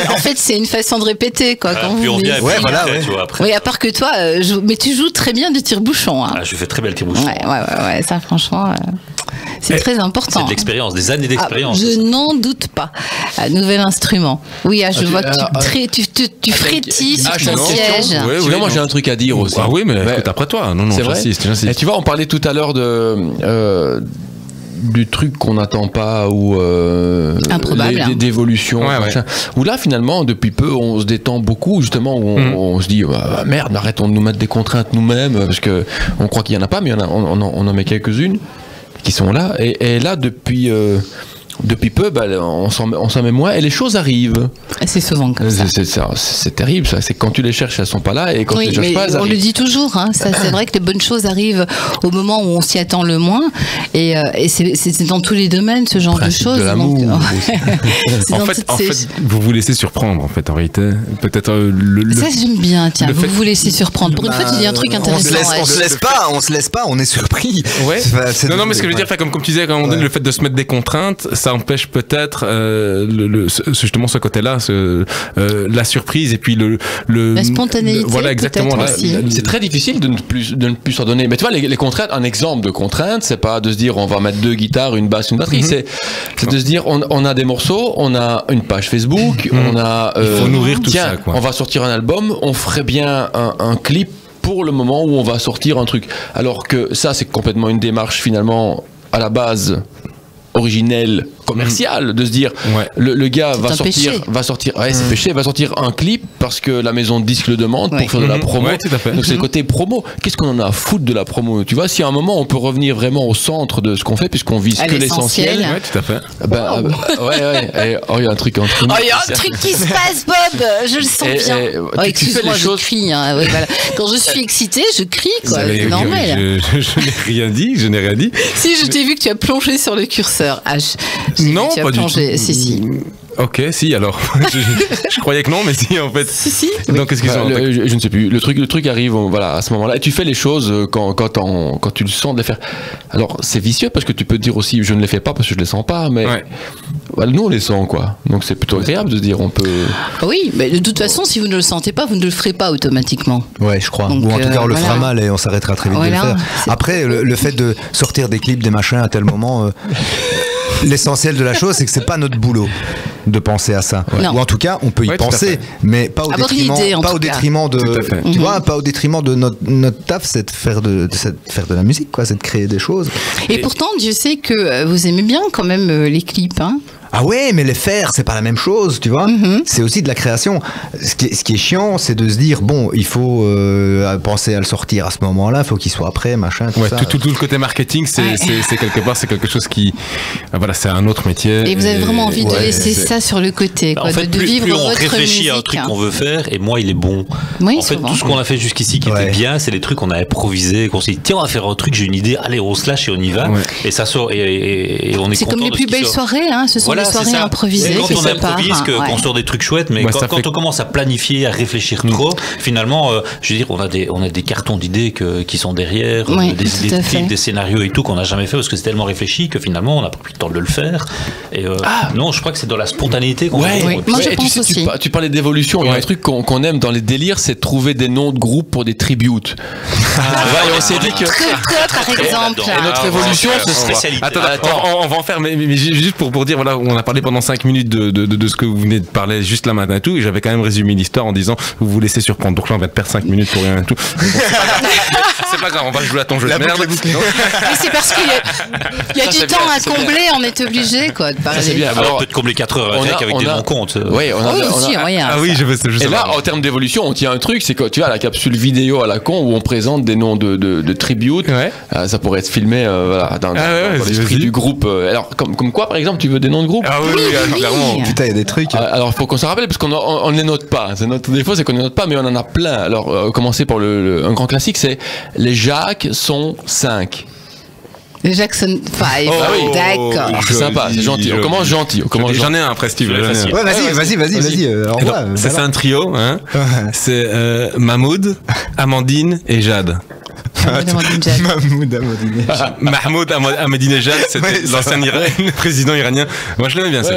En fait, c'est une façon de répéter quoi. Quand puis on vient. Ouais, voilà. Tu vois, après. Oui, à part que toi, mais tu joues très bien du tire-bouchon. Hein. Ah, je fais très bien le tire-bouchon. Ouais, ça franchement. C'est très important. C'est de l'expérience, des années d'expérience. Je n'en doute pas. Un nouvel instrument. Oui, je vois que tu frétilles sur ton siège. Oui, moi j'ai un truc à dire aussi. Ah oui, mais écoute, après toi. Non, j'insiste. Et tu vois, on parlait tout à l'heure du truc qu'on n'attend pas ou d'évolution, où là finalement depuis peu on se détend beaucoup justement, où on se dit merde, arrêtons de nous mettre des contraintes nous-mêmes parce que on croit qu'il y en a pas, mais on en met quelques-unes qui sont là et là depuis peu, on s'en met moins et les choses arrivent. C'est souvent comme ça. C'est terrible ça. C'est quand tu les cherches, elles sont pas là et quand tu les cherches pas, elles arrivent. On le dit toujours. Hein, ça, c'est vrai que les bonnes choses arrivent au moment où on s'y attend le moins. Et c'est dans tous les domaines ce genre de choses. De l'amour. En fait, vous vous laissez surprendre en réalité. Peut-être ça j'aime bien. Tiens, vous laissez surprendre. Pour une fois, tu dis un truc intéressant. On se laisse pas. On est surpris. Ouais. Non, mais ce que je veux dire, comme tu disais, quand on donne le fait de se mettre des contraintes. Ça empêche peut-être justement ce côté-là, la surprise et puis la spontanéité. Voilà, exactement. C'est très difficile de ne plus s'en donner. Mais tu vois, les contraintes, un exemple de contrainte, c'est pas de se dire on va mettre 2 guitares, une basse, une batterie. C'est de se dire on a des morceaux, on a une page Facebook, on a. Il faut nourrir tout ça. Quoi. On va sortir un album, on ferait bien un clip pour le moment où on va sortir un truc. Alors que ça, c'est complètement une démarche finalement à la base originelle, commerciale, de se dire le gars va sortir, c'est péché, va sortir un clip parce que la maison de disques le demande pour faire de la promo. Ouais, tout à fait. Donc c'est le côté promo. Qu'est-ce qu'on en a à foutre de la promo? Tu vois, si à un moment on peut revenir vraiment au centre de ce qu'on fait puisqu'on vise que l'essentiel. Ouais, tout à fait. Il y a un truc entre nous. Il y a un truc qui se passe, Bob. Je le sens bien. Excuse-moi, je crie. Hein. Ouais, voilà. Quand je suis excitée, je crie. C'est normal. Je n'ai rien dit. Si, je t'ai vu que tu as plongé sur le curseur. Non, pas du tout. Si. Ok, si alors. je croyais que non, mais si en fait. Si. Donc qu'est-ce qu'ils ont je ne sais plus. Le truc arrive, voilà, à ce moment-là. Et tu fais les choses quand tu le sens de les faire. Alors c'est vicieux parce que tu peux te dire aussi, je ne les fais pas parce que je les sens pas, mais voilà, nous on les sent quoi. Donc c'est plutôt agréable de se dire on peut. Oui, mais de toute façon, si vous ne le sentez pas, vous ne le ferez pas automatiquement. Ouais, je crois. Donc, ou en tout cas, on le fera mal et on s'arrêtera très vite de le faire. Après, le fait de sortir des clips, des machins à tel moment. L'essentiel de la chose, c'est que c'est pas notre boulot de penser à ça. Ou en tout cas, on peut y penser, mais pas au détriment de, tu vois, pas au détriment de notre taf, c'est de faire de la musique, quoi, c'est de créer des choses. Et pourtant, Dieu sait que vous aimez bien quand même les clips, hein. Ah ouais, mais les faire, c'est pas la même chose, tu vois. C'est aussi de la création. Ce qui est chiant, c'est de se dire, bon, il faut penser à le sortir à ce moment-là, il faut qu'il soit prêt, machin, tout ça. Tout le côté marketing, c'est quelque part, c'est quelque chose qui... Voilà, c'est un autre métier. Et vous avez vraiment envie de laisser ça sur le côté, quoi, en fait, de vivre plus on votre réfléchit musique, à un truc qu'on veut faire, et moins il est bon. Oui, en fait, tout ce qu'on a fait jusqu'ici qui était bien, c'est les trucs qu'on a improvisés, qu'on s'est dit, tiens, on va faire un truc, j'ai une idée, allez, on se lâche et on y va. Et ça sort, et on est content. C'est comme les plus belles soirées, hein, ce sont les soirées improvisées. Quand on improvise, qu'on sort des trucs chouettes, mais quand on commence à planifier, à réfléchir trop, finalement, je veux dire, on a des cartons d'idées qui sont derrière, des idées de clips, des scénarios et tout qu'on n'a jamais fait parce que c'est tellement réfléchi que finalement, on n'a pas pris le temps de le faire. Et non, je crois que c'est dans la spontanéité qu'on Moi, je pense aussi. Tu parlais d'évolution. Il y a un truc qu'on aime dans les délires, c'est de trouver des noms de groupes pour des tributes. On s'est dit que. Par exemple. Et notre évolution, ce serait. Attends, on va en faire, mais juste pour dire, voilà, on a parlé pendant 5 minutes de ce que vous venez de parler juste là maintenant et tout, et j'avais quand même résumé l'histoire en disant vous vous laissez surprendre, donc là on va te perdre 5 minutes pour rien et tout. C'est pas grave, on va jouer à ton jeu de merde. Mais c'est parce qu'il y a du temps à combler, on est obligé quoi de parler. C'est bien. Alors on peut te combler 4 heures avec des non-comptes. Oui, aussi moyen. Ah oui, je veux. Et là, en termes d'évolution, on tient un truc, c'est que tu as la capsule vidéo à la con où on présente des noms de tribute. Ça pourrait être filmé dans l'esprit du groupe. Alors comme quoi, par exemple, tu veux des noms de groupe? Ah oui, clairement. Putain, il y a des trucs. Alors, il faut qu'on se rappelle, parce qu'on ne les note pas. C'est notre défaut, c'est qu'on ne les note pas, mais on en a plein. Alors, commencer par un grand classique, c'est les Jacques sont 5. Les Jackson 5. D'accord. C'est sympa, c'est gentil. On commence gentil. J'en ai un après, Steve. Vas-y. C'est un trio, hein. C'est Mahmoud, Amandine et Jade. Mahmoud Ahmadinejad, c'était l'ancien président iranien. Moi je l'aimais bien ça.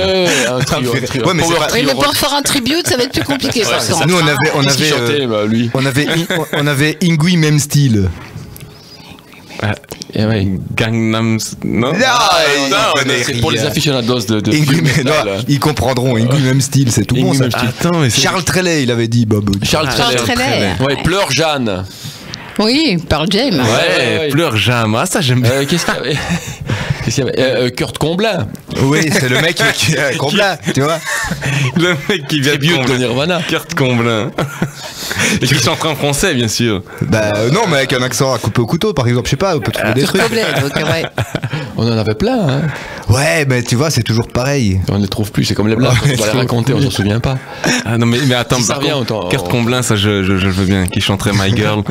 Un trio. Mais pour faire un tribute, ça va être plus compliqué. Nous on avait Ingui même style. Gangnam, non, c'est pour les aficionados de ils comprendront. Ingui même style, c'est tout bon ça. Attends, mais Charles Trenet, il avait dit Bob. Charles Trenet. Ouais, Pleure Jeanne. Oui, Pearl Jam. Ouais, Pleure Jam. Ah, ça j'aime bien. Qu'est-ce qu'il y avait Kurt Comblain. Oui, c'est le mec qui Comblain, tu vois. Le mec qui vient de Nirvana. Kurt Comblain. Et qui chante en français, bien sûr. Bah non, mais avec un accent à couper au couteau, par exemple, je sais pas, on peut trouver des trucs. On en avait plein, hein. Ouais, mais tu vois, c'est toujours pareil. On ne les trouve plus, c'est comme les blagues, on va les raconter, on s'en souvient pas. Ah non, mais attends, Kurt Comblain, ça je veux bien, qui chanterait My Girl.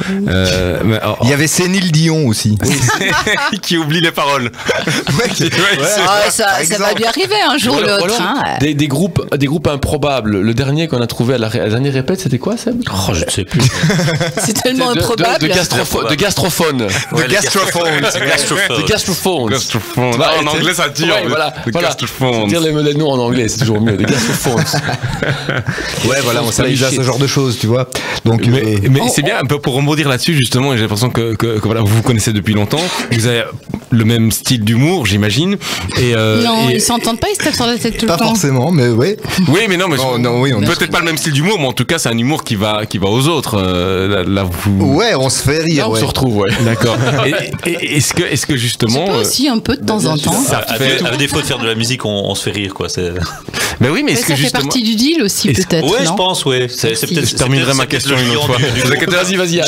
Il y avait Céline Dion aussi. Qui oublie les paroles. Ça va lui arriver un jour ou l'autre. Des groupes improbables. Le dernier qu'on a trouvé à la dernière répète, c'était quoi, Seb? Oh, je ne sais plus. C'est tellement improbable. De gastrophone. En anglais, ça tire. Voilà. Dire les noms en anglais, c'est toujours mieux. Des gastrophones. Ouais, voilà, on s'amuse à ce genre de choses, tu vois. Donc, mais c'est bien, un peu pour rebondir là-dessus, justement, et j'ai l'impression que voilà, vous vous connaissez depuis longtemps. Vous avez le même style d'humour, j'imagine. Non, ils s'entendent pas, ils se tapent sur la tête tout le temps. Pas forcément, mais oui. Oui, mais non, mais peut-être pas le même style d'humour, mais en tout cas, c'est un humour qui va aux autres. Là, vous. Ouais, on se fait rire. Là, on se retrouve, ouais. D'accord. Est-ce que justement. aussi un peu de temps en temps. À défaut de faire de la musique, on se fait rire, quoi. Mais oui, mais est-ce que ça fait partie du deal aussi, peut-être. Ouais, je pense, ouais. Je terminerai ma question une autre fois. Vas-y.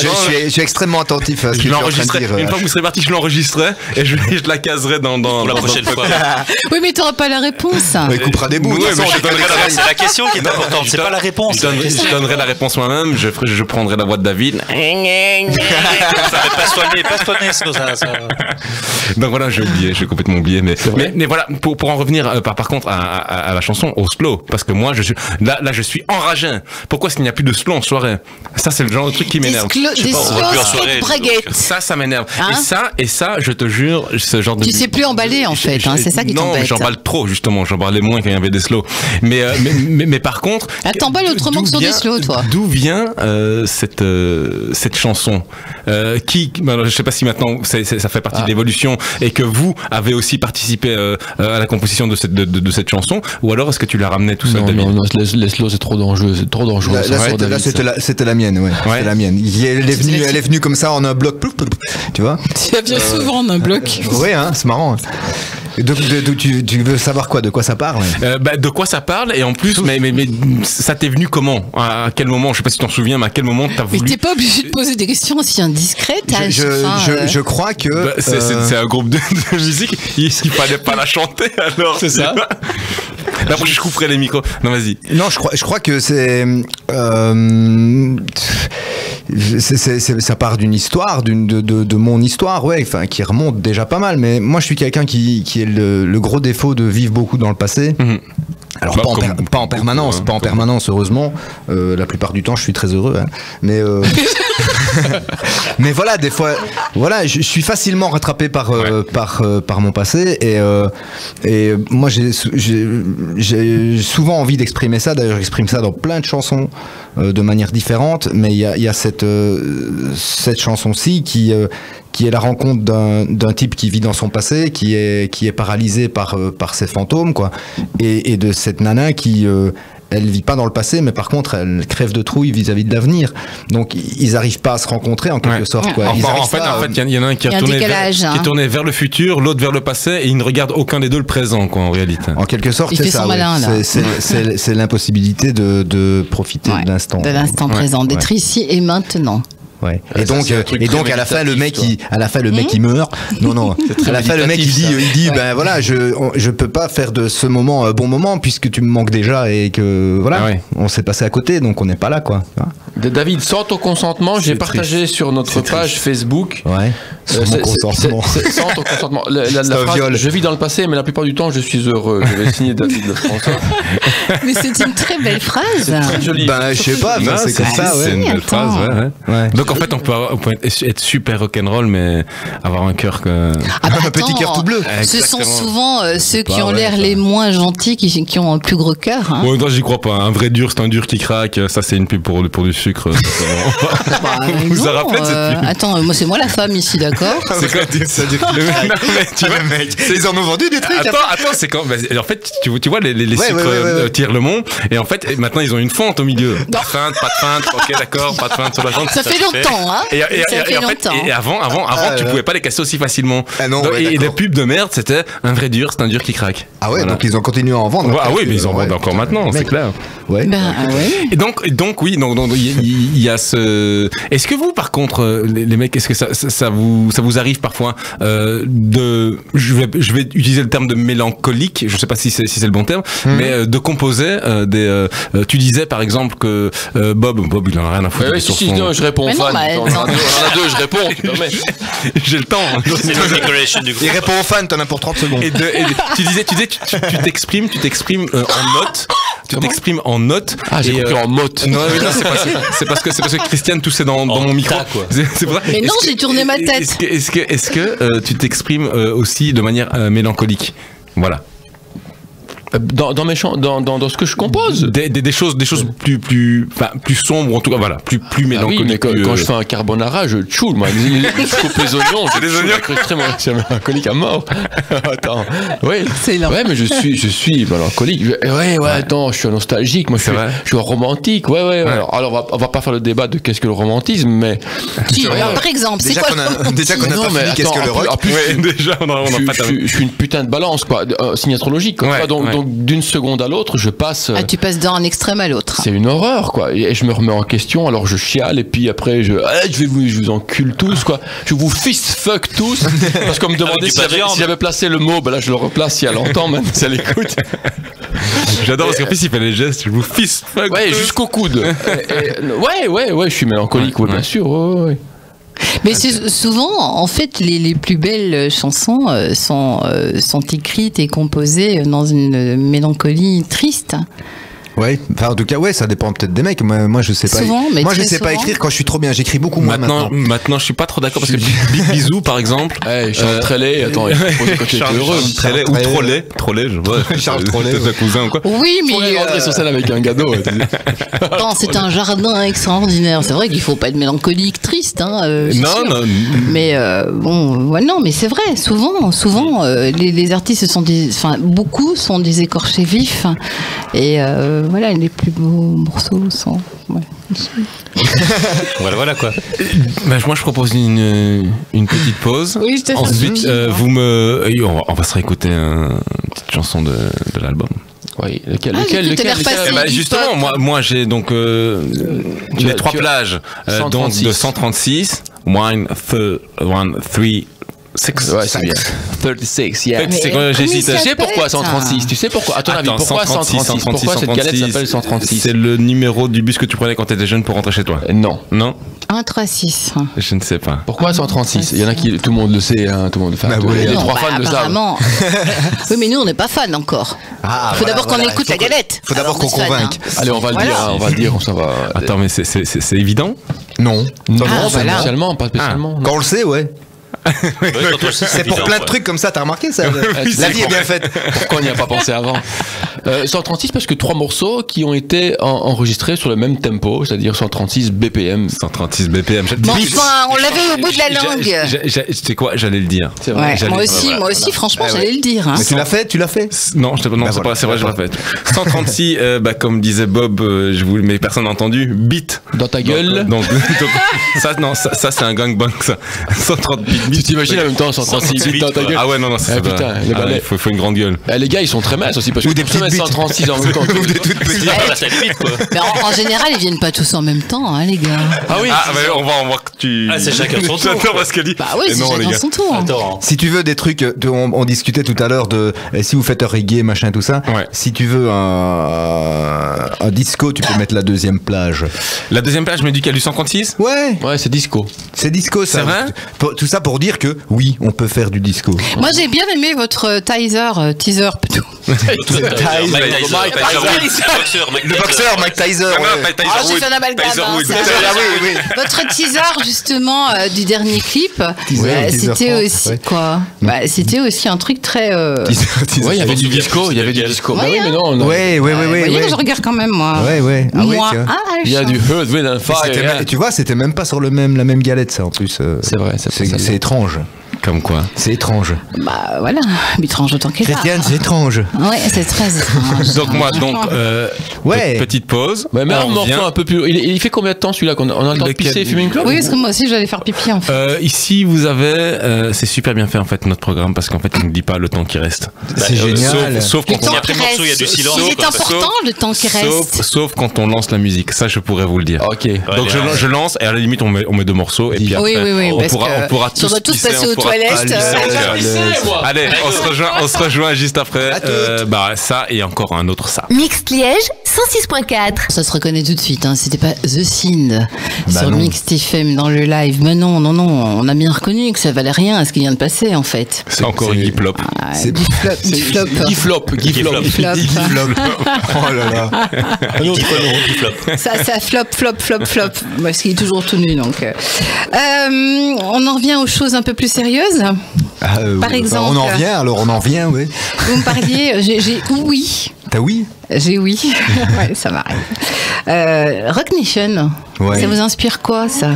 Je suis extrêmement attentif à ce que tu es en train de dire. Une fois que vous serez parti, je l'enregistrerai et je la caserai dans la prochaine fois. Oui, mais tu n'auras pas la réponse. Il coupera des bouts. C'est la question qui est importante, c'est pas la réponse. Je donnerai la réponse moi-même, je prendrai la voix de David. Ça fait pas soigner ça. Donc voilà, j'ai complètement oublié. Mais voilà, pour en revenir par contre à la chanson, au slow, parce que moi, là, je suis enragé. Pourquoi s'il n'y a plus de slow en soirée? Ça, c'est le genre de truc qui m'énerve. Des slow braguettes. Ça m'énerve. Et ça, je te jure, ce genre de... Tu sais plus emballer, en fait, c'est ça qui t'embête. Non, j'emballe trop, justement. J'emballais moins quand il y avait des slow. Mais par contre... t'emballes autrement que sur des slow, toi. D'où vient cette chanson je sais pas si maintenant ça fait partie de l'évolution et que vous avez aussi participé à la composition de cette chanson, ou alors est-ce que tu l'as ramené tout seul? Non, les slow c'est trop dangereux, Là, c'était la mienne, ouais. C'est la mienne. Elle est venue comme ça en un bloc, tu vois. Ça vient souvent en un bloc. Oui, c'est marrant. Donc, tu veux savoir quoi? De quoi ça parle? De quoi ça parle, et en plus, mais ça t'est venu comment? À quel moment? Je sais pas si tu t'en souviens, mais à quel moment t'as voulu... Mais t'es pas obligé de poser des questions aussi indiscrètes. Je crois que... c'est un groupe de musique, il fallait pas la chanter, alors. C'est ça. Là, je couperai les micros. Non, vas-y. Non, je crois que ça part d'une histoire, de mon histoire, qui remonte déjà pas mal. Mais moi, je suis quelqu'un qui est le gros défaut de vivre beaucoup dans le passé. Mm-hmm. Alors pas en permanence, heureusement. La plupart du temps, je suis très heureux. Mais mais voilà, des fois, je suis facilement rattrapé par mon passé, et moi j'ai souvent envie d'exprimer ça. D'ailleurs, j'exprime ça dans plein de chansons de manière différente. Mais il y a cette chanson-ci qui est la rencontre d'un type qui vit dans son passé, qui est paralysé par ses fantômes, quoi, et de cette nana qui elle vit pas dans le passé, mais par contre elle crève de trouille vis-à-vis de l'avenir. Donc ils arrivent pas à se rencontrer en quelque sorte, quoi. En fait, il y en a un qui est tourné vers le futur, l'autre vers le passé, et ils ne regardent aucun des deux le présent, quoi, en réalité. En quelque sorte, c'est ça. C'est l'impossibilité de profiter de l'instant. De l'instant présent, d'être ici et maintenant. Ouais. Et donc à la fin le mec il meurt. Non. À la fin le mec il dit ben voilà, je peux pas faire de ce moment un bon moment puisque tu me manques déjà, et que voilà, on s'est passé à côté, donc on n'est pas là, quoi. David, sans ton consentement, j'ai partagé sur notre page Facebook. Ouais. Sans mon consentement. Sans ton consentement. La phrase, je vis dans le passé, mais la plupart du temps je suis heureux. Je vais signer David de François. Mais c'est une très belle phrase. C'est très joli. Ben je sais pas, c'est comme ça, c'est une belle phrase, ouais. Donc en fait on peut être super rock'n'roll, mais avoir un cœur un petit cœur tout bleu. Ce sont souvent ceux qui ont l'air les moins gentils qui ont un plus gros cœur. Bon, non, j'y crois pas. Un vrai dur, c'est un dur qui craque. Ça, c'est une pub pour du sucre. Vous a rappelé cette pub? Attends, c'est moi la femme ici, d'accord? C'est quoi ça dire le mec, ils en ont vendu des trucs. Attends, c'est quand en fait, tu vois les sucres Tirlemont, et en fait maintenant ils ont une fente au milieu. Pas de feinte, ok, d'accord, pas de feinte sur la fente. Ça fait longtemps, hein. Et avant, tu pouvais pas les casser aussi facilement. Et les pubs de merde, c'était un vrai dur, c'est un dur qui craque. Ah ouais, donc ils ont continué à en vendre. Ah oui, mais ils en vendent encore maintenant, c'est clair. Ouais. Et donc il y a ce. Est-ce que vous, par contre, les mecs, est-ce que ça vous arrive parfois je vais utiliser le terme de mélancolique, je sais pas si c'est le bon terme, mais de composer tu disais par exemple que Bob il en a rien à foutre. Non, je réponds aux fans. On en a deux, je réponds. J'ai le temps. Il répond aux fans, t'en as pour 30 secondes. Et tu disais, tu t'exprimes en notes. Tu t'exprimes en notes. Ah, j'ai compris en motte. Non, c'est parce que Christiane toussait dans mon micro. C'est pour ça. Mais non, j'ai tourné ma tête. Est-ce que tu t'exprimes aussi de manière mélancolique? Voilà. Dans ce que je compose, des choses plus sombres, en tout cas, voilà, plus mélancoliques. Oui, mais quand je fais un carbonara, je choule, moi. Je coupe les oignons, je suis très mélancolique à mort. Attends, ouais, mais je suis mélancolique. Attends, je suis nostalgique, moi, je suis romantique, ouais. Alors, on va pas faire le débat de qu'est-ce que le romantisme, mais. Par exemple, c'est quoi? Déjà qu'on a pas fini qu'est-ce que le rock. Déjà, on a pas. Je suis une putain de balance, quoi, signe astrologique, quoi. Donc d'une seconde à l'autre, je passe. Tu passes d'un extrême à l'autre. C'est une horreur, quoi. Et je me remets en question, alors je chiale, et puis après je vous encule tous, quoi. Je vous fist fuck tous. Parce qu'on me demandait si j'avais placé le mot, là je le replace si elle l'entend, même si elle écoute. J'adore parce qu'en plus il fait les gestes, je vous fist fuck. Ouais, jusqu'au coude. Ouais, je suis mélancolique, bien sûr. Ouais. Mais souvent, en fait, les plus belles chansons sont écrites et composées dans une mélancolie triste. Ouais, enfin en tout cas ça dépend peut-être des mecs. Moi je sais pas. Souvent, mais moi je sais pas écrire quand je suis trop bien. J'écris beaucoup moins maintenant. Maintenant je suis pas trop d'accord parce que Big Bisou par exemple. Charles Trelet, attends, il faut que tu es heureux. Trelet ou Trollet, je vois. Charles Trollet, c'est un cousin ou quoi. Oui, mais il rentrer sur scène avec un gado. Non, c'est un jardin extraordinaire. C'est vrai qu'il faut pas être mélancolique, triste. Non. Mais non, mais c'est vrai. Souvent, les artistes beaucoup sont des écorchés vifs et voilà, les plus beaux morceaux sont. Ouais. voilà quoi. Moi je propose une petite pause. Oui, je te Ensuite, on va se réécouter une petite chanson de l'album. Oui, lequel justement, moi j'ai donc les trois plages donc de 136, 1, 3, 6. Ouais, c'est bien. 36, yeah. Tu sais pourquoi 136? Tu sais pourquoi? À ton avis, pourquoi 136? Pourquoi cette galette s'appelle 136? C'est le numéro du bus que tu prenais quand tu étais jeune pour rentrer chez toi. Non. 1, 3, 6. Je ne sais pas. Pourquoi 136? Il y en a qui, tout le monde le sait, hein, tout le monde. Les trois fans le savent. Oui, mais nous, on n'est pas fans encore. Il faut d'abord qu'on écoute la galette. Il faut d'abord qu'on convainque. Allez, on va le dire, ça va. Attends, mais c'est évident? Non. Non, pas spécialement. Quand on le sait, ouais. C'est pour plein de trucs comme ça, t'as remarqué ça? La vie est bien faite. Pourquoi on n'y a pas pensé avant? 136 parce que 3 morceaux qui ont été enregistrés sur le même tempo, c'est-à-dire 136 BPM. 136 BPM. Enfin, on l'avait au bout de la langue. Tu sais quoi, j'allais le dire. Ouais, moi aussi, franchement, j'allais le dire. Mais tu l'as fait? Non, c'est vrai, je l'ai fait. 136, comme disait Bob, mais personne n'a entendu. Beat. Dans ta gueule. Donc ça c'est un gangbang ça. 130 beats. Tu t'imagines en même temps 136 beats dans ta gueule? Ah ouais, non, c'est putain, il faut une grande gueule. Les gars, ils sont très minces aussi parce que des petites 136 en même temps. Des toutes petites. Mais en général, ils viennent pas tous en même temps, hein, les gars. Ah oui. On va voir que tu. C'est chacun son tour. J'adore ce qu'elle dit. Bah oui, c'est chacun son tour. Attends. Si tu veux des trucs, on discutait tout à l'heure de si vous faites un reggae, machin, tout ça. Ouais. Si tu veux un disco, tu peux mettre la deuxième plage. La deuxième plage, je me dis qu'il y a du 136? Ouais, c'est disco. C'est disco, ça. C'est vrai? Tout ça pour dire que oui, on peut faire du disco. Moi, j'ai bien aimé votre teaser plutôt. Le boxeur Mike Tyson. J'ai fait un amalgame. Votre teaser justement du dernier clip, c'était aussi quoi? C'était aussi un truc très. Ouais, il y avait du disco, Ouais, mais non. Ouais. Je regarde quand même moi. Ouais. Moi. Il y a du Earth, Wind and Fire. Tu vois, c'était même pas sur la même galette, ça en plus. C'est vrai, c'est étrange. Comme quoi? C'est étrange. Bah voilà, étrange autant qu'elle Chrétienne, c'est étrange. Ouais, c'est très étrange. Donc petite pause. Mais un morceau un peu plus. Il fait combien de temps celui-là qu'on a le temps de pisser et fumer une clope? Oui, parce que moi aussi j'allais faire pipi en fait. Ici vous avez, c'est super bien fait en fait notre programme parce qu'en fait il ne dit pas le temps qui reste. C'est génial. Sauf quand on après morceau il y a du silence. Il est important le temps qui reste. Sauf quand on lance la musique. Ça je pourrais vous le dire. Ok. Donc je lance et à la limite on met 2 morceaux et puis après on pourra tous passer aux toilettes. Allez, on se rejoint juste après. Ça et encore un autre ça. Mixte Liège 106.4. Ça se reconnaît tout de suite, hein. C'était pas The Sind sur Mixte FM dans le live. Mais non, on a bien reconnu que ça valait rien à ce qui vient de passer en fait. C'est encore Iggy Plop. C'est Guy Flop. Oh là là. Ça flop. Parce qu'il est toujours tout nu donc. On en revient aux choses un peu plus sérieuses. Par exemple. On en vient, oui. Vous me parliez, j'ai oui. T'as oui? J'ai oui. Ouais, ça m'arrive. Rock Nation. Ouais. Ça vous inspire quoi, ça?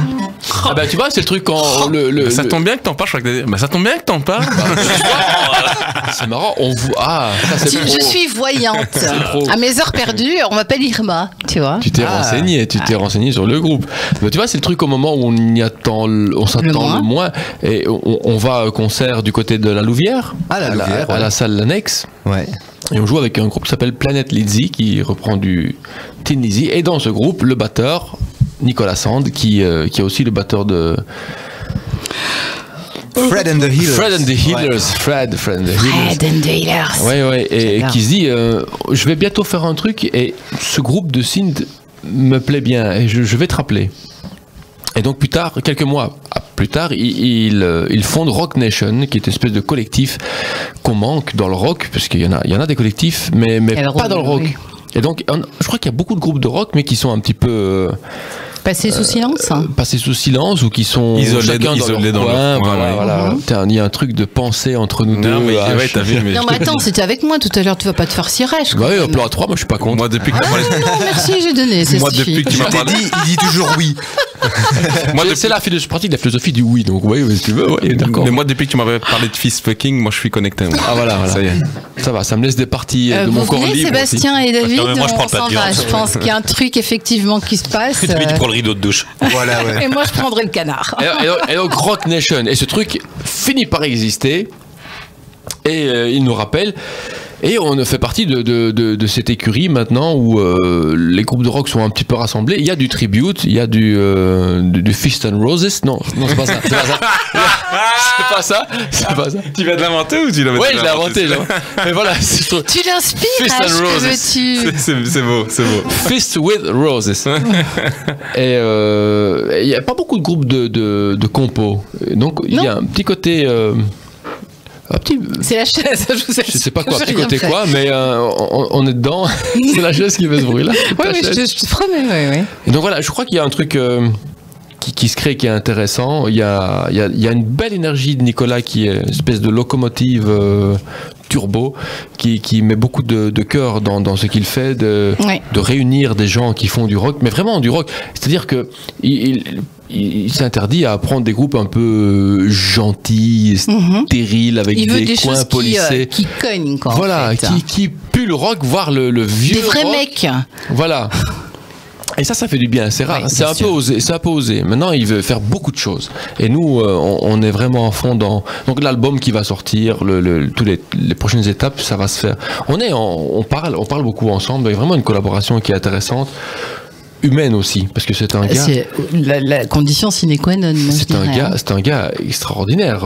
Tu vois, c'est le truc quand ça tombe bien que t'en parles, je crois que ça tombe bien que t'en parles. C'est marrant, on voit. Je suis voyante. À mes heures perdues, on m'appelle Irma, tu vois. Tu t'es renseigné sur le groupe. Tu vois, c'est le truc au moment où on s'attend le moins. Et on va à un concert du côté de la Louvière, à la salle L'Annexe. Ouais. Et on joue avec un groupe qui s'appelle Planet Lizzy, qui reprend du Tin Lizzy. Et dans ce groupe, le batteur, Nicolas Sand, qui est aussi le batteur de... Fred and the Healers. Fred and the Healers. Ouais. Et qui se dit, je vais bientôt faire un truc, et ce groupe de synth me plaît bien, et je vais te rappeler. Et donc plus tard, quelques mois plus tard, ils fondent Rock Nation, qui est une espèce de collectif qu'on manque dans le rock, parce qu'il y en a des collectifs, mais pas dans le rock. Oui. Et donc, je crois qu'il y a beaucoup de groupes de rock, mais qui sont un petit peu... Passés sous silence. Passés sous silence, ou qui sont isolés dans leur coin. Voilà. Il y a un truc de pensée entre nous deux. Non, mais attends, c'était avec moi tout à l'heure, tu vas pas te faire cirèche. Oui, au plan à 3, moi je suis pas contre. Moi, depuis que non, merci, j'ai donné. Moi, depuis que tu m'as parlé. Il dit toujours oui. C'est la philosophie du oui, donc oui, si tu veux, d'accord. Mais moi, depuis que tu m'avais parlé de fist fucking, moi je suis connecté. Ah voilà. Ça y est. Ça va, ça me laisse des parties de mon corps libre. Sébastien et David, moi, je prends pas de viande. Je pense qu'il y a un truc effectivement qui se passe. Tu prends le rideau de douche. Voilà, ouais. Et moi, je prendrais le canard. Et donc Rock Nation, et ce truc finit par exister, et il nous rappelle. Et on fait partie de cette écurie maintenant où les groupes de rock sont un petit peu rassemblés. Il y a du tribute, il y a du Fist and Roses. Non, c'est pas ça. C'est pas ça. Tu vas de l'inventer ou tu l'as inventé? Ouais, je l'ai inventé. Mais voilà. Tu l'inspires. Fist and Roses. C'est beau. Fist with Roses. Et il n'y a pas beaucoup de groupes de compos. Donc il y a un petit côté. C'est la chaise, je sais pas quoi, petit côté quoi, mais on est dedans. C'est la chaise qui fait ce bruit-là. Oui, je te promets. Oui. Et donc voilà, je crois qu'il y a un truc qui se crée, qui est intéressant. Il y a une belle énergie de Nicolas qui est une espèce de locomotive turbo qui met beaucoup de cœur dans ce qu'il fait, de réunir des gens qui font du rock, mais vraiment du rock. C'est-à-dire que il s'interdit à prendre des groupes un peu gentils, stériles, avec des coins polissés. Qui cognent, quoi. Voilà, qui puent le rock, voire le vieux rock. Des vrais mecs. Voilà. Et ça fait du bien, c'est rare, c'est un peu osé. Maintenant, il veut faire beaucoup de choses. Et nous, on est vraiment à fond dans... Donc l'album qui va sortir, tous les prochaines étapes, ça va se faire. On parle beaucoup ensemble, il y a vraiment une collaboration qui est intéressante. Humaine aussi, parce que c'est un gars... C'est la condition sine qua non. C'est un gars extraordinaire,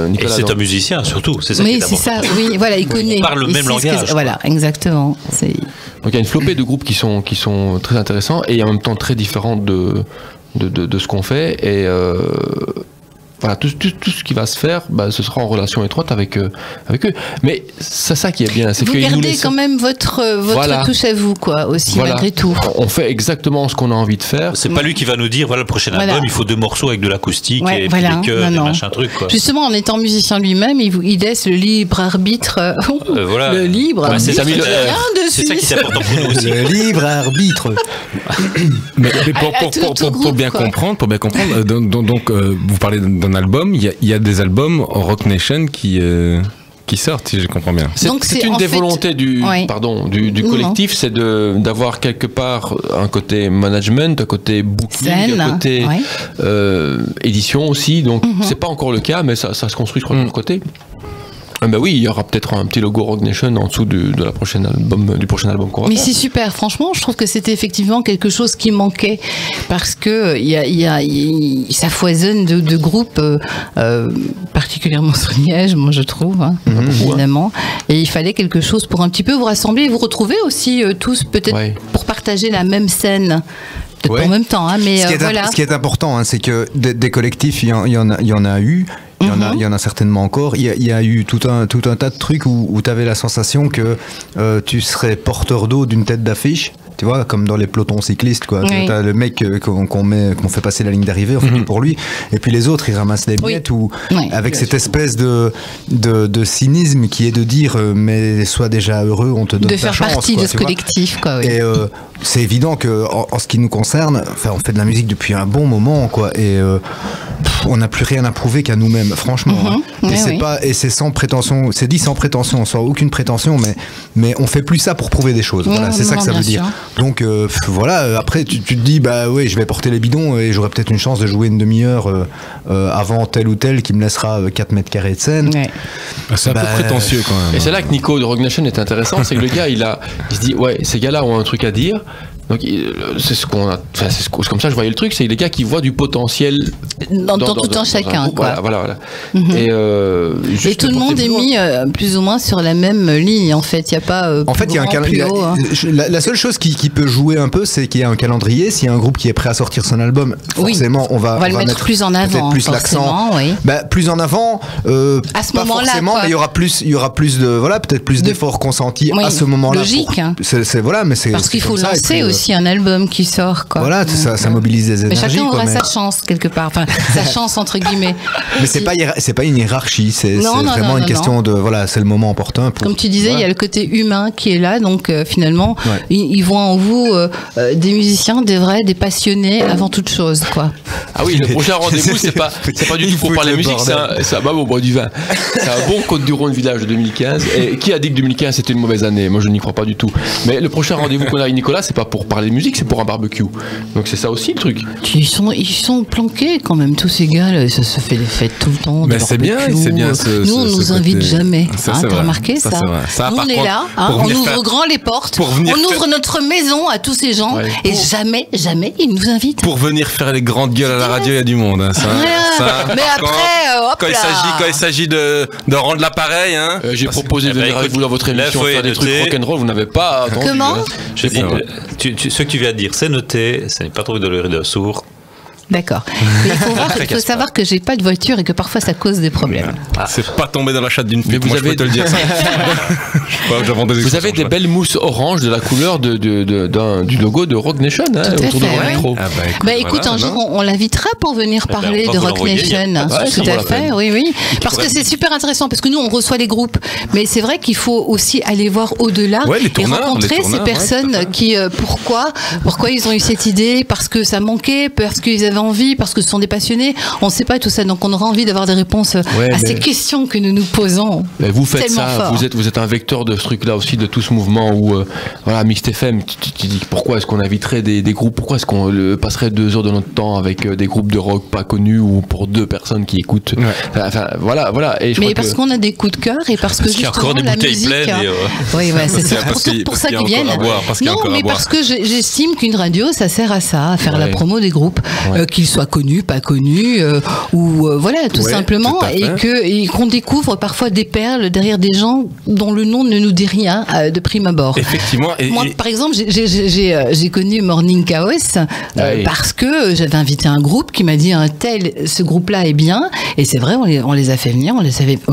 Nicolas. Et c'est un musicien, surtout. C'est ça qui est c'est ça, oui, voilà, il connaît. Il parle le même langage. Voilà, exactement. Donc il y a une flopée de groupes qui sont très intéressants et en même temps très différents de ce qu'on fait. Et voilà, tout ce qui va se faire, ce sera en relation étroite avec eux. Mais c'est ça qui est bien, c'est vous gardez quand même votre touche à vous, quoi, aussi, malgré tout. On fait exactement ce qu'on a envie de faire. C'est pas lui qui va nous dire, voilà, le prochain album, il faut 2 morceaux avec de l'acoustique et des chœurs et machin truc, quoi. Justement, en étant musicien lui-même, il laisse le libre arbitre. Voilà. Le libre arbitre. C'est ça qui est important pour nous aussi. Le libre arbitre. Mais pour bien comprendre, donc vous parlez d'un album, il y a des albums Rock Nation qui sortent, si je comprends bien. C'est une des volontés du collectif, c'est d'avoir quelque part un côté management, un côté booking, un côté édition aussi. Donc c'est pas encore le cas, mais ça se construit de leur côté. Oui, il y aura peut-être un petit logo Rock Nation en dessous du prochain album qu'on va faire. Mais c'est super, franchement, je trouve que c'était effectivement quelque chose qui manquait parce que ça foisonne de groupes, particulièrement sur Liège, moi je trouve, évidemment. Et il fallait quelque chose pour un petit peu vous rassembler et vous retrouver aussi tous, peut-être pour partager la même scène. En même temps, mais ce qui est important, c'est que des collectifs, il y en a eu. Il y en a certainement encore. Il y a eu tout un tas de trucs où tu avais la sensation que tu serais porteur d'eau d'une tête d'affiche. Tu vois, comme dans les pelotons cyclistes, quoi. Oui. T'as le mec qu'on fait passer la ligne d'arrivée, on fait tout pour lui. Et puis les autres, ils ramassent les billettes avec cette espèce de cynisme qui est de dire, mais sois déjà heureux, on te donne ta chance. De faire partie de ce collectif, quoi. Oui. Et c'est évident que, en ce qui nous concerne, on fait de la musique depuis un bon moment, quoi. Et on n'a plus rien à prouver qu'à nous-mêmes, franchement. Et c'est sans prétention, c'est dit sans prétention, sans aucune prétention, mais on fait plus ça pour prouver des choses. Voilà, c'est ça que ça veut dire. Donc voilà, après tu te dis, je vais porter les bidons et j'aurai peut-être une chance de jouer une demi-heure avant tel ou tel qui me laissera 4 mètres carrés de scène. Ouais. C'est un peu prétentieux quand même. Et c'est là que Nico de Rock Nation est intéressant, c'est que le gars, il se dit, ces gars-là ont un truc à dire. Donc c'est ce qu'on a, c'est comme ça que je voyais le truc, c'est les gars qui voient du potentiel dans tout un chacun, quoi. Voilà. Et tout le monde est mis plus ou moins sur la même ligne, en fait. Il y a pas. En fait, il y a un calendrier. La seule chose qui peut jouer un peu, c'est qu'il y a un calendrier. S'il y a un groupe qui est prêt à sortir son album, forcément, on va le mettre plus en avant, plus l'accent. Oui. Plus en avant. À ce pas moment-là, forcément, mais il y aura plus de peut-être plus d'efforts consentis à ce moment-là. Logique. Mais c'est parce qu'il faut lancer aussi un album qui sort, quoi. Voilà, ça mobilise des énergies. Mais chacun aura sa chance quelque part, enfin sa chance entre guillemets. Mais c'est pas une hiérarchie, c'est vraiment une question de c'est le moment opportun. Comme tu disais, il y a le côté humain qui est là, donc finalement ils voient en vous des musiciens, des passionnés avant toute chose, quoi. Ah oui, le prochain rendez-vous c'est pas du tout pour parler musique, c'est un bab au bois du vin. C'est un bon Côtes-du-Rhône village de 2015. Et qui a dit que 2015 c'était une mauvaise année? Moi je n'y crois pas du tout. Mais le prochain rendez-vous qu'on a avec Nicolas, c'est pas pour parler musique, c'est pour un barbecue. Donc c'est ça aussi le truc. Ils sont planqués quand même, tous ces gars là, ça se fait des fêtes tout le temps. Mais c'est bien. Nous on nous invite jamais. T'as remarqué ça? Nous on est là, on ouvre grand les portes, on ouvre notre maison à tous ces gens et jamais ils nous invitent. Pour venir faire les grandes gueules à la radio, il y a du monde. Mais après, quand il s'agit de rendre l'appareil, j'ai proposé de venir avec vous dans votre émission faire des trucs rock'n'roll, vous n'avez pas entendu. Comment? Ce que tu viens de dire, c'est noté, ça n'est pas trop de l'oreille de sourd. D'accord. Mais il faut savoir que j'ai pas de voiture et que parfois ça cause des problèmes. C'est pas tombé dans la chatte d'une pute, moi je peux te le dire. Vous avez des belles mousses oranges de la couleur du logo de Rock Nation autour de votre micro. Écoute, un jour on l'invitera pour venir parler de Rock Nation. Tout à fait, oui. Parce que c'est super intéressant, parce que nous on reçoit les groupes, mais c'est vrai qu'il faut aussi aller voir au-delà et rencontrer ces personnes qui, pourquoi ils ont eu cette idée, parce que ça manquait, parce qu'ils avaient envie, parce que ce sont des passionnés, on ne sait pas tout ça, donc on aura envie d'avoir des réponses à ces questions que nous nous posons. Vous faites ça, vous êtes un vecteur de ce truc-là aussi, de tout ce mouvement où, Mixed FM, tu dis pourquoi est-ce qu'on inviterait des groupes, pourquoi est-ce qu'on passerait 2 heures de notre temps avec des groupes de rock pas connus ou pour 2 personnes qui écoutent. Voilà. Et mais parce qu'on a des coups de cœur et parce que justement la musique. C'est pour ça qu'ils viennent. Non, mais parce que j'estime qu'une radio, ça sert à ça, à faire la promo des groupes. Qu'ils soient connus, pas connus, tout simplement, et qu'on découvre parfois des perles derrière des gens dont le nom ne nous dit rien de prime abord. Effectivement. Moi, par exemple, j'ai connu Morning Chaos parce que j'avais invité un groupe qui m'a dit ce groupe-là est bien, et c'est vrai, on les a fait venir, on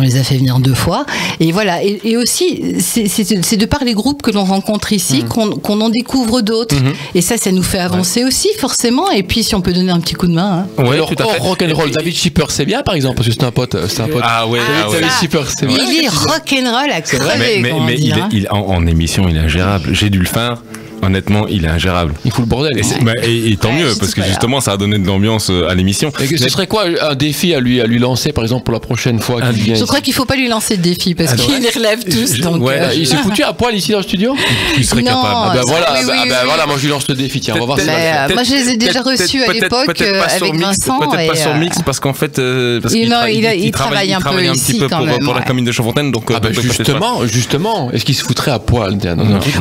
les a fait venir 2 fois, et voilà. Et aussi, c'est de par les groupes que l'on rencontre ici qu'on en découvre d'autres, et ça nous fait avancer aussi, forcément. Et puis, si on peut donner un petit coup de main. Alors, rock'n'roll, David Schipper, c'est bien, par exemple, parce que c'est un pote. David Schipper, c'est vrai. Il est rock'n'roll à crever. Mais en émission, il est ingérable. J'ai dû le faire. Honnêtement, il est ingérable. Il fout le bordel. Et tant mieux, parce que justement, ça a donné de l'ambiance à l'émission. Et ce serait quoi un défi à lui lancer, par exemple, pour la prochaine fois qu'il vient? Je crois qu'il ne faut pas pas lui lancer de défi, parce qu'il les relève tous. Donc il s'est foutu à poil ici dans le studio? Il serait capable. Voilà, moi je lui lance le défi. Tiens, on va voir ça. Moi, je les ai déjà reçus à l'époque avec Vincent. Peut-être pas sur Mix, parce qu'en fait, il travaille un peu ici quand même. Pour la commune de Chaudfontaine. Justement, est-ce qu'il se foutrait à poil?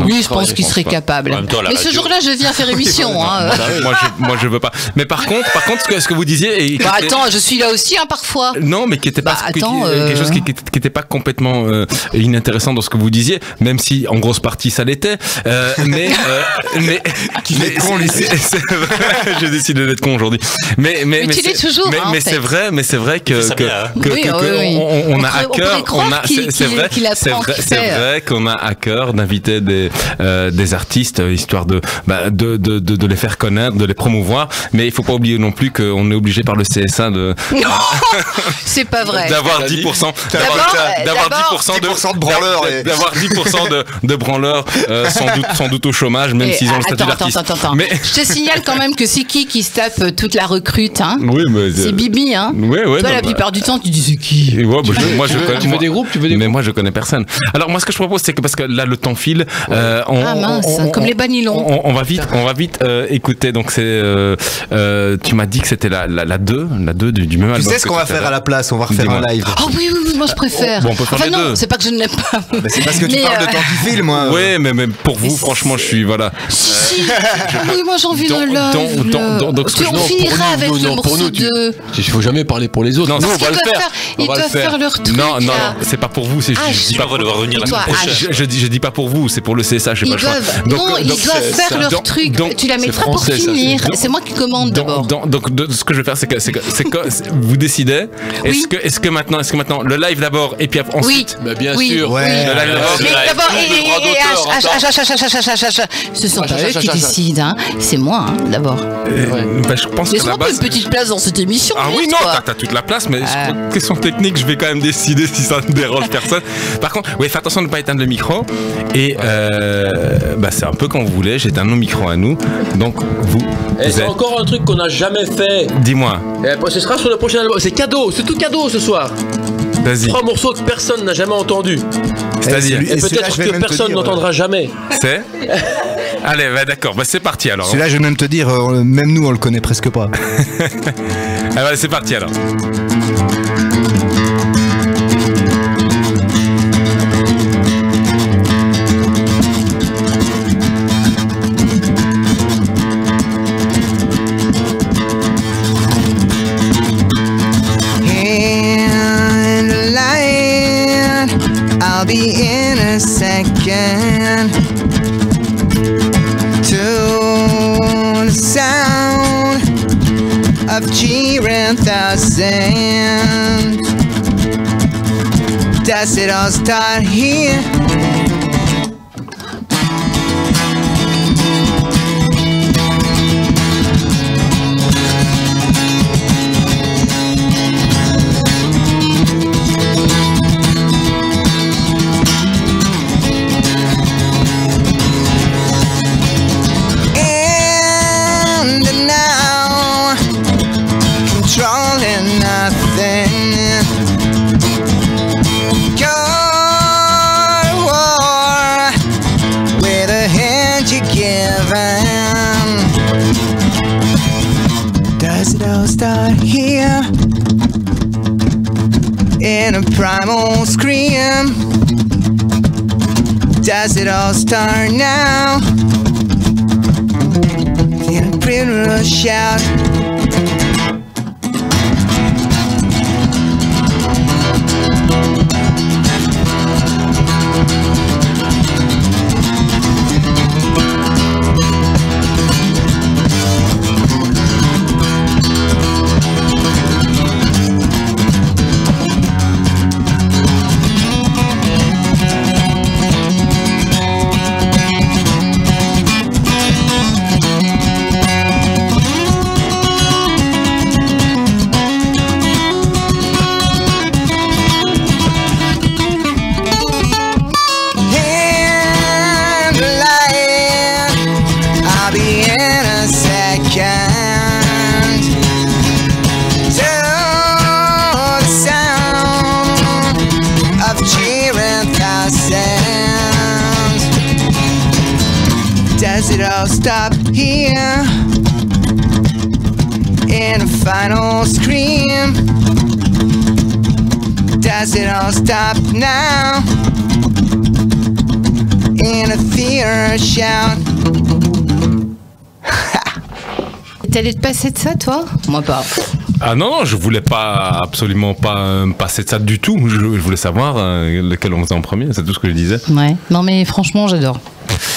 Oui, je pense qu'il serait capable. Mais ce jour-là, je viens faire émission. Moi, je veux pas. Mais par contre, ce que vous disiez. Attends, je suis là aussi, parfois. Non, mais qui était pas quelque chose qui était pas complètement inintéressant dans ce que vous disiez, même si en grosse partie ça l'était. Mais j'ai décidé d'être con aujourd'hui. Mais tu l'es toujours. Mais c'est vrai que on a à cœur. C'est vrai qu'on a à cœur d'inviter des artistes, histoire de les faire connaître, de les promouvoir. Mais il faut pas oublier non plus qu'on est obligé par le CSA de. C'est pas vrai. D'avoir 10%. D'avoir 10% de branleurs. D'avoir 10% de branleurs, sans doute au chômage, même s'ils ont le statut d'artiste. Attends. Mais je te signale quand même que c'est qui se tape toute la recrute, hein. Oui, mais c'est Bibi, hein. Toi, la plupart du temps, tu dis c'est qui? Tu veux des groupes? Mais moi, je connais personne. Alors moi, ce que je propose, c'est que parce que là, le temps file. Mince. Comme les banilons. On va vite écouter. Donc c'est, tu m'as dit que c'était la 2 du même album. Tu sais ce qu'on va faire à la place? On va refaire un live. Oh oui, moi je préfère. Bon, on peut faire les deux. C'est pas que je ne l'aime pas. C'est parce que tu parles de temps qui filme, moi. Ouais, mais même pour vous, franchement, je suis voilà. Oui, moi j'ai envie de live. Donc on finira avec le morceau de. Il faut jamais parler pour les autres. Non, on va le faire. Ils doivent faire leur truc. Non, c'est pas pour vous. C'est je pas devoir revenir la semaine prochaine. Je dis pas pour vous, c'est pour le CSA. Ils doivent faire leur truc. Tu la mettras pour finir. C'est moi qui commande d'abord. Donc ce que je vais faire, c'est que vous décidez. Est-ce que maintenant le live d'abord et puis ensuite. Oui. Bien sûr. Le live d'abord. Ce sont pas eux qui décident. C'est moi d'abord. Je pense que laisse-moi une petite place dans cette émission. Ah oui, non, t'as toute la place, mais question technique, je vais quand même décider si ça ne dérange personne. Par contre, fais attention de ne pas éteindre le micro. Et c'est un peu quand vous voulez, j'éteins nos micros à nous. Donc c'est encore un truc qu'on n'a jamais fait. Dis-moi. Ce sera sur le prochain album. C'est cadeau, c'est tout cadeau ce soir. Vas-y. 3 morceaux que personne n'a jamais entendus. C'est-à-dire et peut-être que personne n'entendra jamais. C'est Allez, d'accord, c'est parti alors. Celui-là, je vais même te dire, même nous, on le connaît presque pas. Allez, c'est parti alors. I'll be in a second to the sound of cheering thousands. Does it all start here? Start here in a primal scream. Does it all start now in a primal shout? Does it all stop here in a final scream? Does it all stop now in a fear shout? T'allais te passer de ça, toi? Moi pas. Ah non, je voulais absolument pas passer de ça du tout. Je voulais savoir lequel on faisait en premier, c'est tout ce que je disais. Ouais, non mais franchement, j'adore.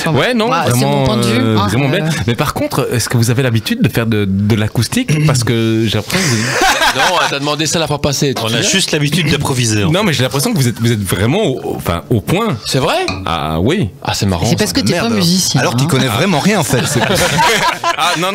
Enfin, ouais, non, vraiment, c'est mon point de vue, vraiment bien. Mais par contre, est-ce que vous avez l'habitude de faire de l'acoustique? Parce que j'ai l'impression que vous... Non, t'as demandé ça la fois passée. On a juste l'habitude d'improviser. Non, mais j'ai l'impression que vous êtes vraiment au point. C'est vrai? Ah oui. Ah, c'est marrant. C'est parce que t'es pas musicien. Alors tu connais vraiment rien en fait. non.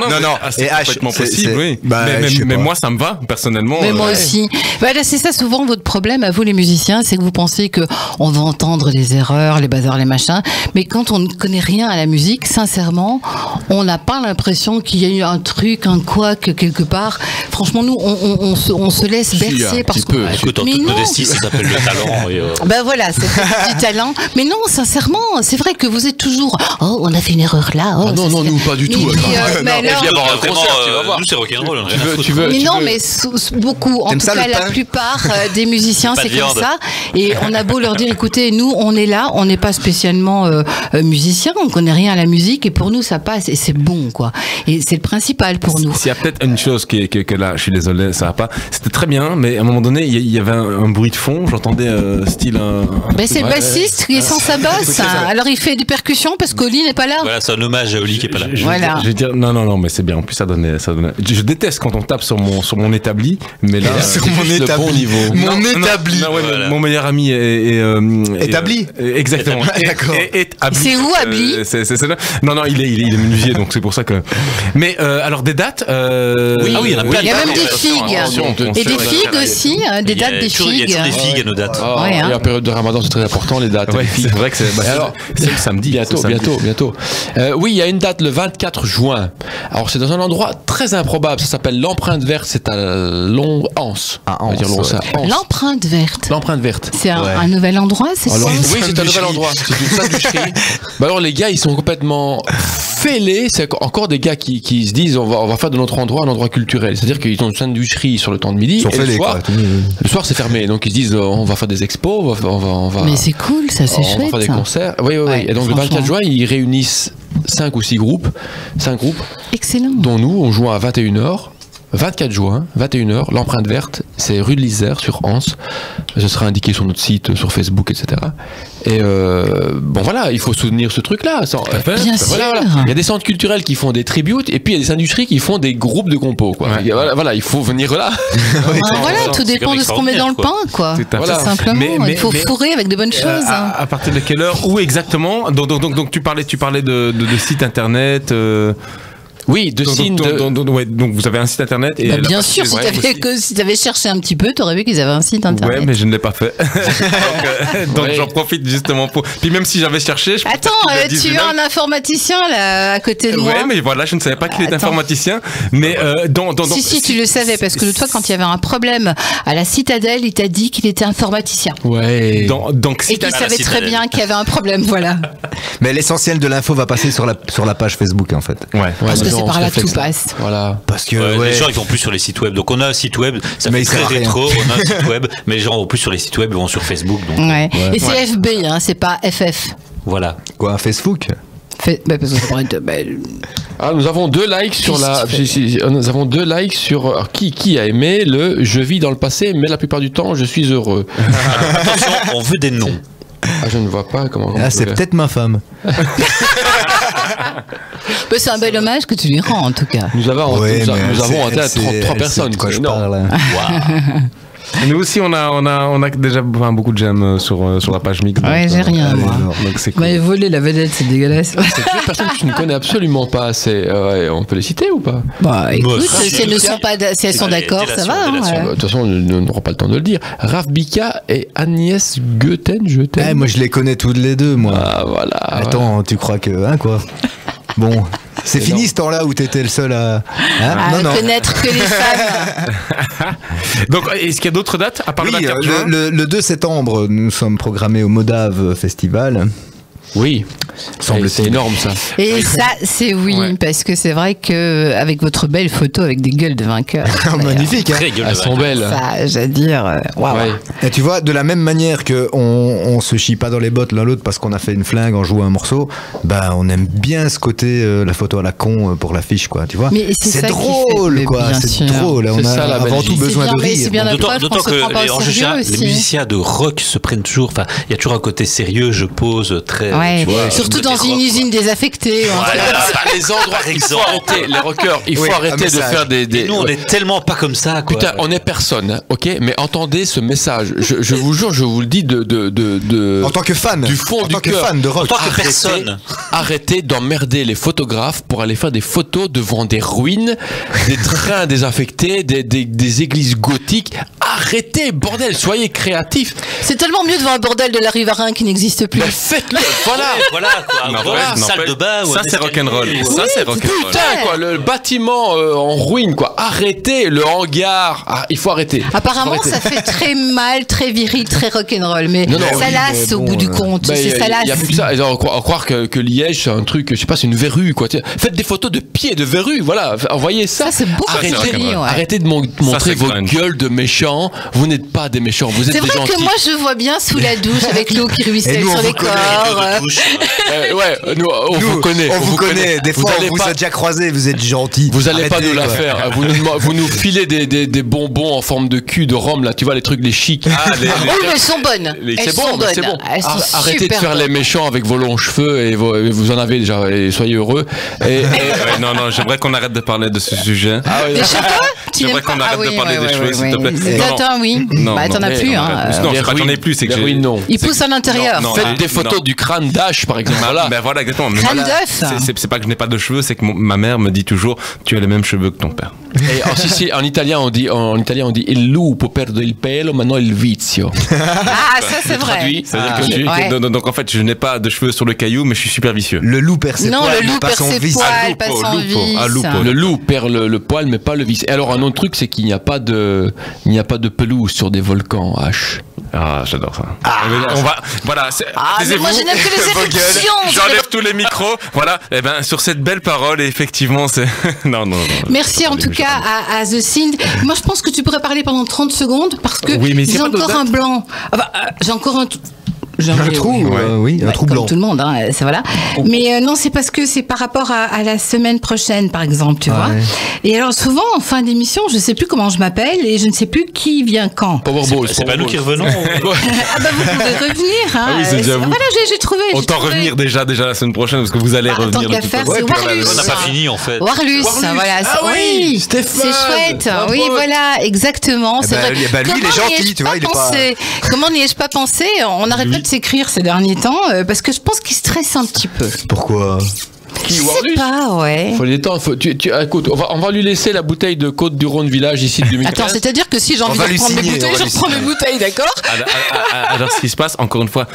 C'est complètement possible, oui. Bah, mais moi, ça me va, personnellement. Mais moi aussi. Voilà, c'est ça souvent votre problème à vous, les musiciens, c'est que vous pensez qu'on va entendre les erreurs, les bazars, les machins. Mais quand on ne connaît rien à la musique, sincèrement, on n'a pas l'impression qu'il y a eu un truc, un couac quelque part. Franchement, nous, on se laisse bercer parce que. Écoute, en toute modestie, ça s'appelle le talent. Ben voilà, c'est du talent. Mais non, sincèrement, c'est vrai que vous êtes toujours. Oh, on a fait une erreur là. Oh, non, nous pas du tout. Mais alors, nous c'est rock'n'roll. Mais non, mais beaucoup. En tout cas, la plupart des musiciens, c'est comme ça. Et on a beau leur dire, écoutez, nous, on est là, on n'est pas spécialement musiciens, on connaît rien à la musique, et pour nous, ça passe et c'est bon, quoi. Et c'est le principal pour nous. S'il y a peut-être une chose que là, je suis désolé, ça va pas. C'était très bien, mais à un moment donné, il y avait un bruit de fond. J'entendais style un. Ben c'est le bassiste qui est sans sa basse. Alors il fait des percussions parce qu'Oli n'est pas là. Voilà, c'est un hommage à Oli qui est pas là. Voilà. Je vais dire non, mais c'est bien. En plus, ça donnait. Je déteste quand on tape sur mon établi, mais là sur mon établi. Bon niveau. Mon établi. Voilà. Mon meilleur ami est établi. Exactement. D'accord. C'est où Abli? C'est là. Non, il est menuisier, donc c'est pour ça que. Mais alors des dates. Oui, il y en a plein. Il y a même des figues. Et des figues aussi, des dates des figues. Il y a toujours des figues à nos dates. Et en période de Ramadan, c'est très important les dates. C'est vrai que c'est le samedi. Bientôt. Oui, il y a une date le 24 juin. Alors c'est dans un endroit très improbable. Ça s'appelle l'Empreinte Verte. C'est à Anse. L'Empreinte Verte. L'Empreinte Verte. C'est un nouvel endroit, c'est ça? Oui, c'est un nouvel endroit. C'est une sandwicherie. Alors les gars, ils sont complètement fêlés. C'est encore des gars qui se disent on va faire de notre endroit un endroit culturel. C'est-à-dire qu'ils ont une sandwicherie sur le temps de midi. Et le soir, c'est fermé. Donc ils se disent on va faire des expos, on va. Mais c'est cool, ça, c'est chouette. On va faire des concerts. Oui. Et donc le 24 juin, ils réunissent 5 ou 6 groupes. 5 groupes. Excellent. Dont nous, on joue à 21h. 24 juin, 21h, l'Empreinte Verte, c'est rue de l'Isère sur Anse. Ce sera indiqué sur notre site, sur Facebook, etc. Et bon voilà, il faut soutenir ce truc-là. Bien sûr. Il y a des centres culturels qui font des tributes et puis il y a des industries qui font des groupes de compos. Quoi. Voilà, il faut venir là. Voilà, tout dépend de ce qu'on met dans le pain, quoi. Tout simplement. Il faut fourrer avec de bonnes choses. À partir de quelle heure? Où exactement? Donc tu parlais de sites internet. Oui, donc vous avez un site internet. Et bien sûr, si tu avais cherché un petit peu, tu aurais vu qu'ils avaient un site internet. Ouais, mais je ne l'ai pas fait. donc j'en profite justement pour. Puis même si j'avais cherché. Attends, tu as un informaticien là à côté de moi. Ouais, mais voilà, je ne savais pas qu'il était informaticien. Mais Si, tu le savais, parce que l'autre fois, quand il y avait un problème à la Citadelle, il t'a dit qu'il était informaticien. Ouais. Et qu'il savait très bien qu'il y avait un problème, voilà. Mais l'essentiel de l'info va passer sur la page Facebook, en fait. Ouais. Parce que c'est par là que tout passe. Voilà. Parce que les gens ils vont plus sur les sites web. Donc on a un site web, ça fait très rétro. On a un site web, mais les gens vont plus sur les sites web, ils vont sur Facebook. Donc, Et c'est FB, hein, c'est pas FF. Voilà. Quoi, Facebook? Parce que ça pourrait être. Nous avons 2 likes sur nous avons 2 likes sur qui a aimé le je vis dans le passé, mais la plupart du temps je suis heureux. Attention, on veut des noms. Je ne vois pas comment. C'est peut-être ma femme. C'est un bel hommage que tu lui rends en tout cas. Nous avons atteint 33 personnes. Quoi, je parle. Nous aussi, on a déjà beaucoup de j'aime sur la page mix. Ouais, j'ai rien, moi. Donc c'est cool. Mais voler la vedette, c'est dégueulasse. C'est plusieurs personnes que tu ne connais absolument pas. On peut les citer ou pas? Écoute, si elles sont d'accord, ça va. De toute façon, on n'aura pas le temps de le dire. Raph Bika et Agnès Goethen, je t'aime. Moi, je les connais toutes les deux, moi. Voilà. Attends, tu crois que... quoi. Bon... C'est fini ce temps-là où t'étais le seul à connaître que les femmes. Donc, est-ce qu'il y a d'autres dates à part le 2 septembre, nous sommes programmés au Modave Festival. Oui, c'est énorme ça. Et ça, c'est parce que c'est vrai que avec votre belle photo avec des gueules de vainqueurs. Magnifique, hein. Elles sont belles. Ça, j'allais dire, waouh. Et tu vois, de la même manière que on se chie pas dans les bottes l'un l'autre parce qu'on a fait une flingue en jouant un morceau, on aime bien ce côté la photo à la con pour l'affiche, quoi. Tu vois. Mais c'est drôle, quoi. C'est drôle. On a avant tout besoin de rire. D'autant que en général, les musiciens de rock se prennent toujours. Enfin, il y a toujours un côté sérieux. Je pose très. Surtout Surtout dans une usine désaffectée. Les endroits, il faut arrêter, les rockers, il faut arrêter de faire des... Nous, on est tellement pas comme ça, quoi. Putain, on est personne, ok? Mais entendez ce message. Je vous jure, je vous le dis en tant que fan. Du fond du cœur. Fan de rock. En tant que personne. Arrêtez d'emmerder les photographes pour aller faire des photos devant des ruines, des trains désaffectés, des églises gothiques. Arrêtez, bordel, soyez créatifs. C'est tellement mieux de voir un bordel de la Rivarin qui n'existe plus. Mais faites-le, voilà. Quoi. Salle de bain. Ça, c'est rock'n'roll. Ça, c'est rock'n'roll. Putain, quoi, le bâtiment en ruine, quoi. Arrêtez, le hangar. Il faut arrêter. Apparemment, ça fait très mal, très viril, très rock'n'roll. Mais ça lasse au bout du compte. Ça lasse. Il y a plus que ça. Croire que Liège, c'est un truc, je sais pas, c'est une verrue, quoi. Faites des photos de pieds de verrue, voilà. Envoyez ça. Ça, c'est beau. Arrêtez de montrer vos gueules de méchants. Vous n'êtes pas des méchants, vous êtes des gentils. C'est vrai que moi, je vois bien sous la douche avec l'eau qui ruisselle sur les corps. On vous connaît. On vous connaît. Des fois, on vous a déjà croisé, vous êtes gentils. Vous allez pas nous la faire. Vous nous filez des bonbons en forme de cul de Rome, là, tu vois, les trucs, les chics. Oui, mais elles sont bonnes. C'est bon. Arrêtez de faire les méchants avec vos longs cheveux et vous en avez déjà, et soyez heureux. Non, j'aimerais qu'on arrête de parler de ce sujet. Des cheveux? J'aimerais qu'on arrête de parler des cheveux, s'il te plaît. Attends, oui. Bah, t'en as plus, hein. Non, c'est pas que j'en ai plus, c'est que j'ai. Il pousse à l'intérieur. Faites des photos du crâne d'Ash, par exemple. Ben voilà, exactement. Crâne d'œuf. C'est pas que je n'ai pas de cheveux, c'est que ma mère me dit toujours, tu as les mêmes cheveux que ton père. Et en italien, on dit il lupo perde il pelo, ma non il vizio. Ah, ça c'est vrai. Donc en fait, je n'ai pas de cheveux sur le caillou, mais je suis super vicieux. Le loup perd ses poils, le loup perd ses poils, pas son vice. Le loup perd le poil, mais pas le vice. Et alors un autre truc, c'est qu'il n'y a pas de pelouse sur des volcans, H. Ah, j'adore ça. Voilà. Mais moi je n'aime que les éruptions. J'enlève tous les micros. Voilà. Et ben sur cette belle parole, effectivement, c'est. Non. Merci en tout cas à The Sind. Moi je pense que tu pourrais parler pendant 30 secondes parce que j'ai encore un blanc. J'ai encore un trou, un trou blanc. Comme tout le monde, hein, ça voilà. Mais non, c'est parce que c'est par rapport à la semaine prochaine, par exemple, tu vois. Et alors souvent, en fin d'émission, je sais plus comment je m'appelle et je ne sais plus qui vient quand. Powerball. C'est pas nous qui revenons. Vous pouvez revenir. Hein. Oui, c'est déjà vous. Voilà, j'ai trouvé. Autant revenir déjà la semaine prochaine parce que vous allez revenir. Tant qu'à faire, c'est Warlus. On n'a pas fini en fait. Warlus, voilà. Oui, c'est chouette. Oui, voilà, exactement. C'est vrai. Lui, il est gentil, tu vois. Comment n'y ai-je pas pensé? On n'arrête pas de s'écrire ces derniers temps parce que je pense qu'il stresse un petit peu. Pourquoi? Je sais pas, Faut les temps. Écoute, on va lui laisser la bouteille de Côte du Rhône Village ici de 2015. Attends, c'est-à-dire que si j'ai envie de reprendre mes bouteilles, je reprends mes bouteilles, d'accord? Alors, ce qui se passe, encore une fois,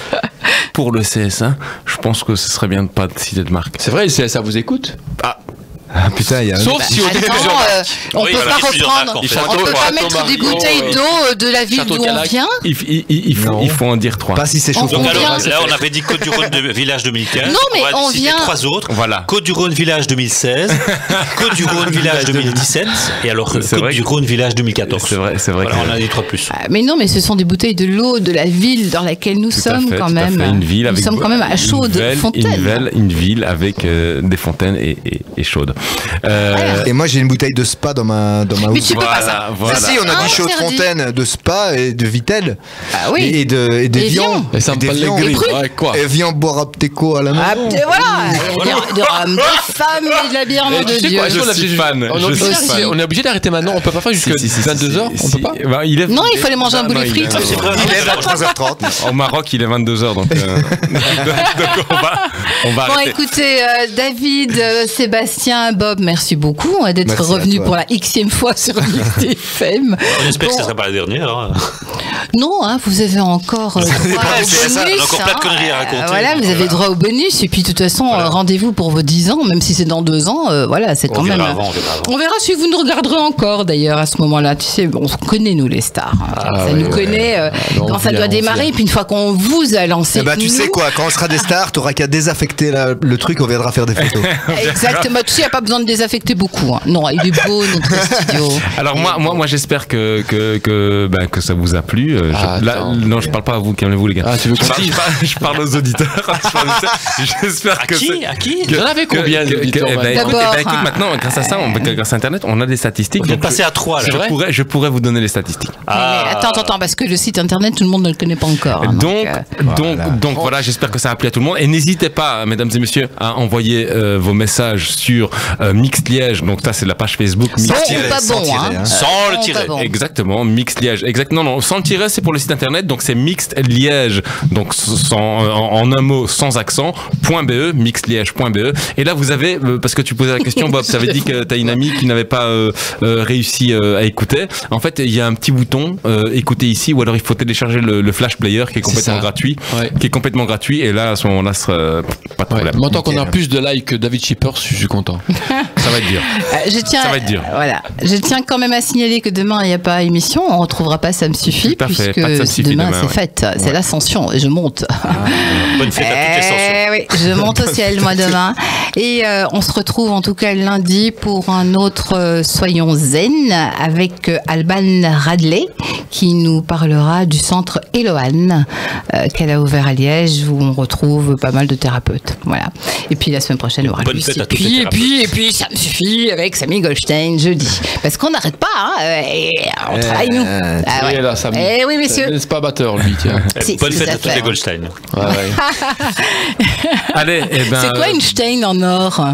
pour le CSA, je pense que ce serait bien de pas citer de marque. C'est vrai, le CSA vous écoute? Ah putain, il y a Sauf si on peut pas reprendre, on peut pas mettre des bouteilles d'eau de la ville d'où on vient. Il faut en dire 3. Pas si c'est chaud. Donc alors, là, on avait dit Côte du Rhône Village 2015. Non, mais on vient. 3 autres. Voilà. Côte du Rhône Village 2016, Côte du Rhône Village 2017, et alors Côte du Rhône Village 2014. C'est vrai. Voilà, on a dit 3 plus. Mais non, mais ce sont des bouteilles de l'eau de la ville dans laquelle nous sommes quand même. Nous sommes quand même à Chaudes-Fontaine. Une ville avec des fontaines et chaudes. Et moi j'ai une bouteille de Spa dans ma Mais tu peux pas ça. Si, on a dit Chaude-Fontaine, de Spa et de Vitel. Ah oui. Et de Vian. Et ça me parle quoi. Et viens boire un Pteco à la maison. Voilà. De rhum, de femme et de la bière, nom de Dieu. Je suis fan. On est obligé d'arrêter maintenant. On peut pas faire jusqu'à 22h. On peut pas. Non, il fallait manger un boulet frites. Il est à 3h30. Au Maroc, il est 22h, donc on va Bon, arrêter. écoutez, David, Sébastien, Bob, merci beaucoup d'être revenu pour la Xème fois sur FM. On espère que ce ne sera pas la dernière. Non, vous avez encore droit au bonus. Encore plein de conneries à raconter. Voilà, vous avez droit au bonus. Et puis, de toute façon, rendez-vous pour vos 10 ans, même si c'est dans 2 ans. Voilà, c'est quand même. On verra si vous nous regarderez encore, d'ailleurs, à ce moment-là. Tu sais, on connaît, nous, les stars. Ça nous connaît quand ça doit démarrer. Et puis, une fois qu'on vous a lancé. Tu sais quoi, quand on sera des stars, t'auras qu'à désaffecter le truc, on viendra faire des photos. Exactement. Tu sais, il n'y a pas pas besoin de désaffecter beaucoup. Hein. Non, il est beau notre studio. Alors moi j'espère que ça vous a plu. Non, je parle pas à vous, calmez-vous les gars. Ah, tu veux je parle aux auditeurs. J'espère que à qui J'en avais combien d'auditeurs écoute, maintenant grâce à ça, grâce à Internet, on a des statistiques. Vous êtes passé à 3 là. Je pourrais vous donner les statistiques. Mais attends, parce que le site Internet, tout le monde ne le connaît pas encore. Hein, donc voilà, j'espère que ça a plu à tout le monde. Et n'hésitez pas, mesdames et messieurs, à envoyer vos messages sur Mixed Liège. Donc ça, c'est la page Facebook. Sans le tiret. Exactement, Mixed Liège. Non, sans le tiret, c'est pour le site internet. Donc c'est Mixed Liège. Donc en un mot, sans accent. .be, mixedliège.be. Et là, vous avez, parce que tu posais la question, Bob, tu avais dit que tu as une amie qui n'avait pas réussi à écouter. En fait, il y a un petit bouton écouter ici, ou alors il faut télécharger le Flash Player qui est complètement gratuit. Ouais. Qui est complètement gratuit. Et là, à ce moment-là, ce sera pas de problème. Moi, tant qu'on a plus de likes que David Shippers, je suis content. Ça va être dur. Ça va être dur. Voilà. Je tiens quand même à signaler que demain, il n'y a pas émission. On ne retrouvera pas Ça me suffit, puisque demain, c'est fête. C'est l'ascension. Et je monte. Bonne fête à toutes les ascensions. Oui, je monte au ciel, moi, demain. Et on se retrouve en tout cas lundi pour un autre Soyons Zen avec Alban Radley qui nous parlera du centre Eloane qu'elle a ouvert à Liège où on retrouve pas mal de thérapeutes. Voilà. Et puis la semaine prochaine, il y aura Bonne fête à tous les et puis Ça me suffit avec Samy Goldstein jeudi. Parce qu'on n'arrête pas, hein, et on travaille nous. Là, Samy. Oui, messieurs. C'est pas batteur, lui, tiens. Bonne fête à tous les Goldstein. Allez, c'est quoi une Stein en or?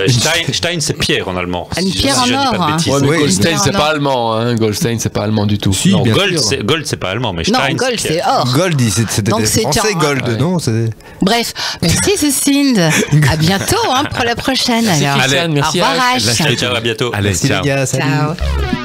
Stein, c'est pierre en allemand. Une pierre en or. Mais Goldstein, c'est pas allemand. Hein. Goldstein, c'est pas allemand du tout. Si, non, Gold, c'est pas allemand, mais Stein, Gold, c'est or. Gold, c'était français, Gold, non? Bref, merci Cécile. À bientôt pour la prochaine. Merci, alors. Allez, merci. Au revoir. Ciao, à bientôt. Allez, merci les gars, salut. Ciao.